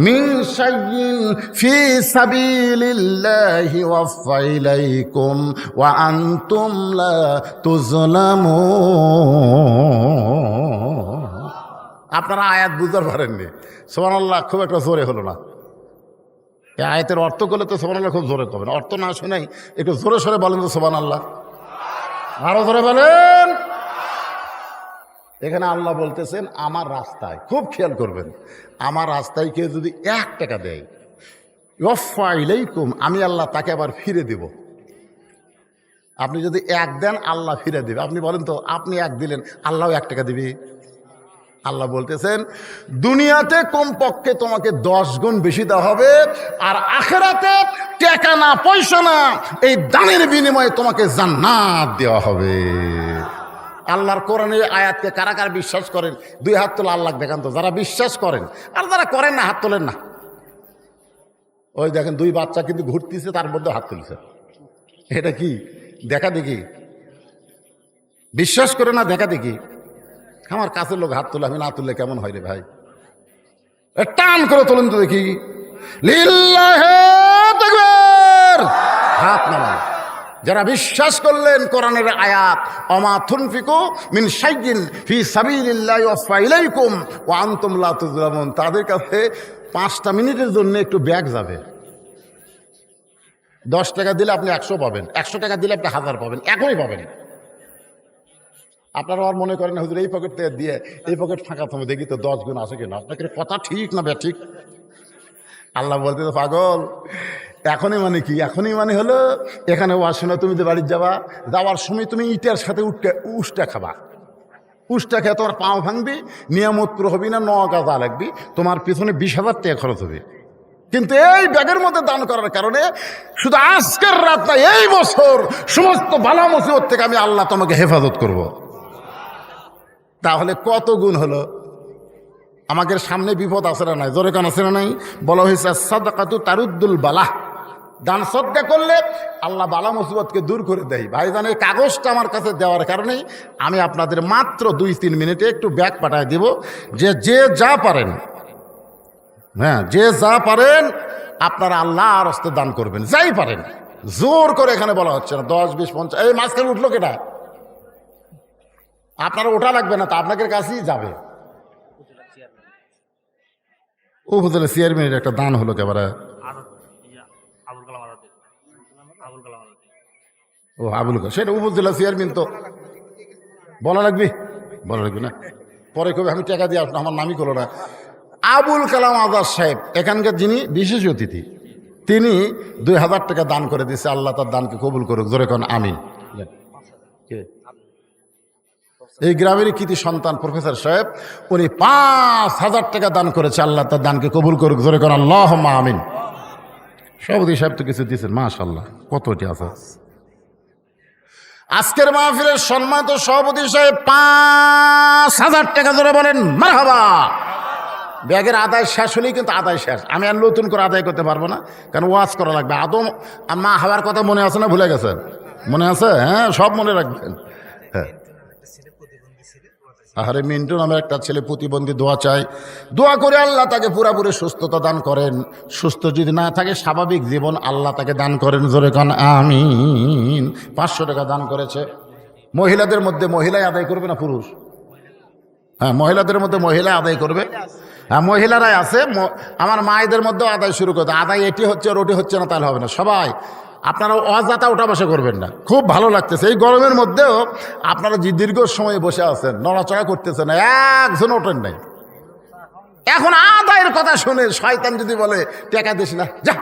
মিন শাইইন ফি সাবিলিল্লাহি ওয়াফা ইলাইকুম ওয়া আনতুম লা তুযলামুন। আপনারা আয়াত বুঝতে পারেননি। সুবহানাল্লাহ, খুব একটা জোরে হলো না। এই আয়াতের অর্থ করলে তো সুবহানাল্লাহ খুব জোরে করবেন, অর্থ না শুনেই একটু জোরে সরে বলেন তো সুবহানাল্লাহ, আরো জোরে বলেন। এখানে আল্লাহ বলতেছেন আমার রাস্তায়, খুব খেয়াল করবেন, আমার রাস্তায় কেউ যদি 1 টাকা দেয়, ওয়াফা ইলাইকুম, আমি আল্লাহ তাকে আবার ফিরে দেব। আপনি যদি 1 দেন আল্লাহ ফিরে দেবে। আপনি বলেন তো, আপনি 1 দিলেন, আল্লাহ 1 টাকা দিবে? আল্লাহ বলতেছেন দুনিয়াতে কমপক্ষে তোমাকে 10 গুণ বেশি দেওয়া হবে, আর আখিরাতে টাকা না পয়সা না, এই দানের বিনিময়ে তোমাকে জান্নাত দেওয়া হবে। আল্লাহর কোরআনের আয়াতকে কারা কারা বিশ্বাস করেন? 2 হাত তোলা, আল্লাহ দেখান তো যারা বিশ্বাস করেন। আর যারা করেন না হাত তোলেন না। ওই দেখেন 2 বাচ্চা কিন্তু ঘুরতেছে, তার মধ্যে হাত তুলছে। এটা কি দেখা দেখি, বিশ্বাস করে না দেখা দেখি। আমার কাছের লোক হাত তুলে, আমি না তুললে কেমন হয় রে ভাই? টান করে তোলেন তো দেখি। লিল্লাহে তাকবীর, হাত নামান। যারা বিশ্বাস করলেন কোরআনের আয়াত, ওমা তুনফিকু মিন শাইইন ফি সাবিলিল্লাহি ইউওয়াফা ইলাইকুম ওয়া আনতুম লা তুযলামুন, তাদের কাছে 5টা মিনিটের জন্য একটু ব্যাগ যাবে। 10 টাকা দিলে আপনি 100 পাবেন, 100 টাকা দিলে আপনি 1000 পাবেন, এখনই পাবেন। আপনারা আর মনে করেন হুজুর এই পকেট থেকে দিয়ে এই পকেট ফাঁকা থামে, দেখি তো 10 গুণ আসে কিনা। আপনাকে কথা ঠিক না বে ঠিক? আল্লাহ বলতে তো পাগল, এখনই মানে কি? এখনই মানে হলো এখানে ওয়াজ শোনা, তুমি যে বাড়ি যাবা, যাওয়ার সময় তুমি ইটের সাথে উষ্টা খাবা। উষ্টা খেয়ে তোমার পাও ভাঙবি, নিয়ামত পুরো হবি না, 9 গাজা লাগবি, তোমার পিছনে 20,000 টাকা খরচ হবে। কিন্তু এই ব্যাগের মধ্যে দান করার কারণে শুধু আজকের রাত না, এই বছর সমস্ত বালা মুসিবত থেকে আমি আল্লাহ তোমাকে হেফাজত করব। তাহলে কত গুণ হলো? আমাদের সামনে বিপদ আছে না নাই? জোরে কান আছে না নাই? বলা হয়েছে সাদাকাতু তারুদ্দুল বালাহ, দান সদকা করলে আল্লাহ বালা মুসিবতকে দূর করে দেয়। ভাইজান, এই কাগজটা আমার কাছে দেওয়ার কারণেই আমি আপনাদের মাত্র 2-3 মিনিটে একটু ব্যাগ পাঠায় দিব, যে যা পারেন, হ্যাঁ যে যা পারেন আপনারা আল্লাহর রাস্তায় দান করবেন, যাই পারেন। জোর করে এখানে বলা হচ্ছে না 10, 20, 50। এই মাঝখানে উঠলো কেটা? আপনারা ওঠা লাগবে না, তা আপনাদের কাছেই যাবে। উপজেলা চেয়ারম্যানের একটা দান হলো একেবারে। ও আবুল কালাম, সেটা উপজেলা চেয়ারম্যান, তো বলা লাগবে না, পরে কবে আমি টাকা দিয়ে আসবো, আমার নামই করলো না। আবুল কালাম আজাদ সাহেব এখানকার যিনি বিশেষ অতিথি, তিনি 2000 টাকা দান করে দিয়েছে। আল্লাহ তার দানকে কবুল করুক, জোরে কোন আমিন। এই গ্রামেরই কৃতি সন্তান প্রফেসর সাহেব, উনি 5000 টাকা দান করেছে। আল্লাহ তার দানকে কবুল করুক, জোরে কোন আল্লাহুম্মা আমিন। সভাপতি সাহেব তো কিছু দিয়েছেন, মাশাআল্লাহ, কতটি আছে। আজকের মাহফিলের সম্মানিত সভাপতি সাহেব 5000 টাকা, জোরে বলেন মারহাবা। ব্যাগের আদায় শেষ হলেই কিন্তু আদায় শেষ, আমি আর নতুন করে আদায় করতে পারবো না, কারণ ওয়াজ করা লাগবে। আদম মা হাওয়ার কথা মনে আছে না ভুলে গেছেন? মনে আছে? হ্যাঁ, সব মনে রাখবেন। হ্যাঁ, আরে মিন্টু নামের একটা ছেলে প্রতিবন্ধী, দোয়া চাই, দোয়া করে আল্লাহ তাকে পুরাপুরি সুস্থতা দান করেন। সুস্থ যদি না থাকে, স্বাভাবিক জীবন আল্লাহ তাকে দান করেন, জোরে কান আমিন। 500 টাকা দান করেছে। মহিলাদের মধ্যে মহিলাই আদায় করবে না পুরুষ? হ্যাঁ, মহিলাদের মধ্যে মহিলা আদায় করবে। হ্যাঁ, মহিলারাই আছে। আমার মায়েদের মধ্যেও আদায় শুরু করতে, আদায় এটি হচ্ছে আর ওটি হচ্ছে না, তাহলে হবে না। সবাই আপনারা অজাতা ওঠা বসা করবেন না। খুব ভালো লাগতেছে এই গরমের মধ্যেও আপনারা যে দীর্ঘ সময় বসে আছেন, নড়াচড়া করতেছেন, একজন ওঠেন নাই। এখন আদায়ের কথা শুনে শয়তান যদি বলে টাকা দিস না, যা,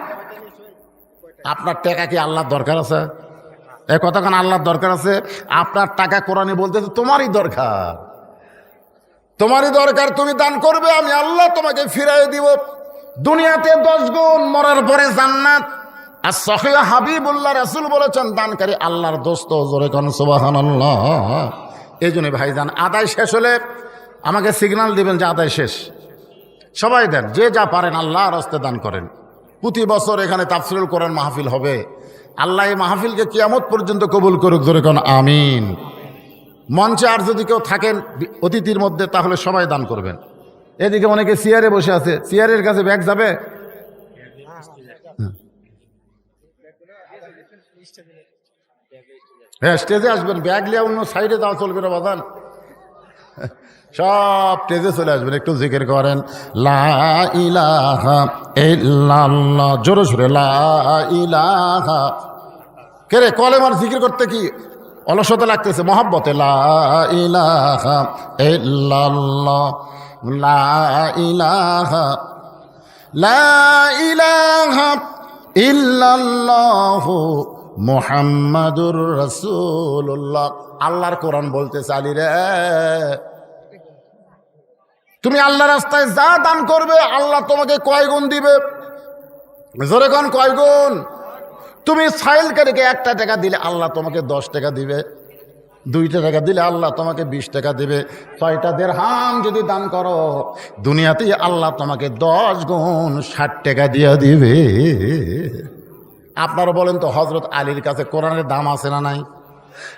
আপনার টাকা কি আল্লাহর দরকার আছে? এই কথাখান আল্লাহর দরকার আছে? আপনার টাকা কোরআনে বলতেছে তোমারই দরকার, তোমারই দরকার। তুমি দান করবে, আমি আল্লাহ তোমাকে ফিরাই দিব। দুনিয়াতে 10 গুণ, মরার পরে জান্নাত। আর সহিহ হাবিবুল্লাহ রাসূল বলেছেন, দানকারী আল্লাহর দোস্ত, জোরে কোন সুবহানাল্লাহ। এই জন্য ভাইজান, আদায় শেষ হলে আমাকে সিগন্যাল দিবেন যে আদায় শেষ। সবাই দেন, যে যা পারেন আল্লাহর রাস্তায় দান করেন। প্রতি বছর এখানে তাফসীরুল কোরআন মাহফিল হবে। আল্লাহ এই মাহফিলকে কিয়ামত পর্যন্ত কবুল করুক, জোরে কোন আমিন। মঞ্চে আর যদি কেউ থাকেন অতিথির মধ্যে, তাহলে সবাই দান করবেন। এদিকে অনেকে চেয়ারে বসে আছে, চেয়ারের কাছে ব্যাগ যাবে। হ্যাঁ, স্টেজে আসবেন, ব্যাগ লিয়ে অন্য সাইডে যাওয়া চলবে না বাদান। সব স্টেজে চলে আসবেন, একটু জিকির করেন লা ইলাহা ইল্লাল্লাহ, জোরে জোরে লা ইলাহা। কে রে, কলেমার জিকির করতে কি অলসতা লাগতেছে? মহব্বতে লা ইলাহা ইল্লাল্লাহ, লা ইলাহা, লা ইলাহা ইল্লাল্লাহ মুহাম্মাদুর রাসূলুল্লাহ। আল্লাহর কোরআন বলতে চালি রে, তুমি আল্লাহ রাস্তায় যা দান করবে আল্লাহ তোমাকে কয় গুণ দিবে? জোরে কোন কয় গুণ? তুমি সাইলকারীকে 1 টাকা দিলে আল্লাহ তোমাকে 10 টাকা দিবে। 2 টাকা দিলে আল্লাহ তোমাকে 20 টাকা দিবে। 6টা দিরহাম যদি দান করো, দুনিয়াতেই আল্লাহ তোমাকে 10 গুণ 60 টাকা দিয়ে দিবে। আপনারা বলেন তো হজরত আলীর কাছে কোরআনের দাম আছে না নাই?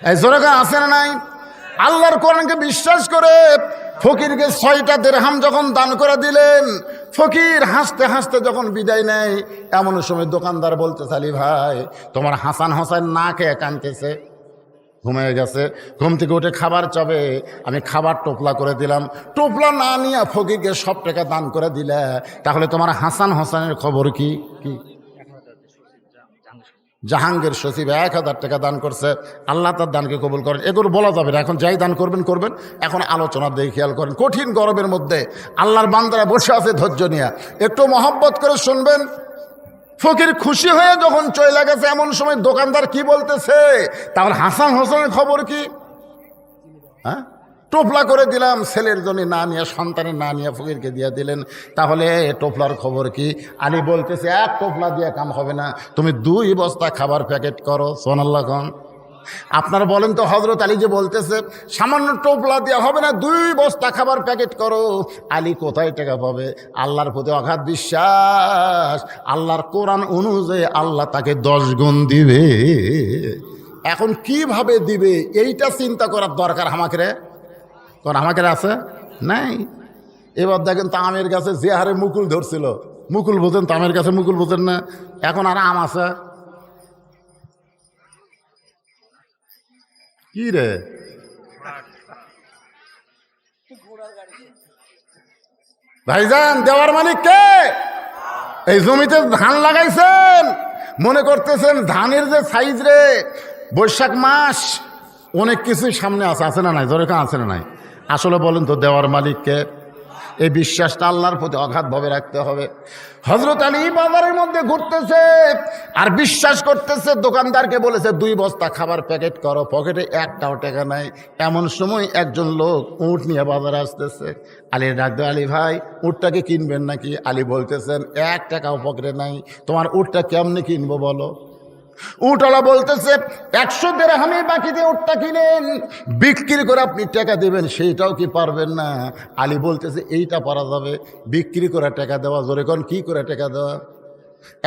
এই জোরে আছে না নাই? আল্লাহর কোরআনকে বিশ্বাস করে ফকিরকে 6টা দিরহাম যখন দান করে দিলেন, ফকির হাসতে হাসতে যখন বিদায় নেয়, এমন সময় দোকানদার বলতে আলী ভাই, তোমার হাসান হোসেন না খেয়ে কাঁদতেছে, ঘুমিয়ে গেছে, ঘুম থেকে উঠে খাবার চাবে, আমি খাবার টোপলা করে দিলাম, টোপলা না নিয়ে ফকিরকে সব টাকা দান করে দিলে, তাহলে তোমার হাসান হোসেনের খবর কি? কি জাহাঙ্গীর সচিব 1000 টাকা দান করছে, আল্লাহ তার দানকে কবুল করেন। এগুলো বলা যাবে না, এখন যাই দান করবেন করবেন। এখন আলোচনা দিয়ে খেয়াল করেন, কঠিন গরমের মধ্যে আল্লাহর বান্দারা বসে আছে ধৈর্য নিয়ে, একটু মহব্বত করে শুনবেন। ফকির খুশি হয়ে যখন চলে গেছে, এমন সময় দোকানদার কি বলতেছে, তাহলে হাসান হোসেনের খবর কি? হ্যাঁ, টোপলা করে দিলাম, ছেলের জন্য না নিয়ে, সন্তানের না নিয়ে ফকিরকে দিয়ে দিলেন, তাহলে টোপলার খবর কি? আলী বলতেছে, 1 টোপলা দিয়ে কাম হবে না, তুমি 2 বস্তা খাবার প্যাকেট করো। সুবহানাল্লাহ খান। আপনারা বলেন তো হজরত আলী যে বলতেছে সামান্য টোপলা দেওয়া হবে না, 2 বস্তা খাবার প্যাকেট করো, আলী কোথায় টাকা পাবে? আল্লাহর প্রতি অগাধ বিশ্বাস, আল্লাহর কোরআন অনুযায়ী আল্লাহ তাকে 10 গুণ দিবে। এখন কিভাবে দিবে এইটা চিন্তা করার দরকার আমাকে রে, কারণ আমাকে আছে নাই। এবার দেখেন তামের গাছে যে হারে মুকুল ধরছিল, মুকুল বোঝেন, তামের গাছে মুকুল বোঝেন না, এখন আর আম আছে কি রে? ভাইজান দেওয়ার মালিক কে? এই জমিতে ধান লাগাইছেন, মনে করতেছেন ধানের যে সাইজ রে, বৈশাখ মাস, অনেক কিছুই সামনে আছে না নাই? জোরে আছে না নাই? আসলে বলেন তো দেওয়ার মালিককে? এই বিশ্বাসটা আল্লাহর প্রতি অগাধভাবে রাখতে হবে। হযরত আলী বাজারের মধ্যে ঘুরতেছে আর বিশ্বাস করতেছে, দোকানদারকে বলেছে 2 বস্তা খাবার প্যাকেট করো, পকেটে 1টাও টাকা নাই। এমন সময় একজন লোক উট নিয়ে বাজারে আসতেছে। আলী ডাকতে, আলী ভাই উটটাকে কিনবেন নাকি? আলী বলতেছেন 1 টাকাও পকেটে নাই, তোমার উটটা কেমনে কিনবো বলো? উটওয়ালা বলতেছে 100 দিরহামে বাকিতে উটটা কিনেন, বিক্রি করে আপনি টাকা দেবেন, সেইটাও কি পারবেন না? আলী বলতেছে এইটা পারা যাবে, বিক্রি করে টাকা দেওয়া। জোরে কোন কি করে টাকা দেওয়া?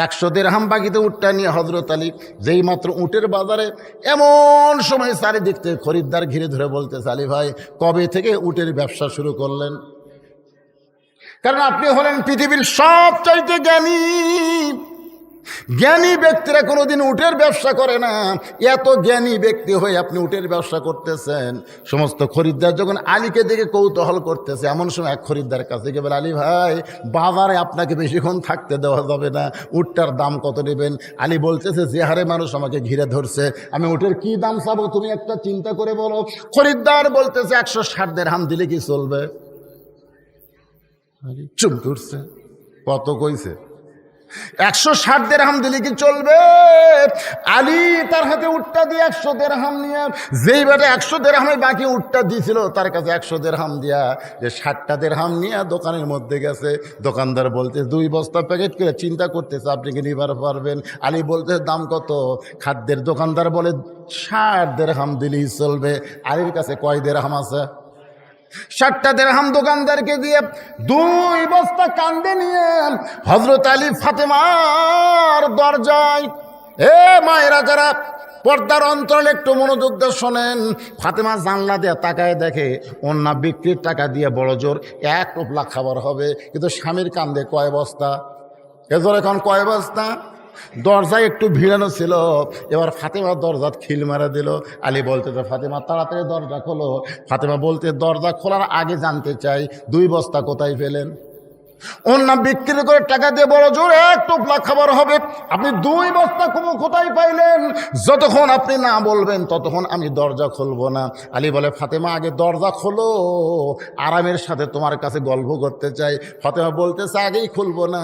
100 দিরহাম বাকিতে উটটা নিয়ে হযরত আলী যেই মাত্র উটের বাজারে, এমন সময় চারিদিক থেকে খরিদ্দার ঘিরে ধরে বলতেছে, আলী ভাই কবে থেকে উটের ব্যবসা শুরু করলেন? কারণ আপনি হলেন পৃথিবীর সবচাইতে জ্ঞানী। জ্ঞানী ব্যক্তিরা কোনোদিন উটের ব্যবসা করে না, এত জ্ঞানী ব্যক্তি হয়ে আপনি উটের ব্যবসা করতেছেন। সমস্ত খরিদ্দার যখন আলীকে দেখে কৌতূহল করতেছে, এমন সময় এক খরিদ্দার কাছে গিয়ে বলে, আলী ভাই বাজারে আপনাকে বেশিক্ষণ থাকতে দেওয়া যাবে না, উটটার দাম কত নেবেন? আলী বলতেছে, যে হারে মানুষ আমাকে ঘিরে ধরছে, আমি উটের কি দাম চাবো তুমি একটা চিন্তা করে বলো। খরিদ্দার বলতেছে 160 দিরহাম দিলে কি চলবে? চুপ করছে, কত কইছে? 160 দিরহাম দিলে কি চলবে? আলী তার হাতে উটটা দিয়ে 100 দিরহাম নিয়ে, যেই বেটা 100 দিরহামে বাকি উটটা দিয়েছিল তার কাছে 100 দিরহাম দিয়া, যে 60টা দিরহাম নিয়ে দোকানের মধ্যে গেছে। দোকানদার বলতে 2 বস্তা প্যাকেট করে, চিন্তা করতেছে আপনি কি নিবার পারবেন? আলী বলতে দাম কত? খাদ্যের দোকানদার বলে 60 দিরহাম দিলেই চলবে। আলীর কাছে কয় দিরহাম আছে? 60টা দিরহাম দোকানদারকে দিয়ে 2 বস্তা কান্দে নিয়ে হযরত আলী ফাতেমার দরজায়, এ মায়েরা যারা পর্দার অন্তরালে একটু মনোযোগ দিয়ে শোনেন, ফাতেমা জানলা দিয়ে তাকায় দেখে অন্য বিক্রির টাকা দিয়ে বড় জোর 1 টোপলা খাবার হবে, কিন্তু স্বামীর কান্দে কয় বস্তা? এজোর এখন কয় বস্তা? দরজায় একটু ভিড়ানো ছিল, এবার ফাতেমা দরজা খিল মারা দিল। আলী বলতে তো ফাতেমা তাড়াতাড়ি দরজা খোলো। ফাতেমা বলতে দরজা খোলার আগে জানতে চাই 2 বস্তা কোথায় পেলেন? অন্য বিক্রি করে টাকা দিয়ে বড় জোর 1 টোপলা খাবার হবে, আপনি 2 বস্তা কোথায় পাইলেন? যতক্ষণ আপনি না বলবেন ততক্ষণ আমি দরজা খুলবো না। আলী বলে, ফাতেমা আগে দরজা খোলো, আরামের সাথে তোমার কাছে গল্প করতে চাই। ফাতেমা বলতেছে আগেই খুলবো না,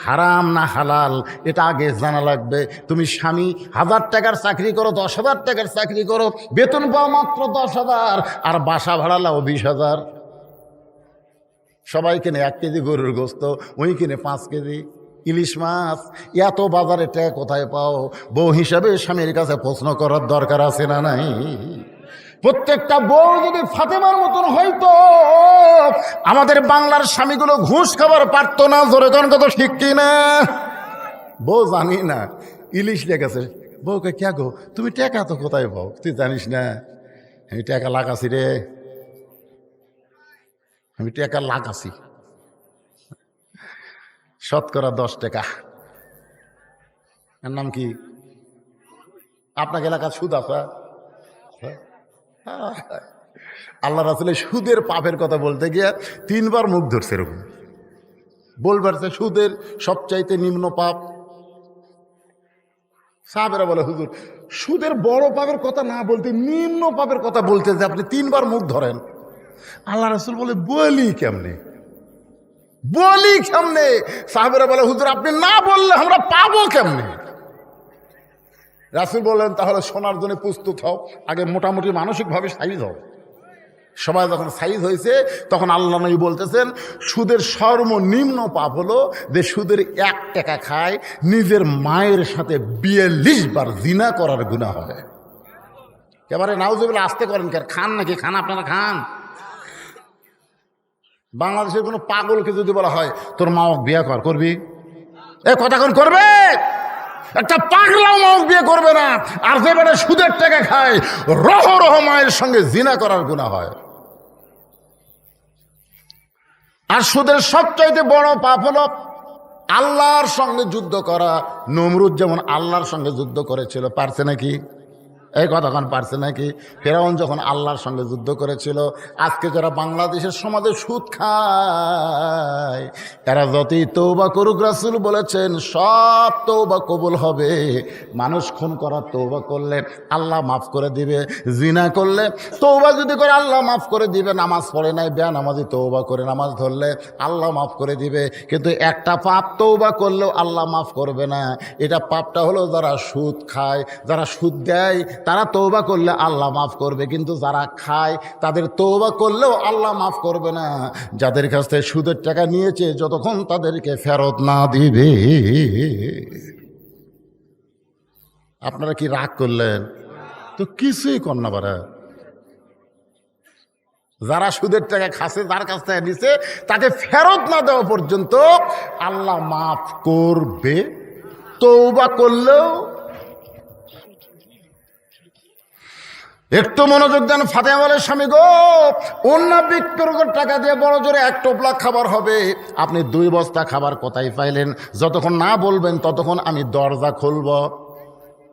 হারাম না হালাল এটা আগে জানা লাগবে। তুমি স্বামী 1000 টাকার চাকরি করো, 10,000 টাকার চাকরি করো, বেতন পাও মাত্র 10,000, আর বাসা ভাড়া লাও 20,000। সবাই কিনে 1 কেজি গরুর গোস্ত, ওই কিনে 5 কেজি ইলিশ মাছ, এত বাজারে টাকা কোথায় পাও? বউ হিসাবে স্বামীর কাছে প্রশ্ন করার দরকার আছে না নাই? প্রত্যেকটা বউ যদি ফাতেমার মতন হয়তো আমাদের বাংলার স্বামীগুলো ঘুষ খাবার পারতো না। জোরে কোন কত ঠিক কিনা? বউ জানি না ইলিশ লেগেছে। বউকে কে গো, তুমি টাকা তো কোথায় পাও? তুই জানিস না আমি টাকা লাগাছি রে, আমি টাকা লাগাছি শতকরা 10 টাকা। এর নাম কি? আপনাকে এলাকার সুদ আছে? আল্লাহ রাসূলের সুদের পাপের কথা বলতে গিয়ে 3 বার মুখ ধরছে। এরকম বলবার যে সুদের সবচাইতে নিম্ন পাপ। সাহাবেরা বলে, হুজুর সুদের বড় পাপের কথা না বলতে নিম্ন পাপের কথা বলতে যে আপনি 3 বার মুখ ধরেন। আল্লাহ রাসূল বলে, বলি কেমনে? সাহাবেরা বলে, হুজুর আপনি না বললে আমরা পাবো কেমনে? রাসূল বললেন, তাহলে শোনার জন্য প্রস্তুত হও, আগে মোটামুটি মানসিকভাবে সাইজ হও। সবাই যখন সাইজ হয়েছে তখন আল্লাহ নবী বলতেছেন, সুদের সর্বনিম্ন পাপ হলো যে সুদের 1 টাকা খায়, নিজের মায়ের সাথে 42 বার জিনা করার গুনাহ হয়। এবারে নাউজুবিল্লাহ আসতে করেন, কে খান নাকি? খান, আপনারা খান? বাংলাদেশের কোনো পাগলকে যদি বলা হয় তোর মা বিয়ে করবি, এ কথা কোন করবে? একটা পাগলাও মা বিয়ে করবে না। আর যে বেটা সুদের টাকা খায়, রহ রহ মায়ের সঙ্গে জিনা করার গুনাহ হয়। আর সুদের সবচাইতে বড় পাপ হলো আল্লাহর সঙ্গে যুদ্ধ করা। নমরুদ যেমন আল্লাহর সঙ্গে যুদ্ধ করেছিল, পারছে নাকি? এই কতক্ষণ পারছে নাকি? ফেরাউন যখন আল্লাহর সঙ্গে যুদ্ধ করেছিল। আজকে যারা বাংলাদেশের সমাজে সুদ খায়, এরা যতই তওবা করুক, রাসূল বলেছেন সব তওবা কবুল হবে। মানুষ খুন করার তওবা করলে আল্লাহ মাফ করে দিবে, জিনা করলে তওবা যদি করে আল্লাহ মাফ করে দিবে, নামাজ পড়ে নাই বেনামাজি তওবা করে নামাজ ধরলে আল্লাহ মাফ করে দিবে। কিন্তু একটা পাপ তওবা করলেও আল্লাহ মাফ করবে না। এটা পাপটা হলো যারা সুদ খায়, যারা সুদ দেয়, তারা তওবা করলে আল্লাহ মাফ করবে, কিন্তু যারা খায় তাদের তওবা করলেও আল্লাহ মাফ করবে না। যাদের কাছ থেকে সুদের টাকা নিয়েছে, যতক্ষণ তাদেরকে ফেরত না দিবে। আপনারা কি রাগ করলেন? তো কিছুই কর না পারে। যারা সুদের টাকা খাচ্ছে, যার কাছ থেকে নিছে, তাকে ফেরত না দেওয়া পর্যন্ত আল্লাহ মাফ করবে, তওবা করলেও। একটু মনোযোগ দেন। ফাতেমা বলে, স্বামী গো, অন্য বিক্রির টাকা দিয়ে বড় জোরে 1 টোপলা খাবার হবে, আপনি 2 বস্তা খাবার কোথায় পাইলেন? যতক্ষণ না বলবেন ততক্ষণ আমি দরজা খুলব।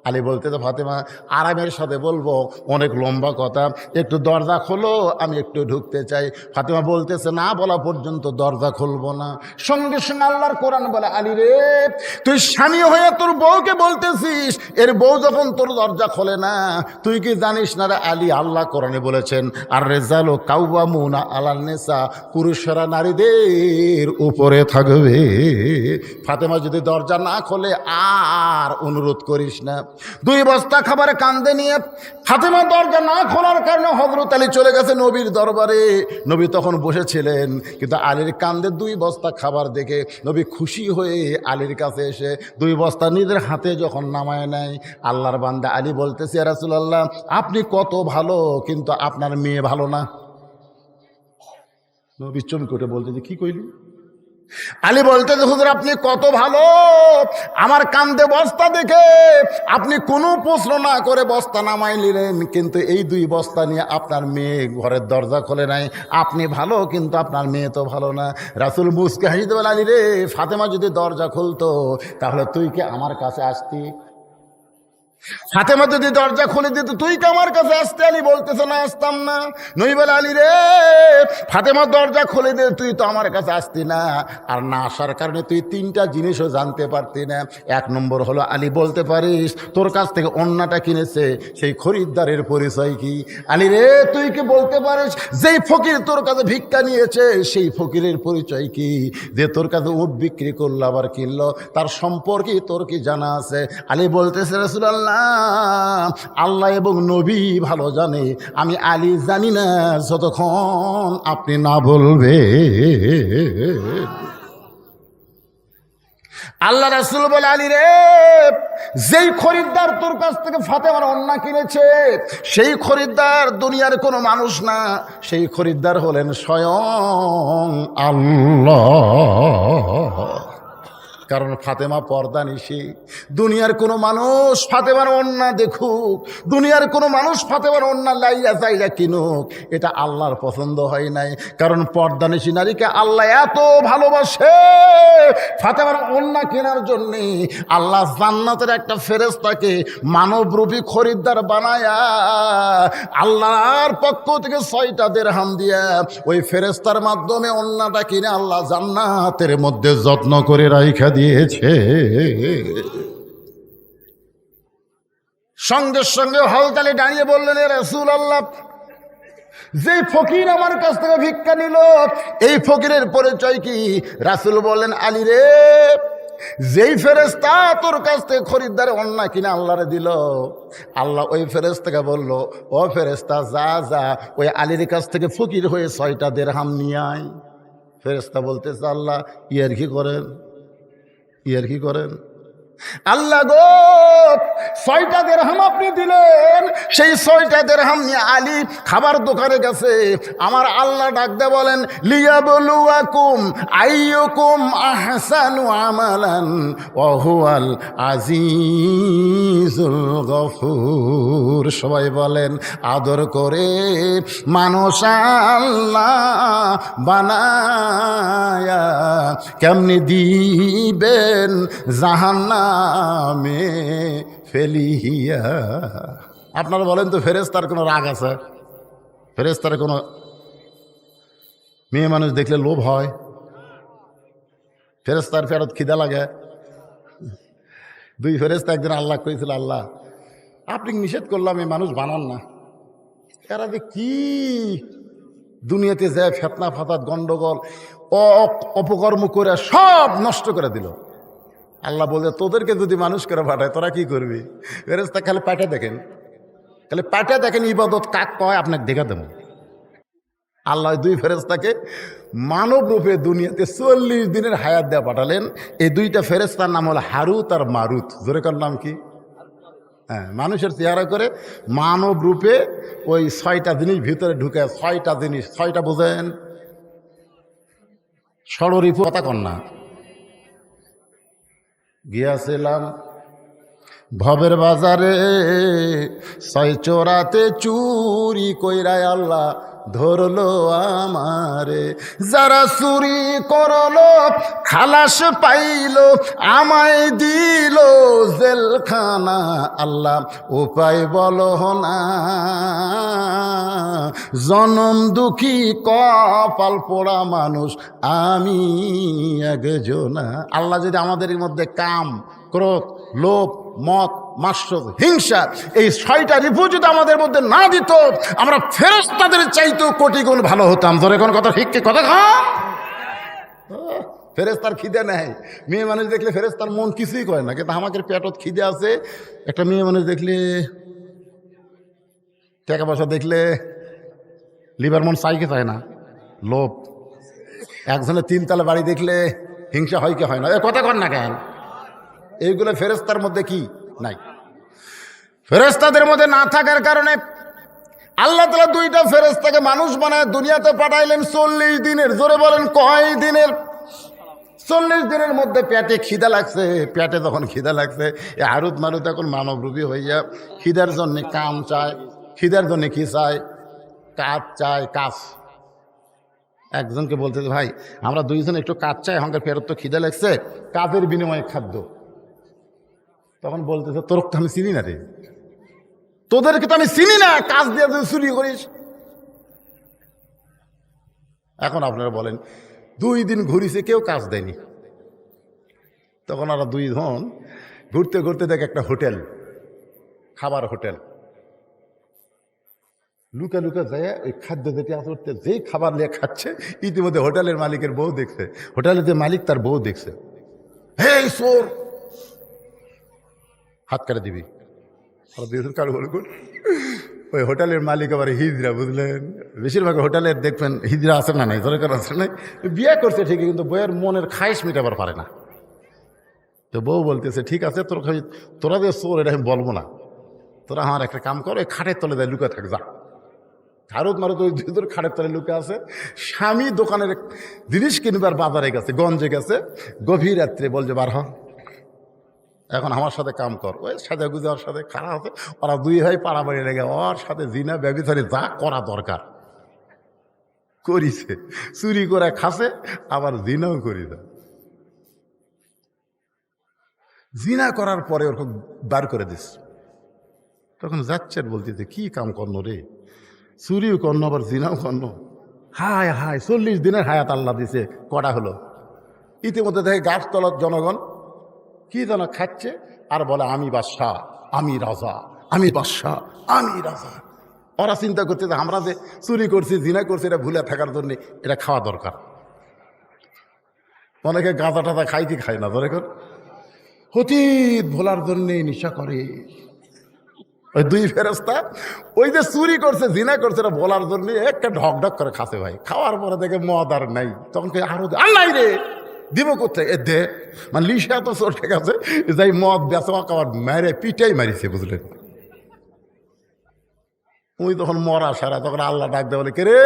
আলী বলতেছে, ফাতেমা আরামের সাথে বলবো, অনেক লম্বা কথা, একটু দরজা খোলো, আমি একটু ঢুকতে চাই। ফাতেমা বলতেছে, না বলা পর্যন্ত দরজা খুলবো না। সঙ্গে সঙ্গে আল্লাহর কোরআন বলে, আলী রে, তুই স্বামী হয়ে তোর বউকে বলতেছিস, এর বউ যখন তোর দরজা খোলে না, তুই কি জানিস না রে আলী, আল্লাহ কোরআনে বলেছেন, আর রেজালু কাওয়ামুনা আলান নিসা, পুরুষেরা নারীদের উপরে থাকবে। ফাতেমা যদি দরজা না খোলে আর অনুরোধ করিস না। 2 বস্তা খাবার কান্দে নিয়ে ফাতেমা দরজা না খোলার কারণে হযরত আলী চলে গেছে নবীর দরবারে। নবী তখন বসেছিলেন, কিন্তু আলীর কান্দে 2 বস্তা খাবার দেখে নবী খুশি হয়ে আলীর কাছে এসে 2 বস্তা নিজের হাতে যখন নামায় নেয়, আল্লাহর বান্দা আলী বলতেছে, ইয়া রাসূলুল্লাহ, আপনি কত ভালো, কিন্তু আপনার মেয়ে ভালো না। নবী চমকে উঠে বলতেছে, কি কইলি? আলী বলতে, হুজুর আপনি কত ভালো, আমার কান্দে বস্তা দেখে আপনি কোনো প্রশ্ন না করে বস্তা নামাই নিলেন, কিন্তু এই 2 বস্তা নিয়ে আপনার মেয়ে ঘরের দরজা খোলে নাই। আপনি ভালো, কিন্তু আপনার মেয়ে তো ভালো না। রাসূল মুস্কে হাসিতে বলে, আলী রে, ফাতেমা যদি দরজা খুলতো তাহলে তুই কি আমার কাছে আসতি? ফাতেমা যদি দরজা খুলে দিত, তুই কি আমার কাছে আসতে? আলী বলতেছে, না, আসতাম না। নই বলে, আলী রে, ফাতেমা দরজা খুলে দে, তুই তো আমার কাছে আসতি না। আর না আসার কারণে তুই 3টা জিনিসও জানতে পারতি না। 1 নম্বর হলো, আলী বলতে পারিস তোর কাছ থেকে অন্যটা কিনেছে সেই খরিদ্দারের পরিচয় কি? আলী রে, তুই কি বলতে পারিস যেই ফকির তোর কাছে ভিক্ষা নিয়েছে সেই ফকিরের পরিচয় কি? যে তোর কাছে উট বিক্রি করলো আবার কিনলো, তার সম্পর্কে তোর কি জানা আছে? আলী বলতেছে, রাসূলুল্লাহ, আল্লাহ এবং নবী ভালো জানে, আমি আলী জানি না যতক্ষণ আপনি না বলবে। আল্লাহ রাসূল বলে, আলী রে, যেই খরিদ্দার তোর কাছ থেকে ফাতেমার ওন্না কিনেছে সেই খরিদ্দার দুনিয়ার কোনো মানুষ না, সেই খরিদ্দার হলেন স্বয়ং আল্লাহ। কারণ ফাতেমা পর্দা নিশি। দুনিয়ার কোনো মানুষ ফাতেমার ওন্না দেখুক, দুনিয়ার কোনো মানুষ ফাতেমার ওন্না লাইয়া চাইলা কিনুক, এটা আল্লাহর পছন্দ হয় নাই। কারণ পর্দা নিশি নারীকে আল্লাহ এত ভালোবাসে, ফাতেমার ওন্না কেনার জন্যে আল্লাহ জান্নাতের একটা ফেরেশতাকে মানবরূপী খরিদ্দার বানায়া আল্লাহর পক্ষ থেকে 6টা দিরহাম দিয়া ওই ফেরেশতার মাধ্যমে ওন্নাটা কিনে আল্লাহ জান্নাতের মধ্যে যত্ন করে রাইখা দিয়েছে। সঙ্গে সঙ্গে হলতালে দাঁড়িয়ে বললেন, এ রাসূলুল্লাহ, যে ফকির আমার কাছ থেকে ভিক্ষা নিল এই ফকিরের পরিচয় কি? রাসূল বললেন, আলী রে, যেই ফেরেশতা তোর কাছ থেকে খরিদ্দারে অন্না কিনে আল্লাহরে দিল, আল্লাহ ওই ফেরেশতাকে বলল, ও ফেরেশতা যা যা ওই আলীর কাছ থেকে ফকির হয়ে 6টা দিরহাম নিয়ে আয়। ফেরেশতা বলতেছে, আল্লাহ ইয়ার কি করেন? আল্লাহ গো, 6টা দিরহাম আপনি দিলেন, সেই 6টা দিরহাম নিয়ে আলী খাবার দোকানে গেছে। আমার আল্লাহ ডাক দে বলেন, লিয়াবলুয়াকুম আইয়ুকুম আহসানু আমালান ওয়া হুয়াল আজিজুল গফুর। সবাই বলেন, আদর করে মানুষ আল্লাহ বানায়া কেমনি দিবেন জাহান্নামে ফেলিয়া। আপনারা বলেন তো, ফেরেশতার কোনো রাগ আছে? ফেরেশতার কোনো মেয়ে মানুষ দেখলে লোভ হয়? ফেরেশতার ফেরত খিদা লাগে? 2 ফেরেশতা একদিন আল্লাহ কইছিল, আল্লাহ আপনি নিষেধ করলাম এই মানুষ বানান না, এরা যে কি দুনিয়াতে যায় ফেতনা ফাতাত গন্ডগোল অপকর্ম করে সব নষ্ট করে দিল। আল্লাহ বলে, তোদেরকে যদি মানুষ করে পাঠায় তোরা কি করবি? ফেরেশতা খালি পাঠা দেখেন, ইবাদত কাক কয় আপনাকে দেখা দেব। আল্লাহ 2 ফেরেশতাকে মানব রূপে দুনিয়াতে 40 দিনের হায়াত দেওয়া পাঠালেন। এই 2টা ফেরেশতার নাম হলো হারুত আর মারুত। জোরে কার নাম কি? হ্যাঁ, মানুষের চেহারা করে মানব রূপে ওই 6টা জিনিস ভিতরে ঢুকে। 6টা জিনিস, 6টা বোঝেন? ষড়রিপু কথা কন্যা গিয়াছিলাম ভবের বাজারে, 6 চোরাতে চুরি কইরায় আল্লাহ ধরলো আমারে। যারা চুরি করলো খালাস পাইলো, আমায় দিল জেলখানা। আল্লাহ উপায় বলো না, জনম দুঃখী কপাল পোড়া মানুষ আমি একজনা। আল্লাহ যদি আমাদের মধ্যে কাম, ক্রোধ, লোভ, মদ, মাৎসর, হিংসা এই 6টা রিপু যদি আমাদের মধ্যে না দিত, আমরা ফেরেশতাদের চাইতেও কোটি গুণ ভালো হতাম। ধরে কোন কথা ঠিক কি কথা? ফেরেশতার খিদে নেই। মেয়ে মানুষ দেখলে ফেরেশতার মন কিছুই করে না, কিন্তু আমাদের পেটত খিদে আছে। একটা মেয়ে মানুষ দেখলে, টাকা পয়সা দেখলে লিভার মন চাইকে চায় না, লোভ। একজনের 3 তলা বাড়ি দেখলে হিংসা হয় কি হয় না? কথা কর না কেন? এইগুলো ফেরেশতার মধ্যে কি নাই? ফেরেশতাদের মধ্যে না থাকার কারণে আল্লাহ তাআলা 2টা ফেরেশতাকে মানুষ বানায় দুনিয়াতে পাঠাইলেন 40 দিনের। জোরে বলেন কয় দিনের? 40 দিনের মধ্যে পেটে খিদা লাগছে। পেটে যখন খিদা লাগছে, এই হারুত মারুত এখন মানবরূপী হইয়া খিদার জন্য কাম চায়। খিদার জন্য কি চায়? কাজ চায়, কাজ। একজনকে বলতে, ভাই আমরা 2 জন একটু কাজ চাই, আমাদের পেটত তো খিদা লাগছে, কাজের বিনিময়ে খাদ্য। তখন বলতেছে, তোর তো আমি চিনি না রে, তোদেরকে তো আমি চিনি না, কাজ দিয়ে তুই চুরি করিস। এখন আপনারা বলেন, 2 দিন ঘুরিছে, কেউ কাজ দেয়নি। তখন ওরা 2 জন ঘুরতে ঘুরতে দেখে একটা হোটেল, খাবার হোটেল। লুকা লুকা যায় ওই খাদ্য যেটি আসতে, যেই খাবার নিয়ে খাচ্ছে, ইতিমধ্যে হোটেলের মালিকের বউ দেখছে, হোটেলের যে মালিক তার বউ দেখছে। হে চোর, হাত কাটে দিবি। ওই হোটেলের মালিক আবার হিজড়া, বুঝলেন? বেশিরভাগ হোটেলের দেখবেন হিজড়া আছে না নাই, দরকার আছে নাই, বিয়ে করছে ঠিকই, কিন্তু বইয়ের মনের খাইশ মিটাবার পারে না। তো বউ বলতেছে, ঠিক আছে, তোরা যে চোর এটা আমি বলবো না, তোরা আমার একটা কাম কর, ওই খাটের তলে দেয় লুকা থাক, যা হারুদ মারুদ ওই দুধের খাড়ের তলে লুকে আছে। স্বামী দোকানের জিনিস কিনবার বাজারে গেছে, গঞ্জে গেছে, গভীর রাত্রে বলছে বার হ, এখন আমার সাথে কাম কর। ওই সাজা গুজা ওর সাথে খারাপ আছে, ওরা দুই ভাই পাড়াবাড়ি লেগে ওর সাথে জিনা ব্যভিচারী যা করা দরকার করিছে, চুরি করে খাসে, আবার জিনাও করি দেয়। জিনা করার পরে ওরকম বার করে দিস। তখন যাচ্ছে বলতেছে কি কাম করনো রে, চুরিও করনো আবার জিনাও করনো, হায় হায় 40 দিনের হায়াত আল্লাহ দিছে, কটা হলো। ইতিমধ্যে দেখে গাছতলার জনগণ কি যেন খাচ্ছে আর বলে আমি বাদশাহ, আমি রাজা, আমি বাদশাহ, আমি রাজা। ওরা চিন্তা করছে যে আমরা যে চুরি করছি, জিনা করছি, এটা ভুলে থাকার জন্য এটা খাওয়া দরকার। অনেকে গাঁজা টাজা খাই কি খায় না, ধরে কর অতীত ভোলার জন্যে নেশা করে। ওই দুই ফেরেস্তা ওই যে চুরি করছে, জিনা করছে, এটা বলার জন্য একটা ঢক ঢক করে খাসে ভাই। খাওয়ার পরে দেখে মদ আর নাই, তখন আরো আর নাই রে, দিব কোথায় এ দে, মানে লিসা তো চটে গেছে, যাই মদ বেচা খাওয়ার মেরে পিটাই মারিছে, বুঝলেন। ওই তখন মরা সারা, তখন আল্লাহ ডাক দেয় বলে কে রে,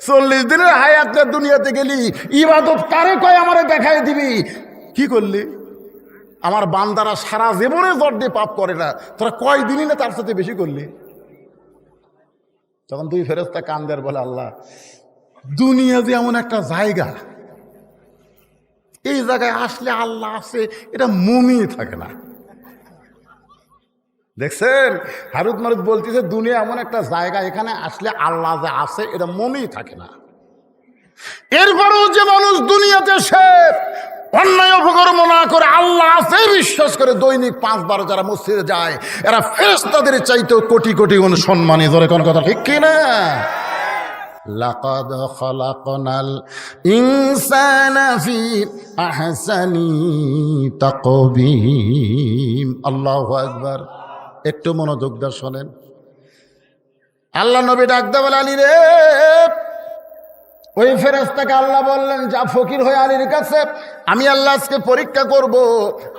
40 দিনের হায়াত দুনিয়াতে গেলি, ইবাদত কারে কয় আমারে দেখাই দিবি, কি করলি? আমার বান্দারা সারা জীবনে জর্দে পাপ করে না, তোরা কয়দিনই না তার সাথে বেশি করলি। তখন দুই ফেরেস্তা কান্দের বলে আল্লাহ, দুনিয়া যে এমন একটা জায়গা, এই জায়গায় আসলে আল্লাহ আছে এটা মমি থাকে না। দেখছেন, হারুদ মারুদ বলতেছে দুনিয়া এমন একটা জায়গা, এখানে আসলে আল্লাহ যে আছে এটা মমি থাকে না। এরপরেও যে মানুষ দুনিয়াতে সে অন্যায় অপকর্ম না করে আল্লাহ আছে বিশ্বাস করে দৈনিক 5 বার যারা মসজিদে যায়, এরা ফেরেশতাদের চাইতেও কোটি কোটি গুণ সম্মানী। ধরে কোন কথা ঠিক কিনা? লাকাদ খালাকনাল ইনসানা ফি আহসানি তাকবীম। আল্লাহু আকবার। একটু মনোযোগ দিয়ে শোনেন। আল্লাহ নবী ডাক দে বলে আলী রে, ওই ফেরেশতাকে আল্লাহ বললেন যা ফকির হয়ে আলীর কাছে, আমি আল্লাহ আজকে পরীক্ষা করব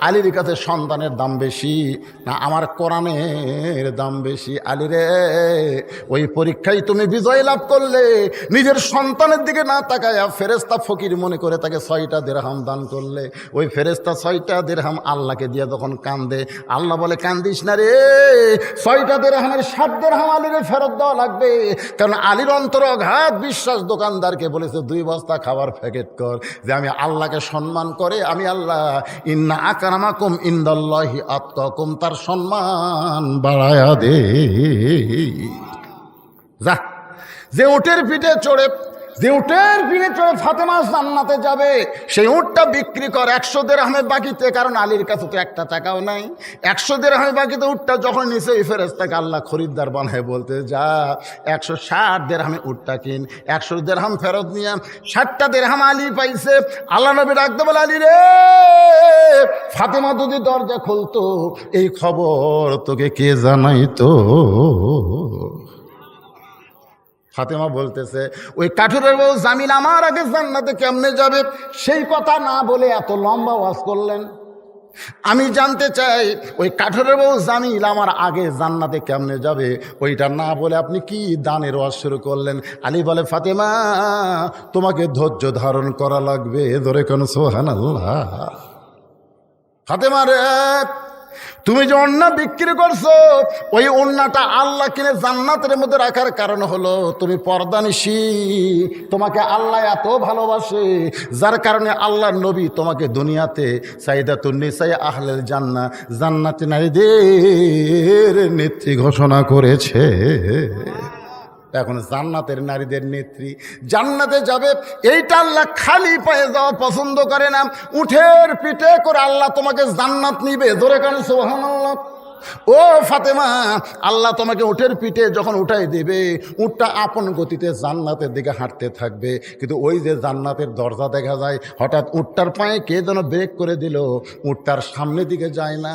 আলীর কাছে সন্তানের দাম বেশি না আমার কোরআনের দাম বেশি। আলী রে, ওই পরীক্ষায় তুমি বিজয় লাভ করলে নিজের সন্তানের দিকে না তাকায়া ফেরেশতা ফকির মনে করে তাকে 6টা দিরহাম দান করলে। ওই ফেরেশতা 6টা দিরহাম আল্লাহকে দিয়ে যখন কান্দে, আল্লাহ বলে কান্দিস না রে, 6টা দিরহামের 7 দিরহাম আলীর ফেরত দেওয়া লাগবে। কারণ আলীর অন্তর অগাধ বিশ্বাস দোকানদারকে বলেছে 2 বস্তা খাবার প্যাকেট কর, যে আমি আল্লাহকে সম্মান করে, আমি আল্লাহ ইন্না আকরামাকুম ইনদাল্লাহি আতকাকুম, তার সম্মান বাড়ায়া দে। যা, যে উটের পিঠে চড়ে ফাতেমা জান্নাতে যাবে, সেই উটটা বিক্রি কর 100 দিরহামে বাকিতে, কারণ আলীর কাছে তো 1 টাকাও নাই। 100 দিরহামে বাকিতে উটটা যখন নিচে, এই ফেরেশতাকে আল্লাহ খরিদ্দার বানায় বলতে যা 160 দিরহামে উটটা কিন। 100 দিরহাম ফেরত নিয়ে 60টা দিরহাম আলী পাইছে। আল্লাহ নবী ডাকতে বলে আলী রে, ফাতেমা যদি দরজা খুলতো এই খবর তোকে কে জানাইতো? ফাতেমা বলতেছে ওই কাঠুরের বউ জামিল আমার আগে জান্নাতে কেমনে যাবে, সেই কথা না বলে এত লম্বা ওয়াজ করলেন। আমি জানতে চাই ওই কাঠুরের বউ জামিল আমার আগে জান্নাতে কেমনে যাবে, ওইটা না বলে আপনি কি দানের ওয়াজ শুরু করলেন? আলী বলে ফাতেমা, তোমাকে ধৈর্য ধারণ করা লাগবে। ধরে কোন সুবহানাল্লাহ। ফাতেমা রে, তুমি যে ওড়না বিক্রি করছো, ওই ওড়নাটা আল্লাহ কিনে জান্নাতের মধ্যে রাখার কারণ হলো তুমি পর্দানিশী। তোমাকে আল্লাহ এত ভালোবাসে, যার কারণে আল্লাহর নবী তোমাকে দুনিয়াতে সাইদাতুন নিসায়ে আহলেল জান্নাহ, জান্নাতি নারীদের নেত্রী ঘোষণা করেছে। এখন জান্নাতের নারীদের নেত্রী জান্নাতে যাবে, এইটা আল্লাহ খালি পায়ে যাওয়া পছন্দ করে না। উঠের পিঠে করে আল্লাহ তোমাকে জান্নাত নিবে। জোরে কারণ সুবহানাল্লাহ। ও ফাতেমা, আল্লাহ তোমাকে উটের পিঠে যখন উঠাই দেবে, উটটা আপন গতিতে জান্নাতের দিকে হাঁটতে থাকবে। কিন্তু ওই যে জান্নাতের দরজা দেখা যায়, হঠাৎ উটটার পায়ে কে যেন ব্রেক করে দিল, উটটার সামনের দিকে যায় না।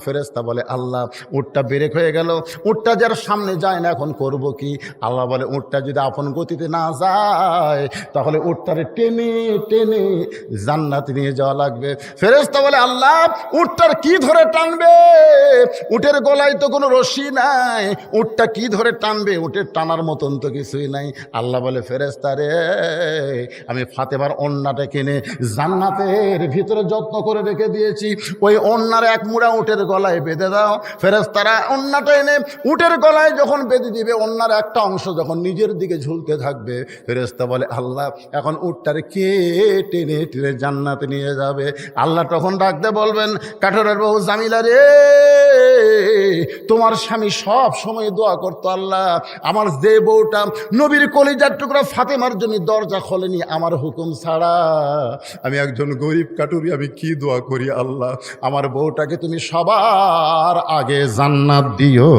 ফেরেশতা বলে আল্লাহ, উটটা ব্রেক হয়ে গেল, উটটা যার সামনে যায় না, এখন করব কি? আল্লাহ বলে উটটা যদি আপন গতিতে না যায়, তাহলে উটটারে টেনে টেনে জান্নাতে নিয়ে যাওয়া লাগবে। ফেরেশতা বলে আল্লাহ, উটটার কি ধরে টানবে? উটের গলায় তো কোনো রশি নাই, উটটা কি ধরে টানবে? উটের টানার মতন তো কিছুই নাই। আল্লাহ বলে, ফেরেশতা রে, আমি ফাতেমার ওড়নাটা কিনে জান্নাতের ভিতরে যত্ন করে রেখে দিয়েছি, ওই ওড়নার এক মুড়া উটের গলায় বেঁধে দাও। ফেরেশতারা ওড়নাটা এনে উটের গলায় যখন বেঁধে দিবে, ওড়নার একটা অংশ যখন নিজের দিকে ঝুলতে থাকবে, ফেরেশতা বলে, আল্লাহ এখন উটটারে কে টেনে টেনে জান্নাতে নিয়ে যাবে? আল্লাহ তখন ডাকতে বলবেন, কাঠরের বউ জামিলা রে, তোমার স্বামী সব সময় দোয়া করতো, আল্লাহ আমার যে বউটা নবীর কলিজার টুকরা ফাতেমার জন্য দরজা খোলেনি আমার হুকুম ছাড়া, আমি একজন গরিব কাটুরি, আমি কি দোয়া করি, আল্লাহ আমার বউটাকে তুমি সবার আগে জান্নাত দিও।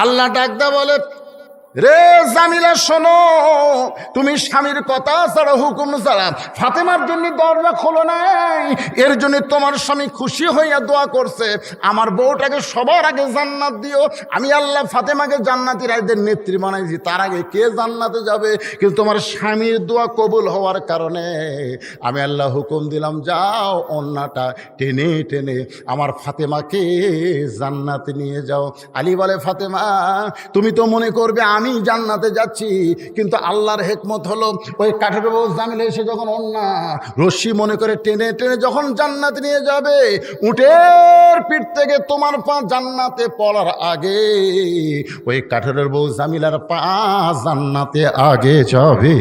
আল্লাহ ডাকদা বলে, রে জামিলা শোনো, তুমি স্বামীর কথা ছাড়া হুকুম ছাড়া ফাতেমার জন্য দরজা খোলো নাই, এর জন্য তোমার স্বামী খুশি হইয়া দোয়া করছে আমার বউটাকে সবার আগে জান্নাত দিও। আমি আল্লাহ ফাতেমাকে জান্নাতি রায়দের নেত্রী বানাইছি, তার আগে কে জান্নাতে যাবে? কিন্তু তোমার স্বামীর দোয়া কবুল হওয়ার কারণে আমি আল্লাহ হুকুম দিলাম, যাও ওড়নাটা টেনে টেনে আমার ফাতেমাকে জান্নাতে নিয়ে যাও। আলী বলে, ফাতেমা তুমি তো মনে করবে আমি জান্নাতে যাচ্ছি, কিন্তু আল্লাহর হিকমত হলো ওই কাঠের বউ জামিলা এসে যখন ওড়না রশ্মি মনে করে টেনে টেনে যখন জান্নাতে নিয়ে যাবে, উটের পিঠ থেকে তোমার পা জান্নাতে পড়ার আগে ওই কাঠের বউ জামিলার পা জান্নাতে আগে যাবে।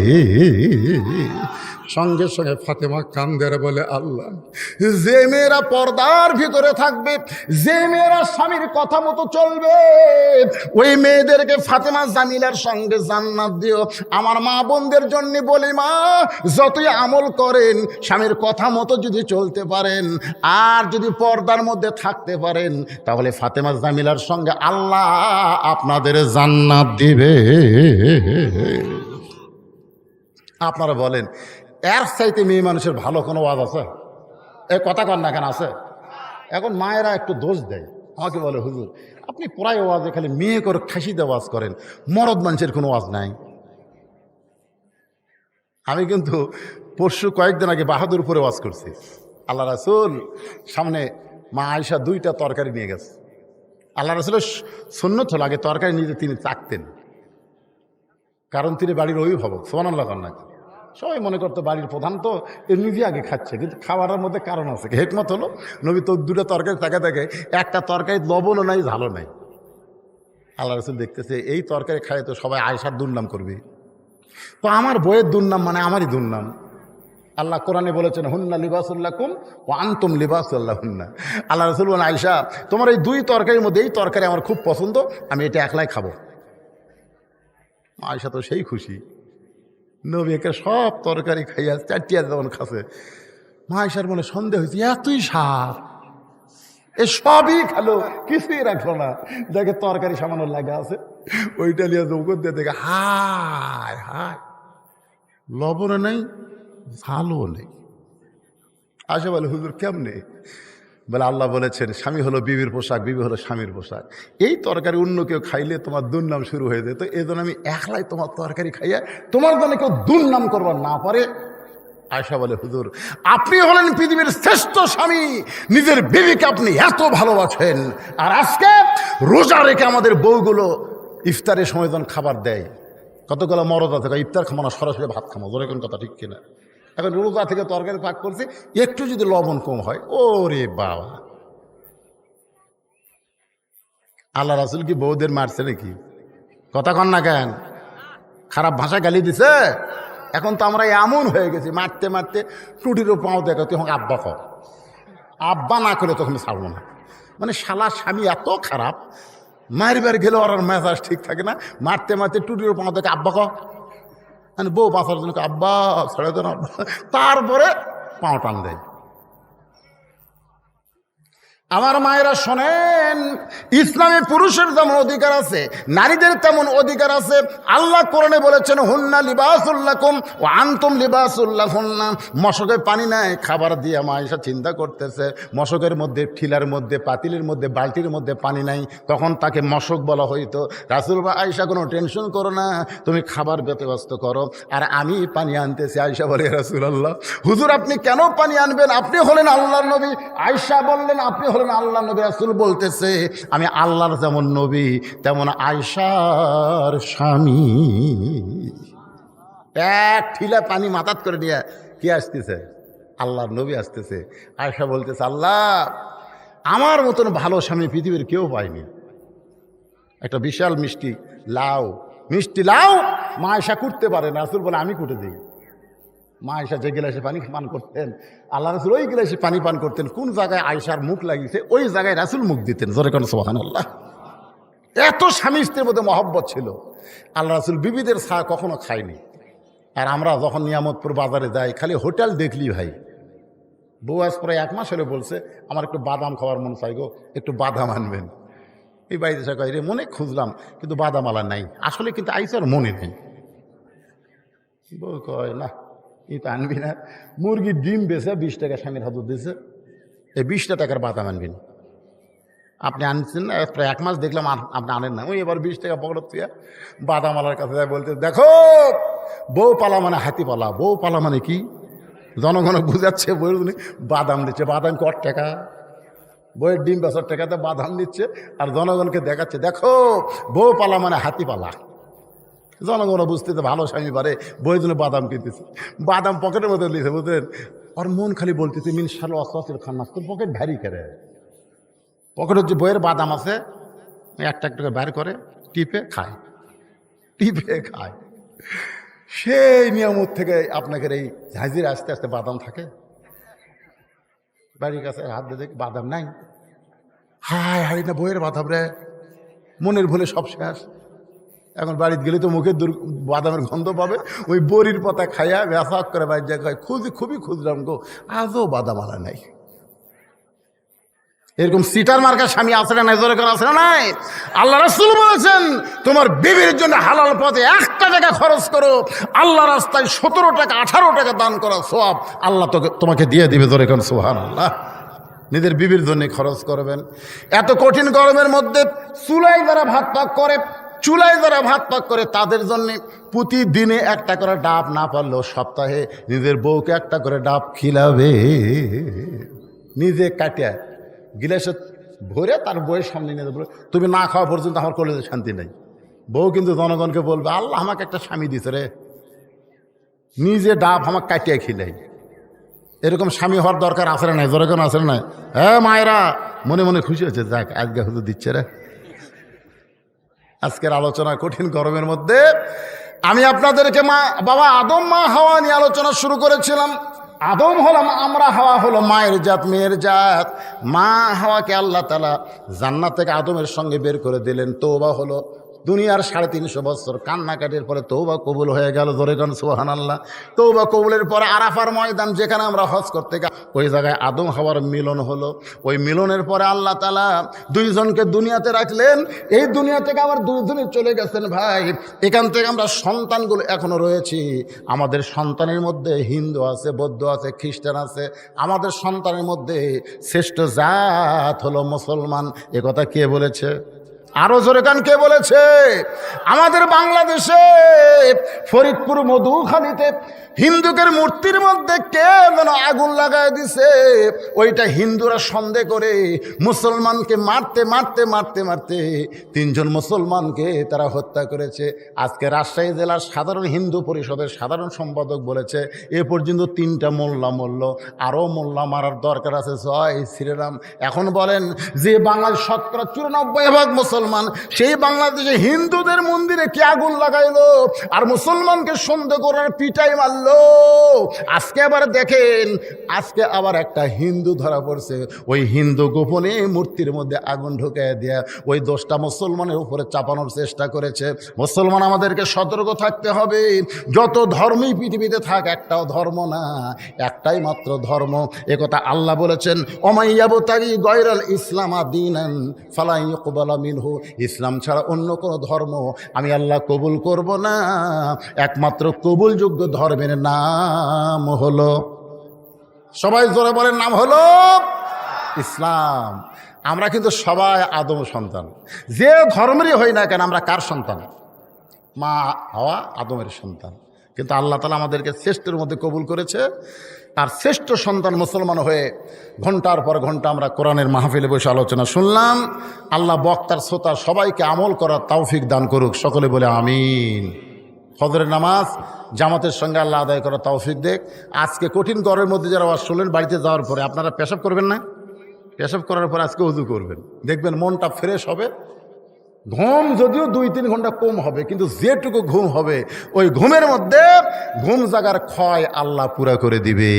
সঙ্গে সঙ্গে ফাতেমা কান্দের বলে, আল্লাহ যে মেয়েরা পর্দার ভিতরে থাকবে, যে মেয়েরা স্বামীর কথা মতো চলবে, ওই মেয়েদেরকে ফাতেমা জামিলার সঙ্গে জান্নাত দিও। আমার মা বোনদের জন্য বলি, মা যতই আমল করেন, স্বামীর কথা মতো যদি চলতে পারেন আর যদি পর্দার মধ্যে থাকতে পারেন, তাহলে ফাতেমা জামিলার সঙ্গে আল্লাহ আপনাদের জান্নাত দিবে। আপনারা বলেন, এর চাইতে মেয়ে মানুষের ভালো কোনো ওয়াজ আছে? এ কথা কন না কেন আছে? এখন মায়েরা একটু দোষ দেয়, আমাকে বলে, হুজুর আপনি প্রায় ওয়াজে খালি মেয়ে করে খাসিতে ওয়াজ করেন, মরদ মানুষের কোনো ওয়াজ নাই। আমি কিন্তু পরশু কয়েকদিন আগে বাহাদুরপুরে ওয়াজ করছি। আল্লাহ রাসূল সামনে মা আয়েশা 2টা তরকারি নিয়ে গেছে। আল্লাহ রাসূলের সুন্নত হলো আগে তরকারি নিজে তিনি চাকতেন, কারণ তিনি বাড়ির অভিভাবক। সুবহানাল্লাহ কন না? সবাই মনে করতো বাড়ির প্রধান তো নিজে আগে খাচ্ছে, কিন্তু খাবারের মধ্যে কারণ আছে। হিকমত হলো নবী তো 2টা তরকারি তাকে দেখে, একটা তরকারি লবণও নাই ঝালও নাই। আল্লাহ রাসূল দেখতেছে এই তরকারি খায় তো সবাই আয়েশার দুর্নাম করবে, তো আমার বইয়ের দুর্নাম মানে আমারই দুর্নাম। আল্লাহ কোরআনে বলেছেন, হুন্না লিবাসুল লাকুম ওয়া আনতুম লিবাসুল লাহুন্না। আল্লাহ রাসূল বলেন, আয়েশা তোমার এই 2 তরকারির মধ্যে এই তরকারি আমার খুব পছন্দ, আমি এটা একলাই খাবো। আয়েশা তো সেই খুশি, নবী একে সব তরকারি খাইয়া 4টিয়া যখন খাচ্ছে, মা আয়েশার মনে সন্দেহ হয়েছে, এতই স্বাদ, এ সবই খালো, কিছুই রাখলো না। দেখে তরকারি সামান্য লাগা আছে, ওইটা নিয়ে জৌগত দিয়ে দেখে, হায় হায়, লবণও নেই ঝালও নেই। আয়েশা বলে, হুজুর কেমনে? বলে, আল্লাহ বলেছেন স্বামী হলো বিবির পোশাক, বিবি হলো স্বামীর পোশাক। এই তরকারি অন্য কেউ খাইলে তোমার দুর্নাম শুরু হয়ে যেত, এই জন্য আমি একলাই তোমার তরকারি খাইয়া তোমার জন্য কেউ দুর্নাম করবার না পারে। আয়েশা বলে, হুজুর আপনি হলেন পৃথিবীর শ্রেষ্ঠ স্বামী, নিজের বিবিকে আপনি এত ভালোবাসেন, আর আজকে রোজা রেখে আমাদের বউগুলো ইফতারের সময় যখন খাবার দেয়, কতগুলো মরদা থেকে ইফতার খাবো না, সরাসরি ভাত খাবো, ধরে কোন কথা ঠিক কিনা? এখন রোজা থেকে তরকারি পাক করছে, একটু যদি লবণ কম হয়, ওরে বাবা। আল্লাহ রাসূল কি বউদের মারছে নাকি? কথা কন না কেন? খারাপ ভাষা গালি দিছে? এখন তো আমরা এমন হয়ে গেছি, মারতে মারতে টুটিরও পাও দেখো, তখন আব্বা কর, আব্বা না করে তখন ছাড়বো না। মানে শালা স্বামী এত খারাপ, মারিবার গেলে ওর মেজাজ ঠিক থাকে না, মারতে মারতে টুটিরও পাও দেখে আব্বা কর, মানে বউ বাঁচার জন্য আব্বা ছেড়ে দেন, তারপরে পাও টান দেয়। আমার মায়েরা শোনেন, ইসলামে পুরুষের যেমন অধিকার আছে, নারীদের তেমন অধিকার আছে। আল্লাহ কোরআনে বলেছেন, হুন্না লিবাসুল লাকুম ওয়া আনতুম লিবাসুল লাহুন্না। মশকে পানি নাই, খাবার দিয়ে মা আয়েশা চিন্তা করতেছে, মশকের মধ্যে, ঠিলার মধ্যে, পাতিলের মধ্যে, বালতির মধ্যে পানি নাই, তখন তাকে মশক বলা হইতো। রাসূল বা আয়েশা কোনো টেনশন করো না, তুমি খাবার ব্যবস্থ করো, আর আমি পানি আনতেছি। আয়েশা বলে, রাসূলুল্লাহ হুজুর আপনি কেন পানি আনবেন? আপনি হলেন আল্লাহর নবী। আয়েশা বললেন, আপনি হলেন আল্লাহ নবী রাসূল বলতেছে আমি আল্লাহর যেমন নবী তেমন আয়েশার স্বামী। এক ঠিলা পানি মাথাত করে নিয়ে কি আসতেছে? আল্লাহর নবী আসতেছে। আয়েশা বলতেছে আল্লাহ আমার মতন ভালো স্বামী পৃথিবীর কেউ পায়নি। একটা বিশাল মিষ্টি লাউ মা আয়েশা কুটতে পারে না, রাসূল বলে আমি কুটে দিই। মা আয়েশা যে গিলাসে পানি পান করতেন আল্লাহ রাসূল ওই গিলাসে পানি পান করতেন। কোন জায়গায় আয়েশার মুখ লাগিয়েছে ওই জায়গায় রাসূল মুখ দিতেন। জোরে কোন সুবহানাল্লাহ। এত স্বামী স্ত্রীর মধ্যে মহব্বত ছিল। আল্লাহ রাসূল বিবিদের চা কখনো খায়নি। আর আমরা যখন নিয়ামতপুর বাজারে যাই খালি হোটেল দেখলি ভাই, বউ আজ প্রায় 1 মাস হলে বলছে আমার একটু বাদাম খাওয়ার মন চাই গো, একটু বাদাম আনবেন। এই বাড়িতে সে কয় রে মনে খুঁজলাম কিন্তু বাদাম আলা নাই, আসলে কিন্তু আইসার মনে নেই। বউ কয় না ই তো আনবি না, মুরগির ডিম বেছে 20 টাকা স্বামীর হাত দিয়েছে, এই 20 টাকার বাদাম আনবেন। আপনি আনছেন না, প্রায় 1 মাস দেখলাম আপনি আনেন না। ওই এবার 20 টাকা পকেট দিয়ে বাদাম আলার কাছে যায় বলতে দেখো বউ পালা মানে হাতি পালা। বউ পালা মানে কি জনগণ বুঝাচ্ছে, বই বাদাম দিচ্ছে। বাদাম কত টাকা? বইয়ের ডিম বেচার টাকাতে বাদাম দিচ্ছে আর জনগণকে দেখাচ্ছে দেখো বউ পালা মানে হাতি পালা। জনগণ বুঝতেছে ভালো স্বামী পারে, বইয়ের জন্য বাদাম কিনতেছে। বাদাম পকেটের মধ্যে দিয়েছে বুঝলেন। আর মন খালি বলতেছে মিন শালো আসাসির খান্নাস, তোর পকেট ভারী করে। পকেটের যে বইয়ের বাদাম আছে একটা একটা বের করে টিপে খায়। সেই নিয়ামত থেকে আপনাকে এই হাজির আস্তে আস্তে বাদাম থাকে। বাড়ির কাছে হাত দিয়ে দেখি বাদাম নাই। হায় হায় না বইয়ের বাদাম রে, মনের ভুলে সব শেষ। এখন বাড়িতে গেলে তো মুখে বাদামের গন্ধ পাবে। ওই বড়ির পাতা খাইয়া ব্যথা করে বাড়ির জায়গায় খুবই খুঁজলাম গো, আজও বাদাম আলা নাই। এরকম সিটার মার্কা স্বামী আছে না নাই? জোরে করে আছে না নাই? আল্লাহ রাসূল বলেছেন তোমার বিবির জন্য হালাল পথে 1 টাকা খরচ করো, আল্লাহ রাস্তায় 17 টাকা 18 টাকা দান করা সওয়াব আল্লাহ তোমাকে দিয়ে দিবে। জোরে করে সুবহানাল্লাহ। নিজের বিবির জন্য খরচ করবেন। এত কঠিন গরমের মধ্যে চুলায় যারা ভাত পাক করে তাদের জন্য প্রতিদিনে 1টা করে ডাব, না পারলেও সপ্তাহে নিজের বউকে 1টা করে ডাব খিলাবে। নিজে কাটিয়া গিলাসে ভরে তার বউয়ের সামনে নিয়ে বলে তুমি না খাওয়া পর্যন্ত আমার কলেজে শান্তি নেই। বউ কিন্তু জনগণকে বলবে আল্লাহ আমাকে একটা স্বামী দিছে রে, নিজে ডাব আমাকে কাটিয়া খিলাই। এরকম স্বামী হওয়ার দরকার আছে না নাই? জোরে কেন আছে না নাই? হ্যাঁ মায়েরা মনে মনে খুশি হচ্ছে, যাক আজকে হুজুর দিচ্ছে রে। আজকের আলোচনা কঠিন গরমের মধ্যে আমি আপনাদেরকে বাবা আদম মা হাওয়া নিয়ে আলোচনা শুরু করেছিলাম। আদম হলাম আমরা, হাওয়া হলো মায়ের জাত মেয়ের জাত। মা হাওয়াকে আল্লাহ তাআলা জান্নাত থেকে আদমের সঙ্গে বের করে দিলেন। তওবা হলো, দুনিয়ার 350 বছর কান্নাকাটির পরে তওবা কবুল হয়ে গেল। জোরে গান সুবহানাল্লাহ। তওবা কবুলের পরে আরাফার ময়দান যেখানে আমরা হজ করতে গেলাম ওই জায়গায় আদম হাওয়ার মিলন হলো। ওই মিলনের পরে আল্লাহ তাআলা 2 জনকে দুনিয়াতে রাখলেন। এই দুনিয়া থেকে আবার 2 জনই চলে গেছেন ভাই। এখান থেকে আমরা সন্তানগুলো এখনো রয়েছি। আমাদের সন্তানের মধ্যে হিন্দু আছে, বৌদ্ধ আছে, খ্রিস্টান আছে। আমাদের সন্তানের মধ্যে শ্রেষ্ঠ জাত হলো মুসলমান। এ কথা কে বলেছে? আরো জোরে গান কে বলেছে? আমাদের বাংলাদেশে ফরিদপুর মধুখালীতে হিন্দুকের মূর্তির মধ্যে কে যেন আগুন লাগায় দিছে। ওইটা হিন্দুরা সন্দেহ করে মুসলমানকে মারতে 3 জন মুসলমানকে তারা হত্যা করেছে। আজকে রাজশাহী জেলার সাধারণ হিন্দু পরিষদের সাধারণ সম্পাদক বলেছে এ পর্যন্ত 3টা মোল্লা মরল, আরও মোল্লা মারার দরকার আছে। জয় শ্রীরাম। এখন বলেন যে বাংলাদেশ 94% মুসলমান, সেই বাংলাদেশে হিন্দুদের মন্দিরে কে আগুন লাগাইলো আর মুসলমানকে সন্দেহ করার পিটাই মারলো। আজকে আবার দেখেন, আজকে আবার একটা হিন্দু ধরা পড়ছে। ওই হিন্দু গোপনে মূর্তির মধ্যে আগুন ঢুকিয়ে দেয়া ওই দোষটা মুসলমানের উপরে চাপানোর চেষ্টা করেছে। মুসলমান আমাদেরকে সতর্ক থাকতে হবে। যত ধর্মই পৃথিবীতে থাক একটাও ধর্ম না, একটাই মাত্র ধর্ম। একথা আল্লাহ বলেছেন, ওমাইয়াবতাগি গয়রাল ইসলামা দীনান ফালা ইউকবালা মিনহু। ইসলাম ছাড়া অন্য কোনো ধর্ম আমি আল্লাহ কবুল করব না। একমাত্র কবুলযোগ্য ধর্মের নাম হলো, সবাই জোরে বলেন, নাম হলো ইসলাম। আমরা কিন্তু সবাই আদম সন্তান। যে ধর্মেরই হই না কেন আমরা কার সন্তান? মা হাওয়া আদমের সন্তান। কিন্তু আল্লাহ তাআলা আমাদেরকে শ্রেষ্ঠের মধ্যে কবুল করেছে। আর শ্রেষ্ঠ সন্তান মুসলমান হয়ে ঘন্টার পর ঘন্টা আমরা কোরআনের মাহফিলে বসে আলোচনা শুনলাম। আল্লাহ বক্তার শ্রোতা সবাইকে আমল করার তৌফিক দান করুক, সকলে বলে আমিন। ফজরের নামাজ জামাতের সঙ্গে আল্লাহ আদায় করার তৌফিক দেখ। আজকে কঠিন গরমের মধ্যে যারা ওয়াজ শুনলেন, বাড়িতে যাওয়ার পরে আপনারা পেশাব করবেন না? পেশাব করার পর আজকে ওযু করবেন, দেখবেন মনটা ফ্রেশ হবে। ঘুম যদিও 2-3 ঘন্টা কম হবে, কিন্তু যেটুকু ঘুম হবে ওই ঘুমের মধ্যে ঘুম জাগার ক্ষয় আল্লাহ পুরা করে দিবে।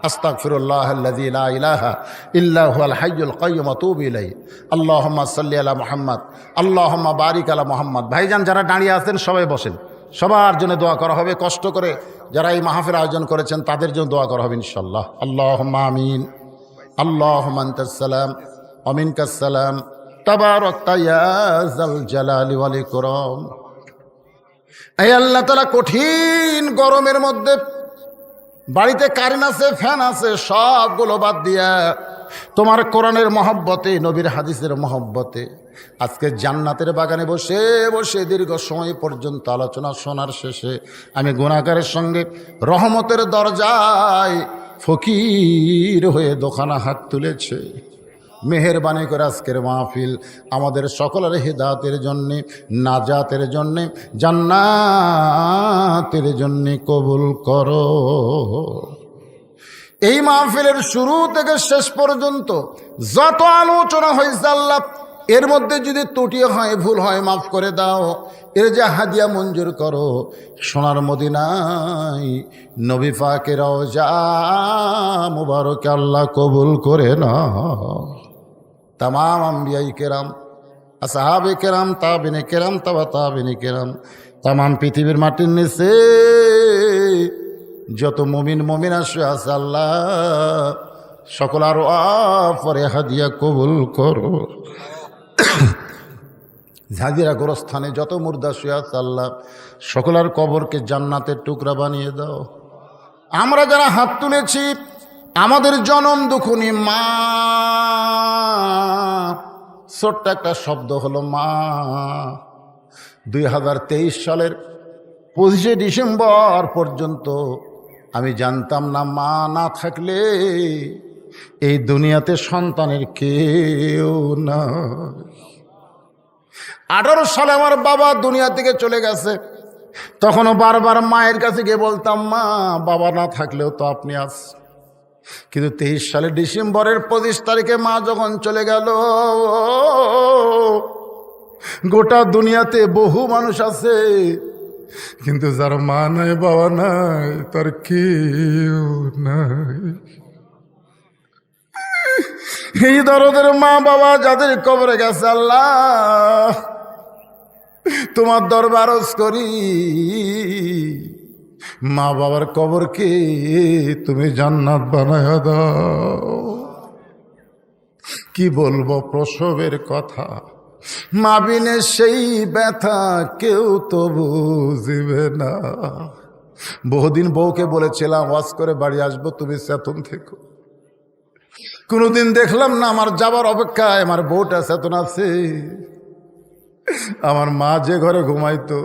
আস্তাগফিরুল্লাহাল্লাযী লা ইলাহা ইল্লা হুয়াল হাইয়ুল কাইয়্যুম ওয়া আতুবু ইলাইহি। আল্লাহুম্মা সাল্লি আলা মুহাম্মাদ, আল্লাহুম্মা বারিক আলা মুহাম্মাদ। ভাইজান যারা দাঁড়িয়ে আছেন সবাই বসেন, সবার জন্য দোয়া করা হবে। কষ্ট করে যারা এই মাহফিল আয়োজন করেছেন তাদের জন্য দোয়া করা হবে ইনশাআল্লাহ। আল্লাহুম্মা আমিন। আল্লাহুম্মা আনতাস সালাম ওয়া মিনকাস সালাম, তাবারাকতা ইয়া যাল জালালি ওয়াল ইকরাম। এই আল্লাহ তাআলা কঠিন গরমের মধ্যে বাড়িতে কারেন্ট আছে, ফ্যান আছে, সবগুলো বাদ দিয়া তোমার কোরআনের মহব্বতে, নবীর হাদিসের মহব্বতে আজকে জান্নাতের বাগানে বসে বসে দীর্ঘ সময় পর্যন্ত আলোচনা শোনার শেষে আমি গুনাহগারের সঙ্গে রহমতের দরজায় ফকির হয়ে দোকানা হাত তুলেছে। মেহেরবানি করে আজকের মাহফিল আমাদের সকলের হিদায়াতের জন্যে, নাজাতের জন্যে, জান্নাতের জন্যে কবুল করো। এই মাহফিলের শুরু থেকে শেষ পর্যন্ত যত আলোচনা হয়েছে আল্লাহ, এর মধ্যে যদি ত্রুটি হয়, ভুল হয়, মাফ করে দাও। এর যে হাদিয়া মঞ্জুর করো, সোনার মদিনায় নবী পাকের রওজা মুবারকে আল্লাহ কবুল করে নাও। तमाम अम्बियाई केराम, আসহাবে কেরাম, তাবিনে কেরাম, তাবা তাবিনে কেরাম, तमाम পৃথিবীর মাটির নিচে যত মুমিন মুমিনা শুয়ে আছে আল্লাহ সকল আরো পরে হাদিয়া কবুল করো। ঝাঁঝিরা গোরস্থানে যত মুর্দা শুয়ে আছে আল্লাহ সকলের কবরকে জান্নাতের টুকরা বানিয়ে দাও। আমরা যারা হাত তুলেছি আমাদের জনম দুখুনি মা, ছোট্ট একটা শব্দ হলো মা। 2023 সালের 25শে ডিসেম্বর পর্যন্ত আমি জানতাম না মা না থাকলে এই দুনিয়াতে সন্তানের কেউ না। 18 সালে আমার বাবা দুনিয়া থেকে চলে গেছে, তখনও বারবার মায়ের কাছে গিয়ে বলতাম মা বাবা না থাকলেও তো আপনি আছেন। কিন্তু 23 সালের ডিসেম্বরের 25 তারিখে মা যখন চলে গেল, গোটা দুনিয়াতে বহু মানুষ আছে কিন্তু যার মা নাই বাবা নাই তার কেউ নাই। এই দরদের মা বাবা যাদের কবরে গেছে আল্লাহ তোমার দরবার আরজ করি, মা বাবার কবরকে তুমি জান্নাত বানায়া দাও। কি বলবো প্রসবের কথা, মা বিনে সেই ব্যথা কেউ তো বুঝবে না। বহুদিন বউকে বলেছিলাম ওয়াজ করে বাড়ি আসবো, তুমি চেতন থেকো। কোনোদিন দেখলাম না আমার যাবার অপেক্ষায় আমার বউটা চেতন আছে। আমার মা যে ঘরে ঘুমাইতো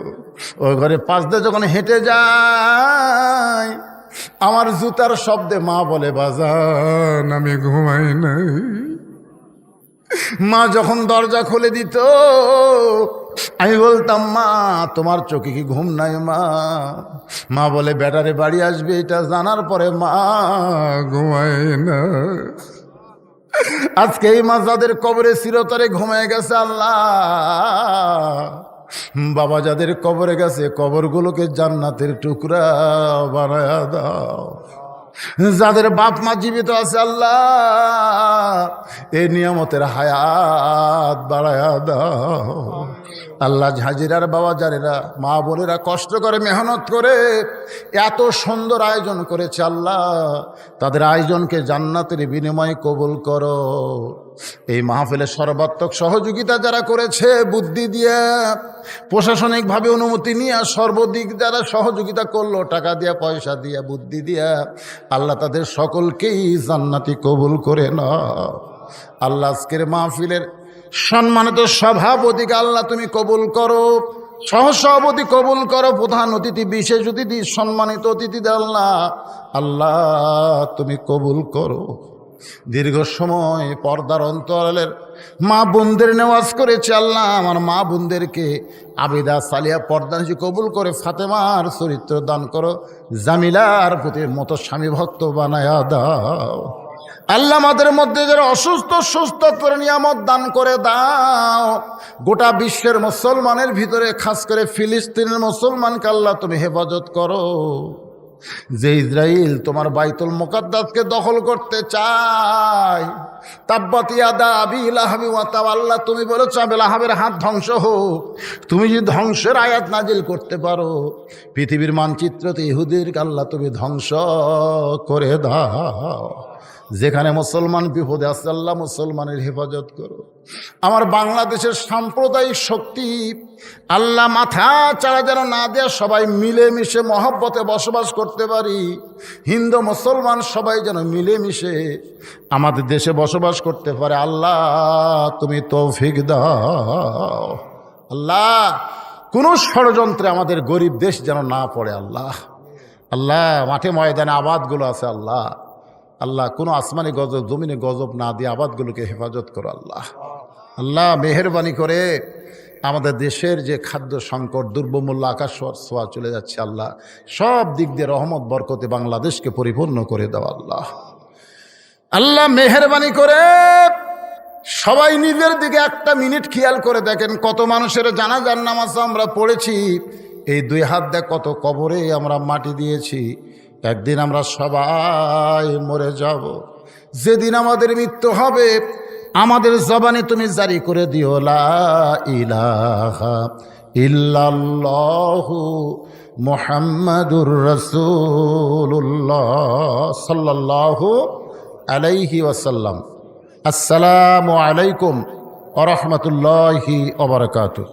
ওই ঘরে পাশ দিয়ে যখন হেঁটে যায় আমার জুতার শব্দে মা বলে বাজান আমি ঘুমাই নাই। মা যখন দরজা খুলে দিত আমি বলতাম মা তোমার চোখে কি ঘুম নাই মা? মা বলে বেটারে বাড়ি আসবে এটা জানার পরে মা ঘুমায় না। আজকে এই মা যাদের কবরে চিরতরে ঘুমায় গেছে আল্লাহ, বাবা যাদের কবরে গেছে কবরগুলোকে জান্নাতের টুকরা বানায়া দাও। যাদের বাপ মা জীবিত আছে আল্লাহ এই নিয়ামতের হায়াত বাড়ায়া দাও। আল্লাহ ঝাঁঝিরার বাবা যারেরা মা বোনেরা কষ্ট করে মেহনত করে এত সুন্দর আয়োজন করেছে আল্লাহ তাদের আয়োজনকে জান্নাতের বিনিময়ে কবুল করো। এই মাহফিলের সর্বাত্মক সহযোগিতা যারা করেছে বুদ্ধি দিয়ে, প্রশাসনিকভাবে অনুমতি নিয়ে সর্বদিক যারা সহযোগিতা করলো, টাকা দিয়া, পয়সা দিয়া, বুদ্ধি দিয়া, আল্লাহ তাদের সকলকেই জান্নাতি কবুল করে নাও। আল্লাহ আজকের মাহফিলের সম্মানিত সভাপতিকে আল্লাহ তুমি কবুল করো, সহসভাপতি কবুল করো, প্রধান অতিথি, বিশেষ অতিথি, সম্মানিত অতিথি আল্লাহ, আল্লাহ তুমি কবুল করো। দীর্ঘ সময় পর্দার অন্তরালের মা বোনদের নেওয়াজ করেছে আল্লাহ, আমার মা বোনদেরকে আবিদা সালিয়া পর্দানিশী কবুল করে ফাতেমার চরিত্র দান করো, জামিলার প্রতি মতো স্বামী ভক্ত বানায়া দাও আল্লাহ। আমাদের মধ্যে যারা অসুস্থ সুস্থতার নিয়ামত দান করে দাও। গোটা বিশ্বের মুসলমানের ভিতরে খাস করে ফিলিস্তিনের মুসলমানকে আল্লাহ তুমি হেফাজত করো। যে ইসরাইল তোমার বাইতুল মুকাদ্দাসকে দখল করতে চায়, তাব্বাত ইয়াদা আবি লাহাবি ওয়া তাব, আল্লাহ তুমি বলেছো আবু লাহাবের হাত ধ্বংস হোক। তুমি যদি ধ্বংসের আয়াত নাজিল করতে পারো, পৃথিবীর মানচিত্রতে ইহুদিদেরকে আল্লাহ তুমি ধ্বংস করে দাও। যেখানে মুসলমান বিপদে আছে আল্লাহ মুসলমানের হেফাজত করো। আমার বাংলাদেশের সাম্প্রদায়িক শক্তি আল্লাহ মাথা চাড়া যেন না দেয়া, সবাই মিলেমিশে মহব্বতে বসবাস করতে পারি। হিন্দু মুসলমান সবাই যেন মিলেমিশে আমাদের দেশে বসবাস করতে পারে। আল্লাহ তুমি তৌফিক দাও। আল্লাহ কোনো ষড়যন্ত্রে আমাদের গরিব দেশ যেন না পড়ে। আল্লাহ আল্লাহ মাঠে ময়দানে আবাদগুলো আছে আল্লাহ, আল্লাহ কোনো আসমানি গজব জমিনে গজব না দিয়ে আবাদগুলোকে হেফাজত করো আল্লাহ। আল্লাহ মেহেরবানি করে আমাদের দেশের যে খাদ্য সংকট, দ্রব্যমূল্য আকাশ ছোঁয়া চলে যাচ্ছে আল্লাহ, সব দিক দিয়ে রহমত বরকতে বাংলাদেশকে পরিপূর্ণ করে দাও আল্লাহ। আল্লাহ মেহেরবানি করে সবাই নিজের দিকে একটা মিনিট খেয়াল করে দেখেন, কত মানুষের জানাজার নামাজ আমরা পড়েছি, এই দুই হাত দেখ কত কবরে আমরা মাটি দিয়েছি। একদিন আমরা সবাই মরে যাব। যেদিন আমাদের মৃত্যু হবে, আমাদের জবানে তুমি জারি করে দিও লা ইলাহা ইল্লাল্লাহু মুহাম্মাদুর রাসূলুল্লাহ সাল্লাল্লাহু আলাইহি ওয়াসাল্লাম। আসসালামু আলাইকুম ওয়া রাহমাতুল্লাহি ওয়া বারাকাতুহু।